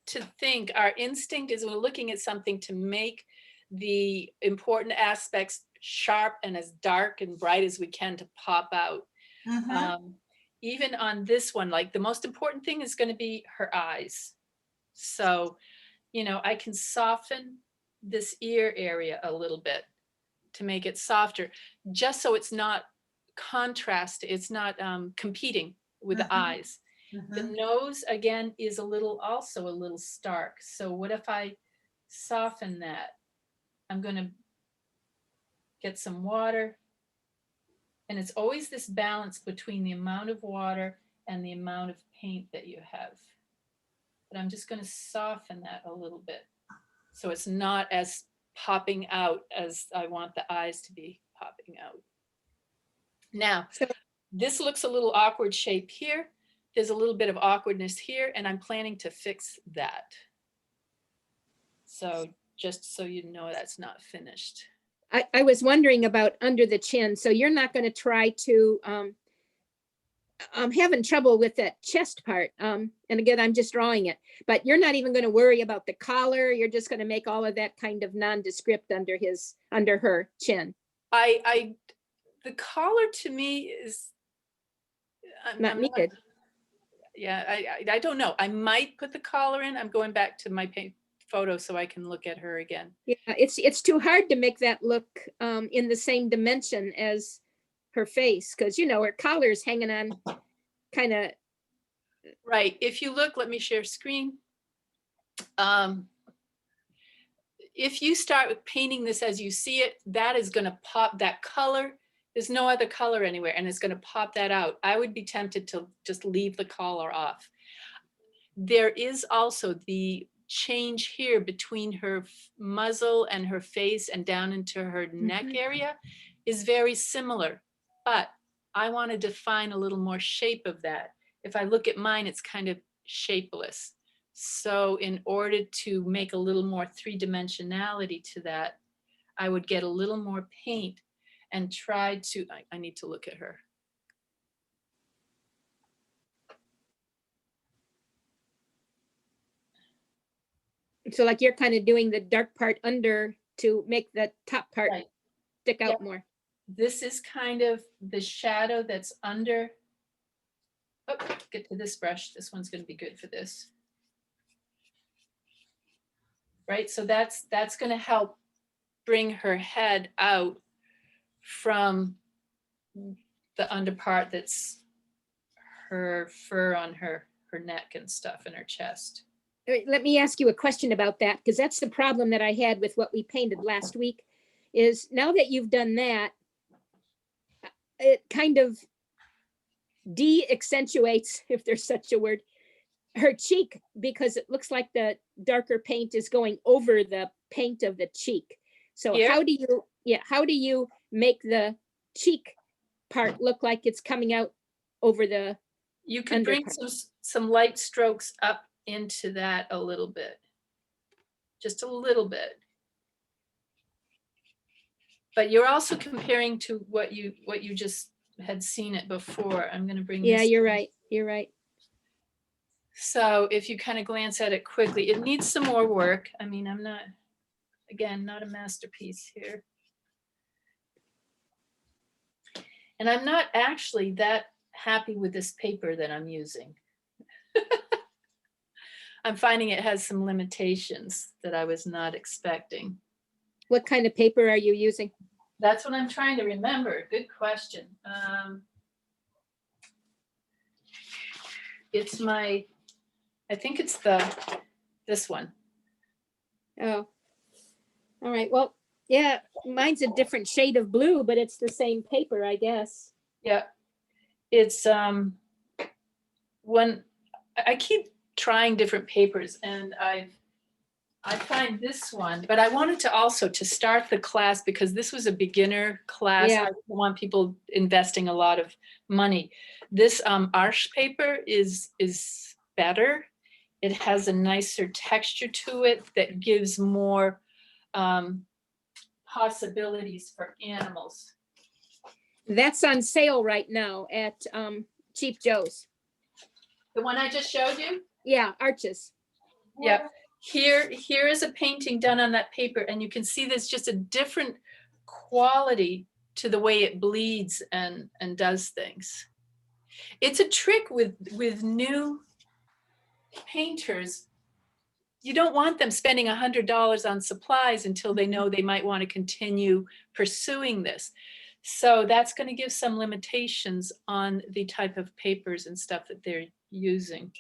[SPEAKER 2] to think our instinct is we're looking at something to make the important aspects sharp and as dark and bright as we can to pop out. Even on this one, like the most important thing is going to be her eyes. So, I can soften this ear area a little bit to make it softer, just so it's not it's not competing with the eyes. The nose, again, is also a little stark. So what if I soften that? I'm going to get some water. And it's always this balance between the amount of water and the amount of paint that you have. But I'm just going to soften that a little bit so it's not as popping out as I want the eyes to be popping out. Now,
[SPEAKER 5] So-
[SPEAKER 2] this looks a little awkward shape here. There's a little bit of awkwardness here, and I'm planning to fix that. So just so you know, that's not finished.
[SPEAKER 5] I was wondering about under the chin. So you're not going to try to, I'm having trouble with that chest part. And again, I'm just drawing it, but you're not even going to worry about the collar. You're just going to make all of that kind of nondescript under her chin.
[SPEAKER 2] The collar to me is
[SPEAKER 5] Not needed.
[SPEAKER 2] Yeah, I don't know. I might put the collar in. I'm going back to my paint photo so I can look at her again.
[SPEAKER 5] Yeah, it's too hard to make that look in the same dimension as her face, because her collar's hanging on kind of.
[SPEAKER 2] Right. If you look, let me share screen. If you start with painting this as you see it, that is going to pop that color. There's no other color anywhere, and it's going to pop that out. I would be tempted to just leave the collar off. There is also the change here between her muzzle and her face and down into her neck area is very similar, but I want to define a little more shape of that. If I look at mine, it's kind of shapeless. So in order to make a little more three-dimensionality to that, I would get a little more paint and try to, I need to look at her.
[SPEAKER 5] So like you're kind of doing the dark part under to make the top part
[SPEAKER 2] Right.
[SPEAKER 5] stick out
[SPEAKER 2] Yep.
[SPEAKER 5] more.
[SPEAKER 2] This is kind of the shadow that's under. Oh, get to this brush. This one's going to be good for this. Right, so that's going to help bring her head out from the under part that's her fur on her neck and stuff and her chest.
[SPEAKER 5] Let me ask you a question about that, because that's the problem that I had with what we painted last week, is now that you've done that, it kind of de-accentuates, if there's such a word, her cheek, because it looks like the darker paint is going over the paint of the cheek. So
[SPEAKER 2] Here?
[SPEAKER 5] how do you make the cheek part look like it's coming out over the
[SPEAKER 2] You could bring
[SPEAKER 5] underpart?
[SPEAKER 2] some light strokes up into that a little bit, just a little bit. But you're also comparing to what you just had seen it before. I'm going to bring
[SPEAKER 5] Yeah,
[SPEAKER 2] this.
[SPEAKER 5] you're right. You're right.
[SPEAKER 2] So if you kind of glance at it quickly, it needs some more work. I mean, I'm not, again, not a masterpiece here. And I'm not actually that happy with this paper that I'm using. I'm finding it has some limitations that I was not expecting.
[SPEAKER 5] What kind of paper are you using?
[SPEAKER 2] That's what I'm trying to remember. Good question. It's I think it's this one.
[SPEAKER 5] Oh, all right. Well, yeah, mine's a different shade of blue, but it's the same paper, I guess.
[SPEAKER 2] Yeah. It's when I keep trying different papers, and I find this one, but I wanted to also to start the class, because this was a beginner class.
[SPEAKER 5] Yeah.
[SPEAKER 2] I don't want people investing a lot of money. This Arches paper is better. It has a nicer texture to it that gives more possibilities for animals.
[SPEAKER 5] That's on sale right now at Cheap Joe's.
[SPEAKER 2] The one I just showed you?
[SPEAKER 5] Yeah, Arches.
[SPEAKER 2] Yeah. Here is a painting done on that paper, and you can see there's just a different quality to the way it bleeds and does things. It's a trick with new painters. You don't want them spending $100 on supplies until they know they might want to continue pursuing this. So that's going to give some limitations on the type of papers and stuff that they're using.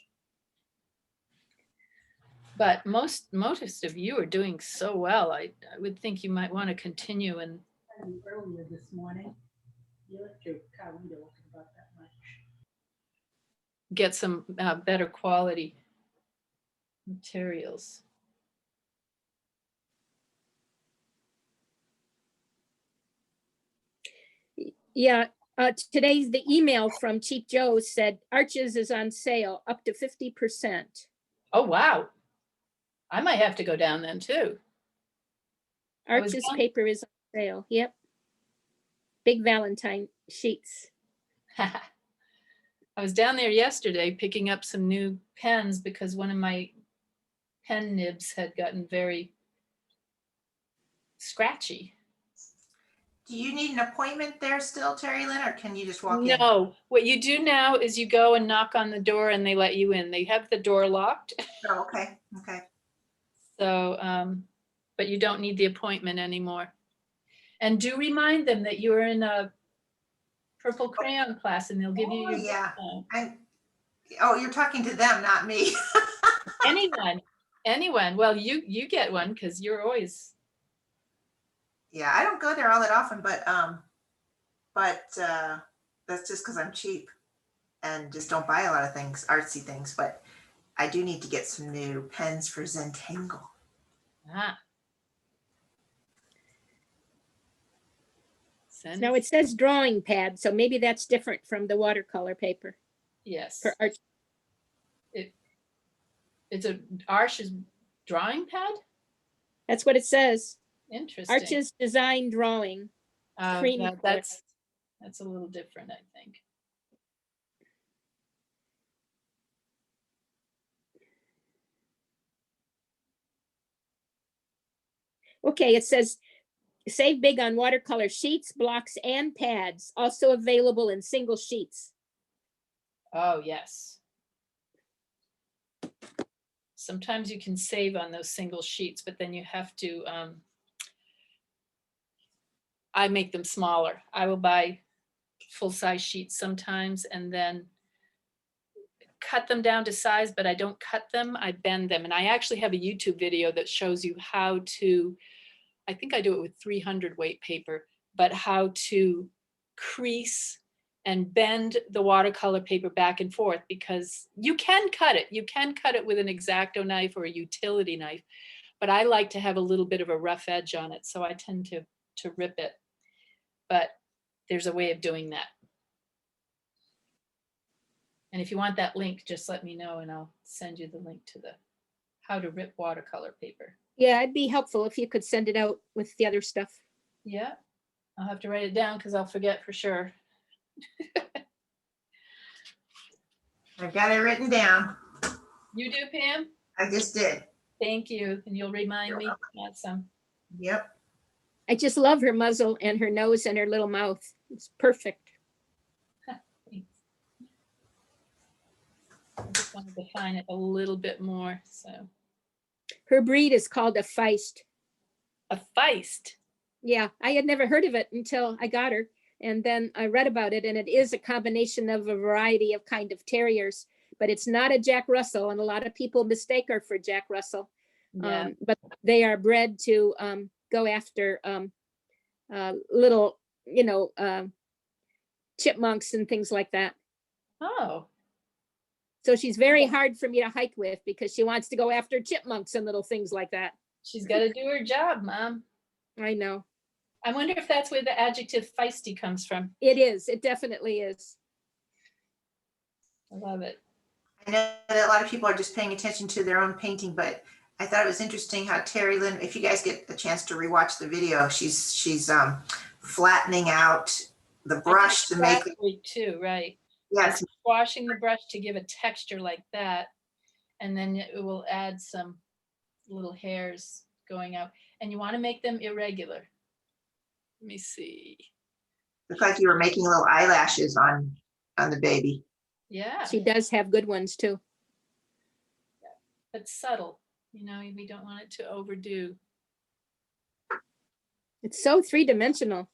[SPEAKER 2] But most of you are doing so well. I would think you might want to continue and
[SPEAKER 10] Earlier this morning, you left your car window open about that much.
[SPEAKER 2] get some better quality materials.
[SPEAKER 5] Yeah, today's the email from Chief Joe said Arches is on sale up to 50%.
[SPEAKER 2] Oh, wow. I might have to go down then too. I was
[SPEAKER 5] Arches
[SPEAKER 2] down-
[SPEAKER 5] paper is on sale. Yep. Big Valentine sheets.
[SPEAKER 2] I was down there yesterday picking up some new pens because one of my pen nibs had gotten very scratchy.
[SPEAKER 1] Do you need an appointment there still, Terry Lynn, or can you just walk in?
[SPEAKER 2] No, what you do now is you go and knock on the door and they let you in. They have the door locked.
[SPEAKER 1] Oh, okay, okay.
[SPEAKER 2] So, but you don't need the appointment anymore. And do remind them that you're in a purple crayon class and they'll give you
[SPEAKER 1] Oh,
[SPEAKER 2] your
[SPEAKER 1] yeah.
[SPEAKER 2] discount.
[SPEAKER 1] Oh, you're talking to them, not me.
[SPEAKER 2] Anyone. Well, you get one because you're always.
[SPEAKER 1] Yeah, I don't go there all that often, but that's just because I'm cheap and just don't buy a lot of things, artsy things. But I do need to get some new pens for Zentangle.
[SPEAKER 2] Ah.
[SPEAKER 5] Now it says drawing pad, so maybe that's different from the watercolor paper
[SPEAKER 2] Yes.
[SPEAKER 5] for art.
[SPEAKER 2] It's a Arches drawing pad.
[SPEAKER 5] That's what it says.
[SPEAKER 2] Interesting.
[SPEAKER 5] Arches design drawing. Cream color.
[SPEAKER 2] That's a little different, I think.
[SPEAKER 5] Okay, it says save big on watercolor sheets, blocks, and pads. Also available in single sheets.
[SPEAKER 2] Oh, yes. Sometimes you can save on those single sheets, but then you have to, I make them smaller. I will buy full-size sheets sometimes and then cut them down to size, but I don't cut them, I bend them. And I actually have a YouTube video that shows you how to, I think I do it with 300 weight paper, but how to crease and bend the watercolor paper back and forth, because you can cut it. You can cut it with an X-Acto knife or a utility knife, but I like to have a little bit of a rough edge on it. So I tend to rip it, but there's a way of doing that. And if you want that link, just let me know and I'll send you the link to the how to rip watercolor paper.
[SPEAKER 5] Yeah, it'd be helpful if you could send it out with the other stuff.
[SPEAKER 2] Yeah, I'll have to write it down because I'll forget for sure.
[SPEAKER 1] I've got it written down.
[SPEAKER 2] You do, Pam?
[SPEAKER 1] I just did.
[SPEAKER 2] Thank you. And you'll remind me. Awesome.
[SPEAKER 1] Yep.
[SPEAKER 5] I just love her muzzle and her nose and her little mouth. It's perfect.
[SPEAKER 2] Thanks. I just want to define it a little bit more. So
[SPEAKER 5] Her breed is called a Feist.
[SPEAKER 2] a Feist.
[SPEAKER 5] Yeah, I had never heard of it until I got her. And then I read about it, and it is a combination of a variety of kind of terriers, but it's not a Jack Russell. And a lot of people mistake her for Jack Russell.
[SPEAKER 2] Yeah.
[SPEAKER 5] But they are bred to go after little, chipmunks and things like that.
[SPEAKER 2] Oh,
[SPEAKER 5] So she's very hard for me to hike with because she wants to go after chipmunks and little things like that.
[SPEAKER 2] she's got to do her job, Mom.
[SPEAKER 5] I know.
[SPEAKER 2] I wonder if that's where the adjective feisty comes from.
[SPEAKER 5] It is. It definitely is.
[SPEAKER 2] I love it.
[SPEAKER 1] I know that a lot of people are just paying attention to their own painting, but I thought it was interesting how Terry Lynn, if you guys get a chance to rewatch the video, she's flattening out the brush to make it.
[SPEAKER 2] Too, right?
[SPEAKER 1] Yes,
[SPEAKER 2] Washing the brush to give a texture like that, and then it will add some little hairs going out. And you want to make them irregular. Let me see.
[SPEAKER 1] looks like you were making little eyelashes on the baby.
[SPEAKER 2] Yeah,
[SPEAKER 5] She does have good ones too.
[SPEAKER 2] but subtle. You know, we don't want it to overdo.
[SPEAKER 5] It's so three-dimensional.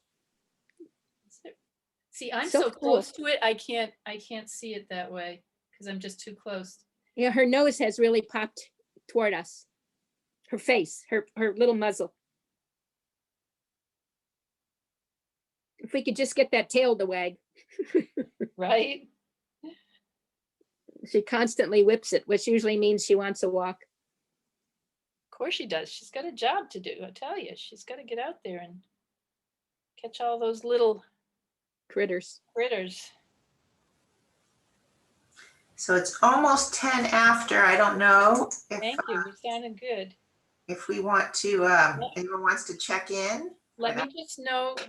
[SPEAKER 2] See, I'm
[SPEAKER 5] So
[SPEAKER 2] so
[SPEAKER 5] cool.
[SPEAKER 2] close to it, I can't see it that way because I'm just too close.
[SPEAKER 5] Yeah, her nose has really popped toward us. Her face, her little muzzle. If we could just get that tail to wag.
[SPEAKER 2] Right?
[SPEAKER 5] She constantly whips it, which usually means she wants a walk.
[SPEAKER 2] Of course she does. She's got a job to do. I tell you, she's got to get out there and catch all those little
[SPEAKER 5] Critters.
[SPEAKER 2] critters.
[SPEAKER 1] So it's almost 10 after. I don't know
[SPEAKER 2] Thank you. You're sounding good.
[SPEAKER 1] if we want to, anyone wants to check in.
[SPEAKER 2] Let me just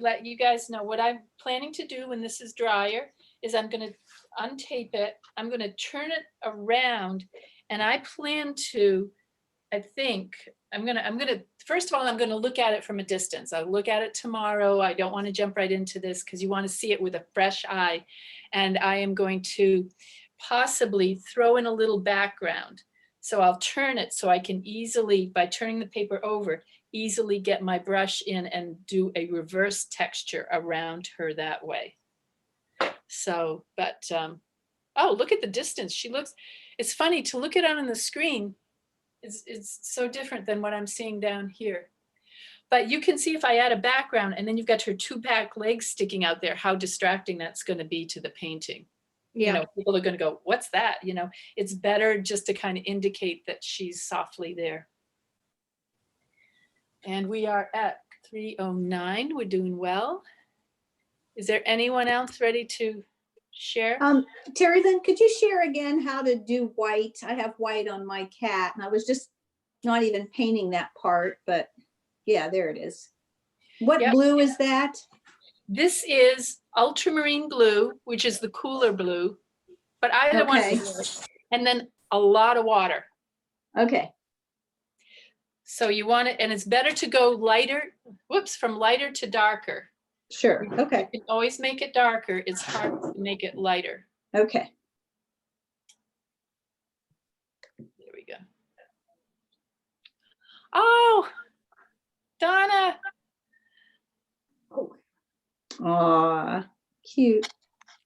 [SPEAKER 2] let you guys know what I'm planning to do when this is drier is I'm going to untape it. I'm going to turn it around, and I plan to, I think I'm going to, first of all, I'm going to look at it from a distance. I'll look at it tomorrow. I don't want to jump right into this because you want to see it with a fresh eye. And I am going to possibly throw in a little background. So I'll turn it so I can easily, by turning the paper over, easily get my brush in and do a reverse texture around her that way. So, but, oh, look at the distance. She looks, it's funny to look at it on the screen. It's so different than what I'm seeing down here. But you can see if I add a background and then you've got her two back legs sticking out there, how distracting that's going to be to the painting.
[SPEAKER 5] Yeah.
[SPEAKER 2] You know, people are going to go, what's that? You know, it's better just to kind of indicate that she's softly there. And we are at 3:09. We're doing well. Is there anyone else ready to share?
[SPEAKER 4] Terry, then could you share again how to do white? I have white on my cat and I was just not even painting that part, but yeah, there it is. What
[SPEAKER 2] Yep.
[SPEAKER 4] blue is that?
[SPEAKER 2] This is ultramarine blue, which is the cooler blue, but either one.
[SPEAKER 4] Okay.
[SPEAKER 2] And then a lot of water.
[SPEAKER 4] Okay.
[SPEAKER 2] So you want it, and it's better to go lighter, from lighter to darker.
[SPEAKER 4] Sure. Okay.
[SPEAKER 2] You can always make it darker. It's hard to make it lighter.
[SPEAKER 4] Okay.
[SPEAKER 2] There we go. Oh, Donna.
[SPEAKER 4] Aw, cute.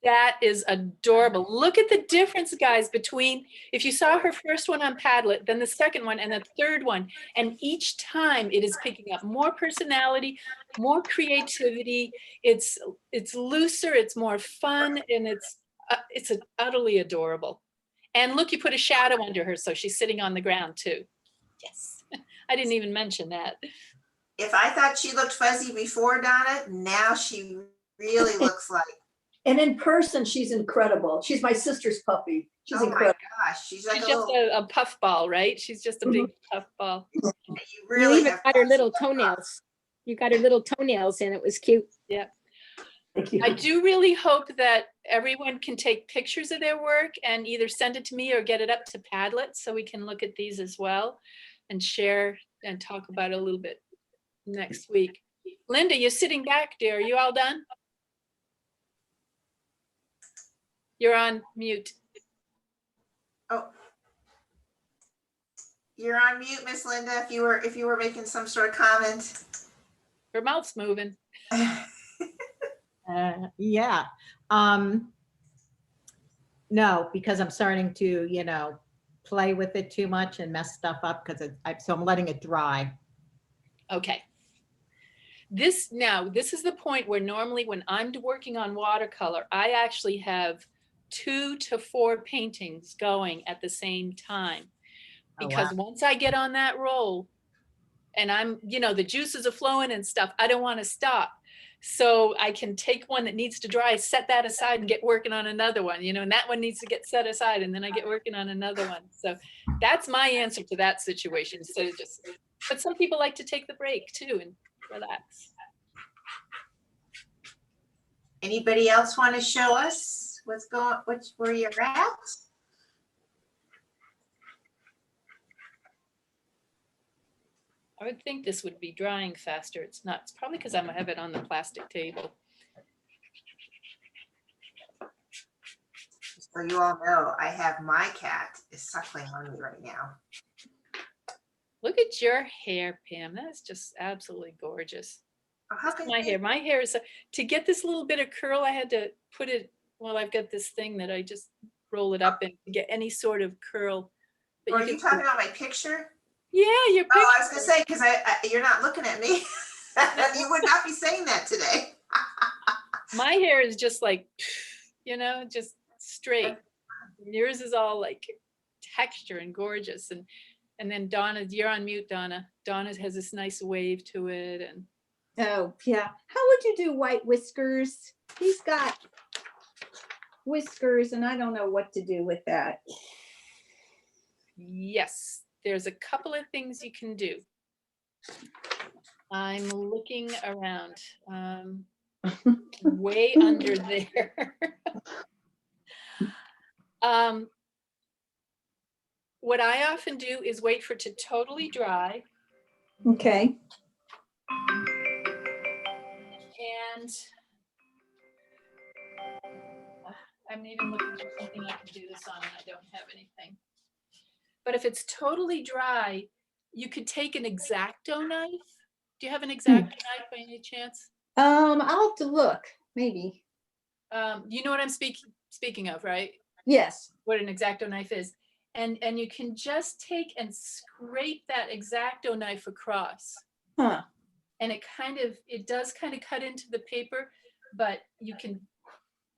[SPEAKER 2] That is adorable. Look at the difference, guys, between if you saw her first one on Padlet, then the second one and the third one. And each time it is picking up more personality, more creativity. It's looser, it's more fun, and it's utterly adorable. And look, you put a shadow under her, so she's sitting on the ground too. Yes, I didn't even mention that.
[SPEAKER 1] If I thought she looked fuzzy before, Donna, now she really looks like.
[SPEAKER 9] And in person, she's incredible. She's my sister's puppy. She's
[SPEAKER 1] Oh my
[SPEAKER 9] incredible.
[SPEAKER 1] gosh, she's like
[SPEAKER 2] She's
[SPEAKER 1] a
[SPEAKER 2] just
[SPEAKER 1] little,
[SPEAKER 2] a puffball, right? She's just a big puffball.
[SPEAKER 1] you
[SPEAKER 5] You
[SPEAKER 1] really
[SPEAKER 5] even
[SPEAKER 1] have
[SPEAKER 5] got her
[SPEAKER 1] fun.
[SPEAKER 5] little toenails. You got her little toenails and it was cute.
[SPEAKER 2] Yeah.
[SPEAKER 9] Thank you.
[SPEAKER 2] I do really hope that everyone can take pictures of their work and either send it to me or get it up to Padlet so we can look at these as well and share and talk about it a little bit next week. Linda, you're sitting back, dear. Are you all done? You're on mute.
[SPEAKER 1] Oh. You're on mute, Miss Linda, if you were making some sort of comment.
[SPEAKER 2] Her mouth's moving.
[SPEAKER 8] Yeah. No, because I'm starting to, play with it too much and mess stuff up because so I'm letting it dry.
[SPEAKER 2] Okay. This is the point where normally when I'm working on watercolor, I actually have 2 to 4 paintings going at the same time.
[SPEAKER 8] Oh,
[SPEAKER 2] Because
[SPEAKER 8] wow.
[SPEAKER 2] once I get on that roll and I'm, the juices are flowing and stuff, I don't want to stop. So I can take one that needs to dry, set that aside and get working on another one, and that one needs to get set aside and then I get working on another one. So that's my answer to that situation. So but some people like to take the break too and relax.
[SPEAKER 1] Anybody else want to show us where you're at?
[SPEAKER 2] I would think this would be drying faster. It's not. It's probably because I have it on the plastic table.
[SPEAKER 1] So you all know, I have my cat is suckling on me right now.
[SPEAKER 2] Look at your hair, Pam. That's just absolutely gorgeous.
[SPEAKER 1] Oh, how can
[SPEAKER 2] My hair is to get this little bit of curl. I had to put it. Well, I've got this thing that I just roll it up and get any sort of curl But
[SPEAKER 1] Or
[SPEAKER 2] you
[SPEAKER 1] are you
[SPEAKER 2] can-
[SPEAKER 1] talking about my picture?
[SPEAKER 2] Yeah, your picture.
[SPEAKER 1] Oh, I was gonna say, because you're not looking at me. You would not be saying that today.
[SPEAKER 2] My hair is just like, you know, just straight. Yours is all like texture and gorgeous. And then Donna, you're on mute, Donna. Donna has this nice wave to it. And
[SPEAKER 4] Oh, yeah. How would you do white whiskers? He's got whiskers and I don't know what to do with that.
[SPEAKER 2] yes, there's a couple of things you can do. I'm looking around. Way under there. What I often do is wait for it to totally dry.
[SPEAKER 4] Okay.
[SPEAKER 2] And I'm even looking for something I can do this on, and I don't have anything. But if it's totally dry, you could take an X-Acto knife. Do you have an X-Acto knife by any chance?
[SPEAKER 4] I'll have to look, maybe.
[SPEAKER 2] You know what I'm speaking of, right?
[SPEAKER 4] Yes.
[SPEAKER 2] What an X-Acto knife is. And you can just take and scrape that X-Acto knife across.
[SPEAKER 4] Huh.
[SPEAKER 2] And it does kind of cut into the paper, but you can,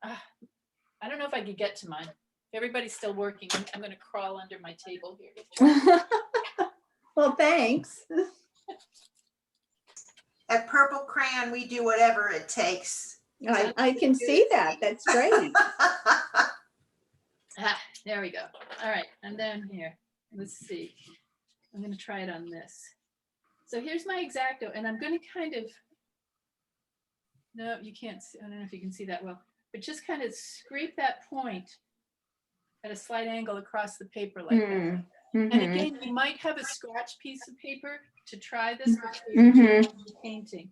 [SPEAKER 2] I don't know if I could get to mine. Everybody's still working. I'm going to crawl under my table here.
[SPEAKER 4] Well, thanks.
[SPEAKER 1] At Purple Crayon, we do whatever it takes.
[SPEAKER 4] I can see that. That's great.
[SPEAKER 2] There we go. All right, I'm down here. Let's see. I'm going to try it on this. So here's my X-Acto, and I'm going to kind of, no, you can't see, I don't know if you can see that well, but just kind of scrape that point at a slight angle across the paper like that. And again, you might have a scratch piece of paper to try this before you're painting.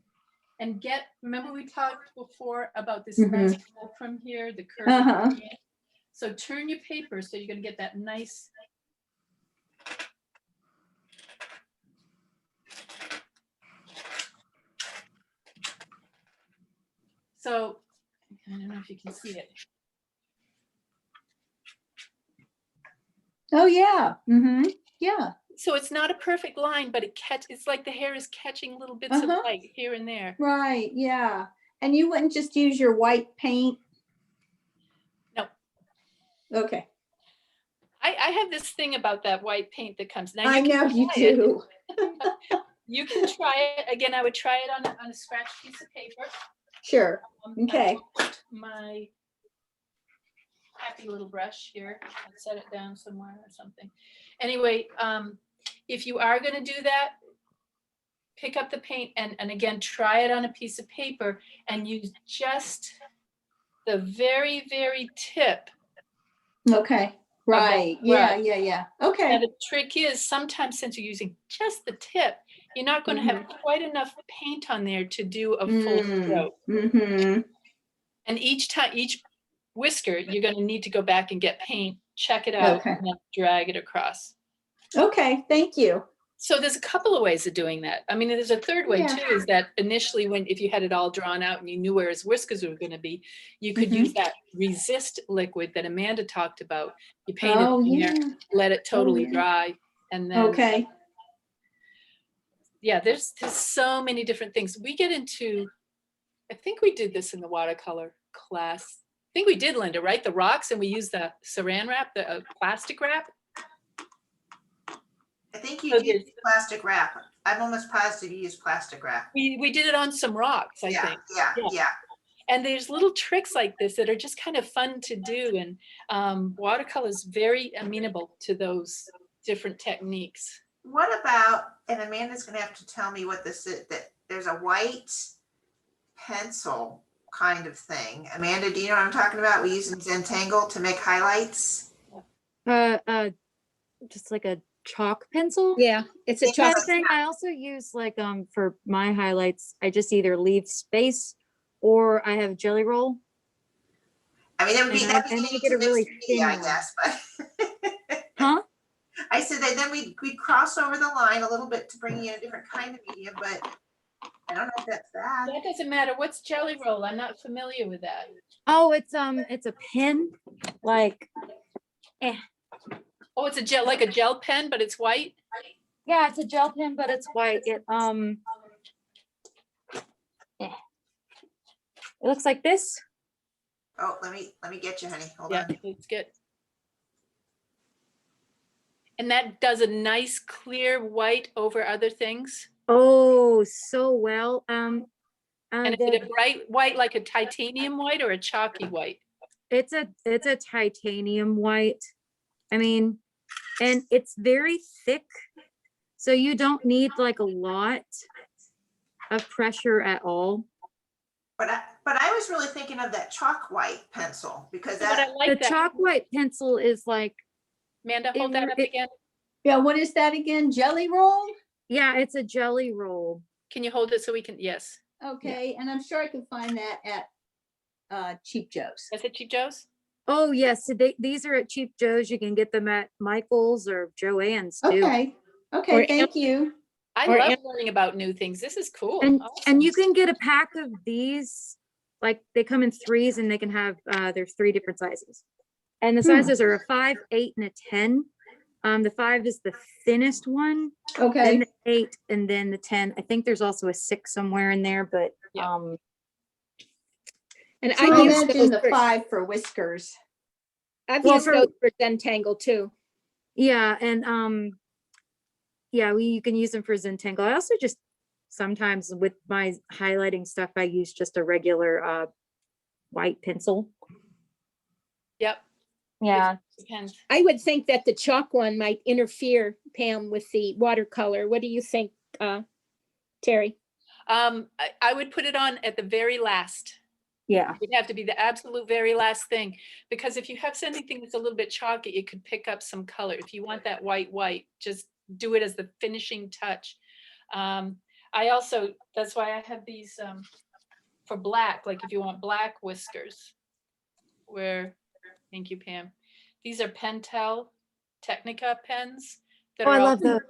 [SPEAKER 2] And remember we talked before about this nice from here, the curve. So turn your paper so you're going to get that nice. So I don't know if you can see it.
[SPEAKER 4] Oh, yeah. Yeah.
[SPEAKER 2] So it's not a perfect line, but it's like the hair is catching little bits of light here and there.
[SPEAKER 4] Right. Yeah. And you wouldn't just use your white paint?
[SPEAKER 2] No.
[SPEAKER 4] Okay.
[SPEAKER 2] I have this thing about that white paint that comes. Now
[SPEAKER 4] I know you do.
[SPEAKER 2] You can try it. Again, I would try it on a scratch piece of paper.
[SPEAKER 4] Sure. Okay.
[SPEAKER 2] My happy little brush here. I'll set it down somewhere or something. Anyway, if you are going to do that, pick up the paint and again, try it on a piece of paper and use just the very, very tip.
[SPEAKER 4] Okay. Right. Yeah. Yeah. Yeah. Okay.
[SPEAKER 2] Now the trick is sometimes since you're using just the tip, you're not going to have quite enough paint on there to do a full stroke. And each whisker, you're going to need to go back and get paint, check it out, and then drag it across.
[SPEAKER 4] Okay, thank you.
[SPEAKER 2] So there's a couple of ways of doing that. I mean, there's a third way too, is that initially if you had it all drawn out and you knew where his whiskers were going to be, you could use that resist liquid that Amanda talked about. You paint it in there, let it totally dry, and then yeah, there's so many different things. We get into, I think we did this in the watercolor class. I think we did, Linda, right? The rocks, and we used the saran wrap, the plastic wrap.
[SPEAKER 1] I think you did plastic wrap. I'm almost positive you used plastic wrap.
[SPEAKER 2] We did it on some rocks, I think.
[SPEAKER 1] Yeah.
[SPEAKER 2] And there's little tricks like this that are just kind of fun to do. And watercolor is very amenable to those different techniques.
[SPEAKER 1] What about, and Amanda's going to have to tell me what this is, that there's a white pencil kind of thing. Amanda, do you know what I'm talking about? We use in Zentangle to make highlights.
[SPEAKER 3] Just like a chalk pencil.
[SPEAKER 5] Yeah, it's a chalk
[SPEAKER 3] thing. I also use like for my highlights, I just either leave space or I have jelly roll.
[SPEAKER 1] I mean, that'd be
[SPEAKER 3] get a really thin
[SPEAKER 1] I guess, but
[SPEAKER 3] huh?
[SPEAKER 1] I said that then we cross over the line a little bit to bring you in a different kind of medium, but I don't know if that's bad.
[SPEAKER 2] That doesn't matter. What's jelly roll? I'm not familiar with that.
[SPEAKER 3] Oh, it's a pen, like.
[SPEAKER 2] Oh, it's a gel, like a gel pen, but it's white?
[SPEAKER 3] Yeah, it's a gel pen, but it's white. It looks like this.
[SPEAKER 1] Oh, let me get you, honey. Hold
[SPEAKER 2] Yeah,
[SPEAKER 1] on.
[SPEAKER 2] it's good. And that does a nice clear white over other things.
[SPEAKER 3] Oh, so well.
[SPEAKER 2] And is it a bright white, like a titanium white or a chalky white?
[SPEAKER 3] It's a titanium white. I mean, and it's very thick, so you don't need like a lot of pressure at all.
[SPEAKER 1] But I was really thinking of that chalk white pencil because
[SPEAKER 2] But I
[SPEAKER 1] that,
[SPEAKER 3] The
[SPEAKER 2] like that.
[SPEAKER 3] chalk white pencil is like,
[SPEAKER 2] Amanda, hold that up again.
[SPEAKER 4] Yeah, what is that again? Jelly roll?
[SPEAKER 3] yeah, it's a jelly roll.
[SPEAKER 2] Can you hold it so we can, yes.
[SPEAKER 4] Okay, and I'm sure I can find that at Cheap Joe's.
[SPEAKER 2] Is it Cheap Joe's?
[SPEAKER 3] Oh yes, so these are at Cheap Joe's. You can get them at Michael's or Joann's too.
[SPEAKER 4] Okay, okay,
[SPEAKER 5] Or
[SPEAKER 4] thank you.
[SPEAKER 2] I
[SPEAKER 5] Or
[SPEAKER 2] love
[SPEAKER 5] am-
[SPEAKER 2] learning about new things. This is cool.
[SPEAKER 3] And you
[SPEAKER 2] Awesome.
[SPEAKER 3] can get a pack of these, like they come in threes and they can have, there's 3 different sizes. And the sizes are a 5, 8, and a 10. The 5 is the thinnest one, then
[SPEAKER 4] Okay,
[SPEAKER 3] the 8, and then the 10. I think there's also a 6 somewhere in there, but,
[SPEAKER 2] Yeah.
[SPEAKER 5] And
[SPEAKER 4] so
[SPEAKER 5] I
[SPEAKER 4] I
[SPEAKER 5] use
[SPEAKER 4] imagine
[SPEAKER 5] those
[SPEAKER 4] the
[SPEAKER 5] for,
[SPEAKER 4] 5 for whiskers.
[SPEAKER 5] I've
[SPEAKER 3] Well,
[SPEAKER 5] used
[SPEAKER 3] for-
[SPEAKER 5] those for Zentangle too.
[SPEAKER 3] yeah, and, yeah, you can use them for Zentangle. I also just, sometimes with my highlighting stuff, I use just a regular, white pencil.
[SPEAKER 2] Yep.
[SPEAKER 3] Yeah.
[SPEAKER 2] Depends.
[SPEAKER 5] I would think that the chalk one might interfere, Pam, with the watercolor. What do you think, Terry?
[SPEAKER 2] I would put it on at the very last.
[SPEAKER 3] Yeah.
[SPEAKER 2] It'd have to be the absolute very last thing, because if you have anything that's a little bit chalky, it could pick up some color. If you want that white, just do it as the finishing touch. I also, that's why I have these for black, like if you want black whiskers, thank you, Pam. These are Pentel Technica pens that
[SPEAKER 3] Oh, I
[SPEAKER 2] are
[SPEAKER 3] love those.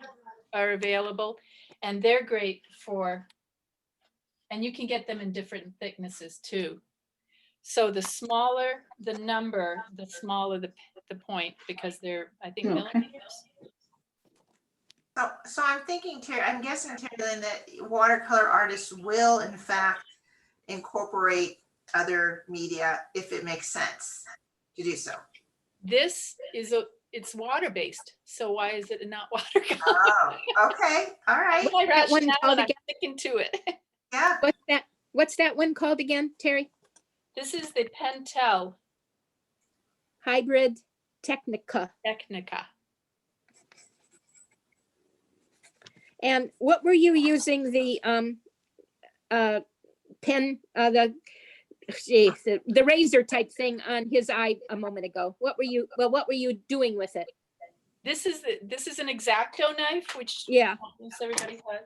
[SPEAKER 2] are available, and they're great for, and you can get them in different thicknesses too. So the smaller the number, the smaller the point, because they're, I think,
[SPEAKER 4] Okay.
[SPEAKER 2] millimeters.
[SPEAKER 1] so I'm thinking, Terry, I'm guessing, Terry, then that watercolor artists will in fact incorporate other media if it makes sense to do so.
[SPEAKER 2] This is it's water-based, so why is it not watercolor?
[SPEAKER 1] Oh, okay, all right,
[SPEAKER 2] My
[SPEAKER 5] That one
[SPEAKER 2] rationale,
[SPEAKER 5] called
[SPEAKER 2] and I'm
[SPEAKER 5] again.
[SPEAKER 2] sticking to it.
[SPEAKER 1] yeah.
[SPEAKER 5] What's that one called again, Terry?
[SPEAKER 2] This is the Pentel
[SPEAKER 5] Hybrid Technica.
[SPEAKER 2] Technica.
[SPEAKER 5] And what were you using the pen, the razor type thing on his eye a moment ago? What were you doing with it?
[SPEAKER 2] This is an X-Acto knife, which
[SPEAKER 5] Yeah.
[SPEAKER 2] almost everybody has.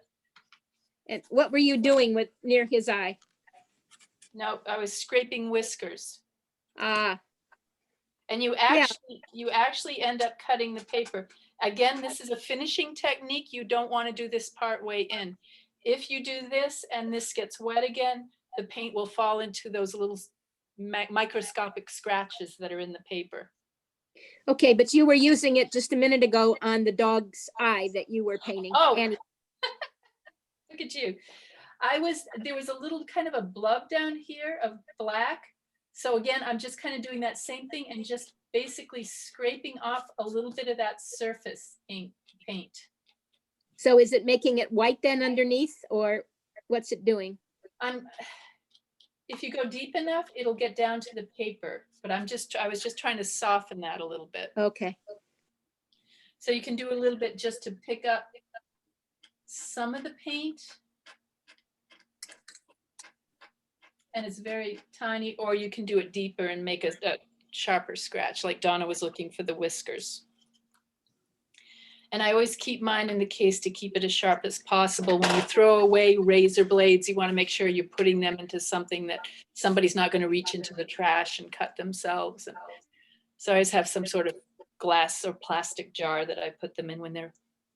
[SPEAKER 5] And what were you doing with near his eye?
[SPEAKER 2] No, I was scraping whiskers.
[SPEAKER 5] Ah,
[SPEAKER 2] And you actually end up cutting the paper. Again, this is a finishing technique. You don't want to do this part way in. If you do this and this gets wet again, the paint will fall into those little microscopic scratches that are in the paper.
[SPEAKER 5] okay, but you were using it just a minute ago on the dog's eye that you were painting.
[SPEAKER 2] Oh,
[SPEAKER 5] And
[SPEAKER 2] look at you. There was a little kind of a blub down here of black. So again, I'm just kind of doing that same thing and just basically scraping off a little bit of that surface paint.
[SPEAKER 5] so is it making it white then underneath, or what's it doing?
[SPEAKER 2] If you go deep enough, it'll get down to the paper, but I was just trying to soften that a little bit.
[SPEAKER 5] Okay.
[SPEAKER 2] So you can do a little bit just to pick up some of the paint. And it's very tiny, or you can do it deeper and make a sharper scratch, like Donna was looking for the whiskers. And I always keep mine in the case to keep it as sharp as possible. When you throw away razor blades, you want to make sure you're putting them into something that somebody's not going to reach into the trash and cut themselves. And so I always have some sort of glass or plastic jar that I put them in when they're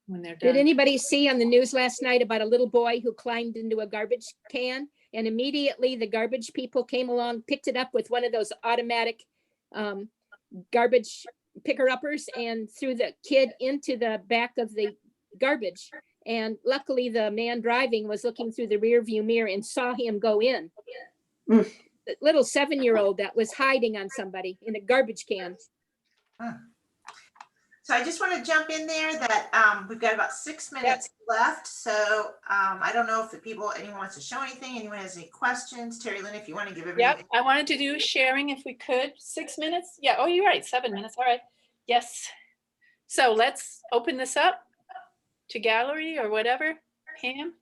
[SPEAKER 2] done.
[SPEAKER 5] Did anybody see on the news last night about a little boy who climbed into a garbage can, and immediately the garbage people came along, picked it up with one of those automatic garbage picker-uppers and threw the kid into the back of the garbage. And luckily the man driving was looking through the rear view mirror and saw him go in.
[SPEAKER 9] Mm.
[SPEAKER 5] The little 7-year-old that was hiding on somebody in a garbage can.
[SPEAKER 1] So I just want to jump in there that we've got about 6 minutes left. So I don't know if anyone wants to show anything, anyone has any questions. Terry Lynn, if you want to give everybody.
[SPEAKER 2] Yep, I wanted to do sharing if we could. 6 minutes? Yeah, oh, you're right, 7 minutes, all right. Yes. So let's open this up to gallery or whatever. Pam?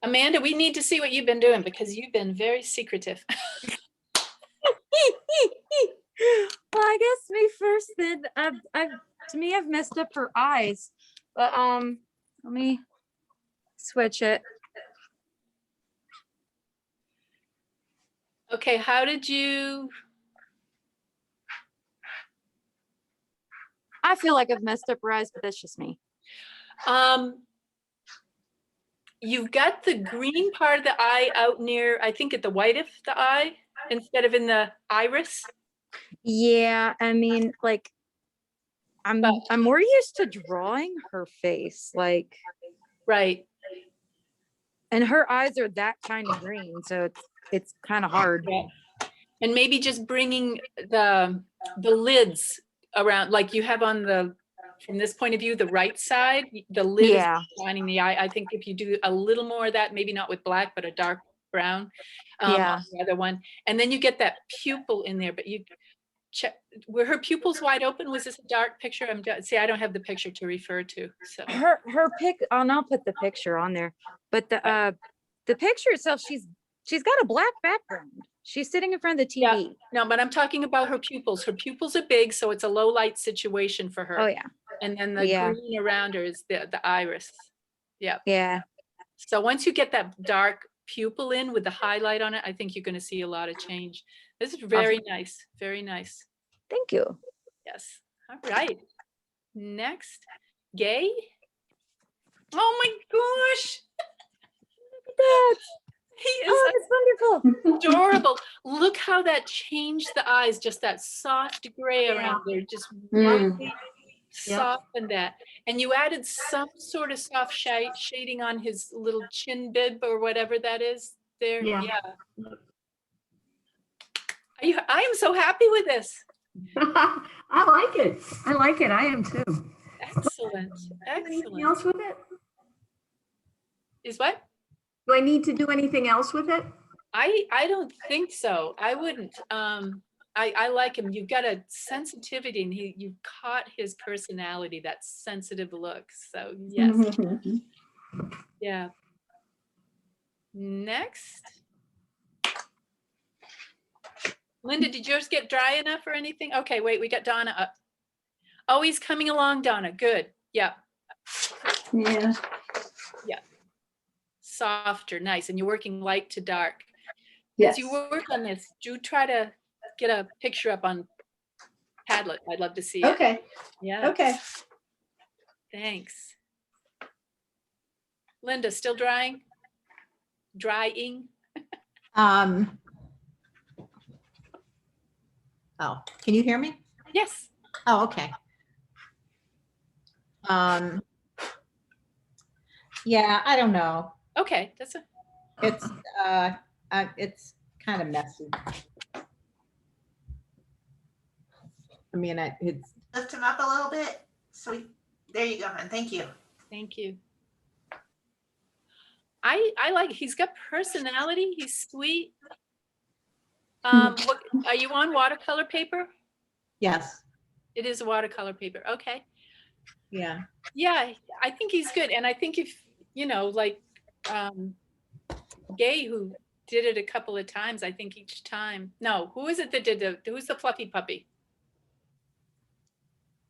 [SPEAKER 2] Amanda, we need to see what you've been doing because you've been very secretive.
[SPEAKER 3] Well, I guess me first then. To me, I've messed up her eyes. But let me switch it.
[SPEAKER 2] Okay, how did you?
[SPEAKER 3] I feel like I've messed up her eyes, but that's just me.
[SPEAKER 2] You've got the green part of the eye out near, I think at the white of the eye instead of in the iris.
[SPEAKER 3] Yeah, I mean, like, I'm more used to drawing her face, like,
[SPEAKER 2] right.
[SPEAKER 3] And her eyes are that kind of green, so it's kind of hard.
[SPEAKER 2] Yeah. And maybe just bringing the lids around, like you have on the, from this point of view, the right side, the lid is shining the eye. I think if you do a little more of that, maybe not with black, but a dark brown, on the other one, and then you get that pupil in there. But you check, were her pupils wide open? Was this a dark picture? See, I don't have the picture to refer to. So
[SPEAKER 3] her pic, and I'll put the picture on there. But the picture itself, she's got a black background. She's sitting in front of the TV.
[SPEAKER 2] Yeah. No, but I'm talking about her pupils. Her pupils are big, so it's a low light situation for her.
[SPEAKER 3] Oh yeah.
[SPEAKER 2] And then the green around her is the iris. Yeah.
[SPEAKER 3] Yeah.
[SPEAKER 2] So once you get that dark pupil in with the highlight on it, I think you're going to see a lot of change. This is very nice. Very nice.
[SPEAKER 3] Thank you.
[SPEAKER 2] Yes. All right. Next, Gay. Oh my gosh.
[SPEAKER 3] That.
[SPEAKER 2] He is
[SPEAKER 3] it's wonderful.
[SPEAKER 2] Adorable. Look how that changed the eyes, just that soft gray around there, just really softened that. And you added some sort of soft shading on his little chin bib or whatever that is there. Yeah. I am so happy with this.
[SPEAKER 6] I like it. I like it. I am too.
[SPEAKER 2] Excellent.
[SPEAKER 6] Anything else with it?
[SPEAKER 2] Is what?
[SPEAKER 6] Do I need to do anything else with it?
[SPEAKER 2] I don't think so. I wouldn't. I like him. You've got a sensitivity, and you've caught his personality, that sensitive look. So yes. Yeah. Next. Linda, did yours get dry enough or anything? Okay, wait, we got Donna up. Oh, he's coming along, Donna. Good. Yeah.
[SPEAKER 9] Yeah.
[SPEAKER 2] Yeah. Softer, nice. And you're working light to dark.
[SPEAKER 9] Yes.
[SPEAKER 2] As you work on this, do try to get a picture up on Padlet. I'd love to see it.
[SPEAKER 9] Okay.
[SPEAKER 2] Yeah.
[SPEAKER 9] Okay.
[SPEAKER 2] Thanks. Linda, still drying? Drying?
[SPEAKER 8] Oh, can you hear me?
[SPEAKER 2] Yes.
[SPEAKER 8] Oh, okay. Yeah, I don't know.
[SPEAKER 2] Okay, that's
[SPEAKER 8] It's kind of messy. I mean, it's.
[SPEAKER 1] Lift him up a little bit. There you go, hon. Thank you.
[SPEAKER 2] Thank you. I like, he's got personality. He's sweet. What, are you on watercolor paper?
[SPEAKER 8] Yes.
[SPEAKER 2] It is a watercolor paper. Okay.
[SPEAKER 8] Yeah.
[SPEAKER 2] Yeah, I think he's good. And I think if, like Gay, who did it a couple of times, I think each time. No, who is it that did who's the fluffy puppy?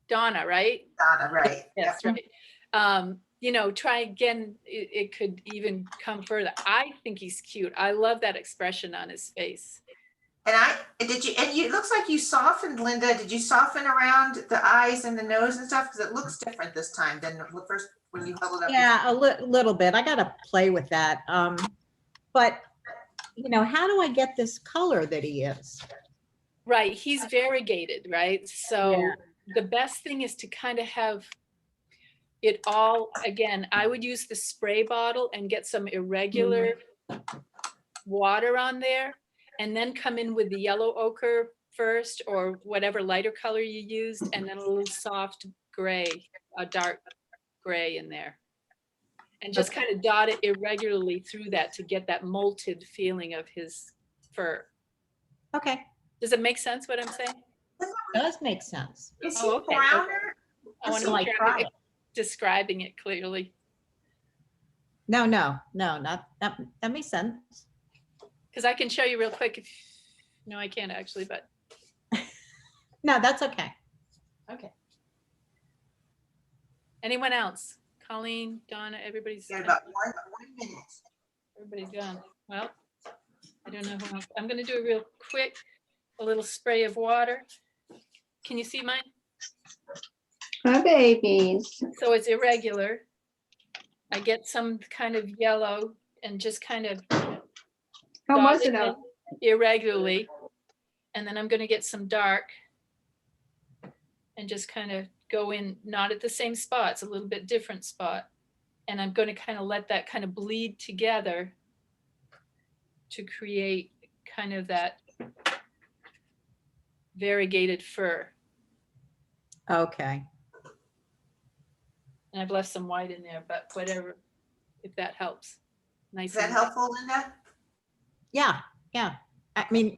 [SPEAKER 2] Donna, right?
[SPEAKER 1] Donna, right.
[SPEAKER 2] Yes, right. Try again. It could even come further. I think he's cute. I love that expression on his face.
[SPEAKER 1] And it looks like you softened, Linda. Did you soften around the eyes and the nose and stuff? Because it looks different this time than the first when you held it up.
[SPEAKER 8] Yeah, a little bit. I got to play with that. But how do I get this color that he is?
[SPEAKER 2] Right, he's variegated, right? So the best thing is to kind of have it all, again, I would use the spray bottle and get some irregular water on there, and then come in with the yellow ochre first, or whatever lighter color you used, and then a little soft gray, a dark gray in there. And just kind of dot it irregularly through that to get that molted feeling of his fur.
[SPEAKER 8] Okay,
[SPEAKER 2] Does it make sense what I'm saying?
[SPEAKER 8] does make sense.
[SPEAKER 1] Is
[SPEAKER 2] Oh,
[SPEAKER 1] he
[SPEAKER 2] okay.
[SPEAKER 1] browner?
[SPEAKER 2] I want
[SPEAKER 1] Is
[SPEAKER 2] to
[SPEAKER 1] he
[SPEAKER 8] like
[SPEAKER 2] make sure
[SPEAKER 8] try
[SPEAKER 2] I'm
[SPEAKER 8] it.
[SPEAKER 2] describing it clearly.
[SPEAKER 8] No, not that. That makes sense.
[SPEAKER 2] Because I can show you real quick if, no, I can't actually, but
[SPEAKER 8] No, that's okay. Okay.
[SPEAKER 2] anyone else? Colleen, Donna, everybody's,
[SPEAKER 1] Got about one minute.
[SPEAKER 2] everybody's gone. Well, I don't know who else. I'm gonna do a real quick, a little spray of water. Can you see mine?
[SPEAKER 4] My babies.
[SPEAKER 2] So it's irregular. I get some kind of yellow and just kind of
[SPEAKER 4] How
[SPEAKER 2] dot
[SPEAKER 4] was it
[SPEAKER 2] in
[SPEAKER 4] out?
[SPEAKER 2] irregularly. And then I'm gonna get some dark and just kind of go in, not at the same spot, it's a little bit different spot. And I'm gonna kind of let that kind of bleed together to create kind of that variegated fur.
[SPEAKER 8] Okay.
[SPEAKER 2] And I've left some white in there, but whatever, if that helps. Nice.
[SPEAKER 1] Is that
[SPEAKER 2] and-
[SPEAKER 1] helpful, Linda?
[SPEAKER 8] Yeah, yeah. I mean,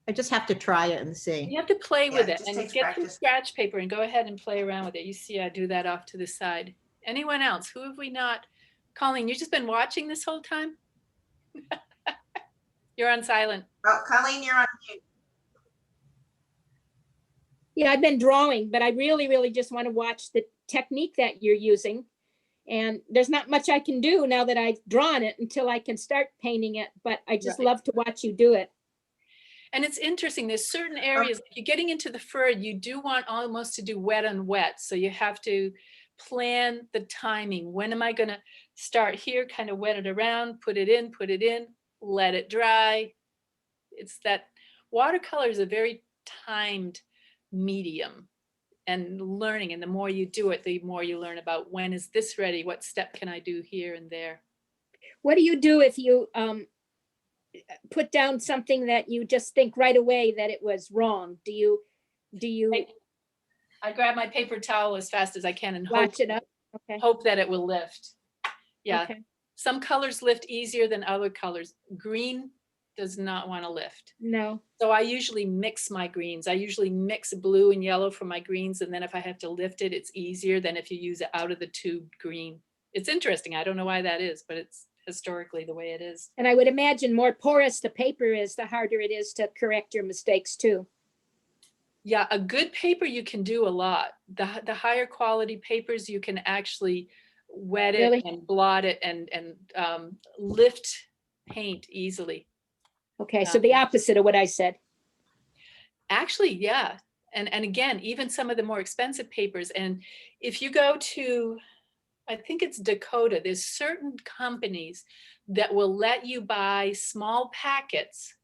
[SPEAKER 8] I just have to try it and see.
[SPEAKER 2] You have to play
[SPEAKER 1] Yeah,
[SPEAKER 2] with
[SPEAKER 1] it
[SPEAKER 2] it
[SPEAKER 1] just
[SPEAKER 2] and
[SPEAKER 1] takes
[SPEAKER 2] get some
[SPEAKER 1] practice.
[SPEAKER 2] scratch paper and go ahead and play around with it. You see, I do that off to the side. Anyone else? Who have we not? Colleen, you've just been watching this whole time? You're on silent.
[SPEAKER 1] Oh, Colleen, you're on mute.
[SPEAKER 5] Yeah, I've been drawing, but I really, really just want to watch the technique that you're using. And there's not much I can do now that I've drawn it until I can start painting it, but I just
[SPEAKER 2] Right.
[SPEAKER 5] love to watch you do it.
[SPEAKER 2] And it's interesting, there's certain areas, like you're getting into the fur, you do want almost to do wet on wet. So you have to plan the timing. When am I gonna start here, kind of wet it around, put it in, let it dry. It's that watercolor is a very timed medium and learning. And the more you do it, the more you learn about when is this ready? What step can I do here and there?
[SPEAKER 5] What do you do if you put down something that you just think right away that it was wrong? Do you
[SPEAKER 2] I grab my paper towel as fast as I can and
[SPEAKER 5] watch it up? Okay.
[SPEAKER 2] hope that it will lift. Yeah,
[SPEAKER 5] Okay.
[SPEAKER 2] some colors lift easier than other colors. Green does not want to lift.
[SPEAKER 5] No.
[SPEAKER 2] So I usually mix my greens. I usually mix blue and yellow for my greens. And then if I have to lift it, it's easier than if you use it out of the tube green. It's interesting. I don't know why that is, but it's historically the way it is.
[SPEAKER 5] And I would imagine more porous the paper is, the harder it is to correct your mistakes too.
[SPEAKER 2] Yeah, a good paper you can do a lot. The higher quality papers you can actually wet it
[SPEAKER 5] Really?
[SPEAKER 2] and blot it and lift paint easily.
[SPEAKER 5] Okay, so the opposite of what I said.
[SPEAKER 2] Actually, yeah. And again, even some of the more expensive papers. And if you go to, I think it's Dakota, there's certain companies that will let you buy small packets.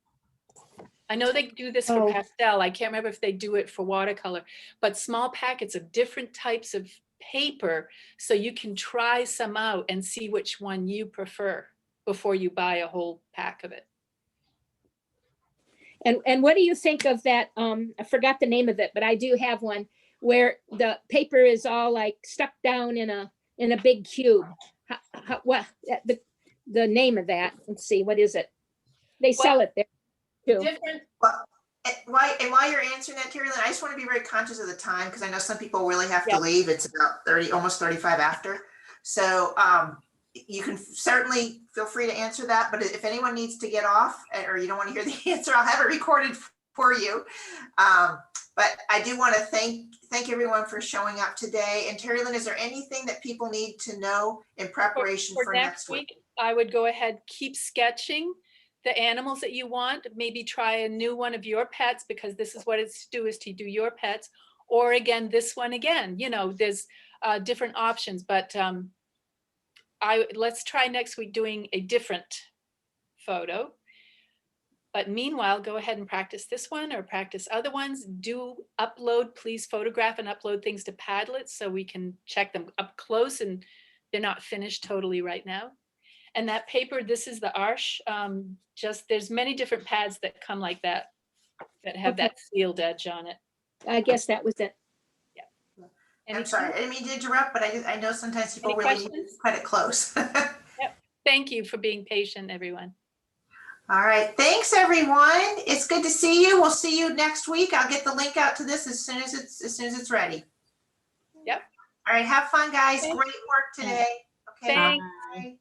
[SPEAKER 2] I know they do this for
[SPEAKER 5] Oh.
[SPEAKER 2] pastel. I can't remember if they do it for watercolor, but small packets of different types of paper so you can try some out and see which one you prefer before you buy a whole pack of it.
[SPEAKER 5] And what do you think of that? I forgot the name of it, but I do have one where the paper is all like stuck down in a big cube. What the name of that? Let's see, what is it? They sell it there too.
[SPEAKER 2] Different.
[SPEAKER 1] And while you're answering that, Terry Lynn, I just want to be very conscious of the time because I know some people really have to
[SPEAKER 5] Yep.
[SPEAKER 1] leave. It's about 30, almost 35 after. So you can certainly feel free to answer that. But if anyone needs to get off or you don't want to hear the answer, I'll have it recorded for you. But I do want to thank everyone for showing up today. And Terry Lynn, is there anything that people need to know in preparation for next week?
[SPEAKER 2] I would go ahead, keep sketching the animals that you want. Maybe try a new one of your pets because this is what it's to do, is to do your pets. Or again, this one again, there's different options, but let's try next week doing a different photo. But meanwhile, go ahead and practice this one or practice other ones. Do upload, please photograph and upload things to Padlet so we can check them up close, and they're not finished totally right now. And that paper, this is the Arch. Just there's many different pads that come like that, that have
[SPEAKER 5] Okay.
[SPEAKER 2] that sealed edge on it.
[SPEAKER 5] I guess that was it.
[SPEAKER 1] I'm sorry, I didn't mean to interrupt, but I know sometimes people
[SPEAKER 2] Any
[SPEAKER 1] really need
[SPEAKER 2] questions?
[SPEAKER 1] to cut it close.
[SPEAKER 2] Thank you for being patient, everyone.
[SPEAKER 1] All right, thanks everyone. It's good to see you. We'll see you next week. I'll get the link out to this as soon as it's ready.
[SPEAKER 2] Yep.
[SPEAKER 1] All right, have fun, guys.
[SPEAKER 2] Thanks.
[SPEAKER 1] Great work today. Okay.
[SPEAKER 2] Thanks.
[SPEAKER 1] Bye.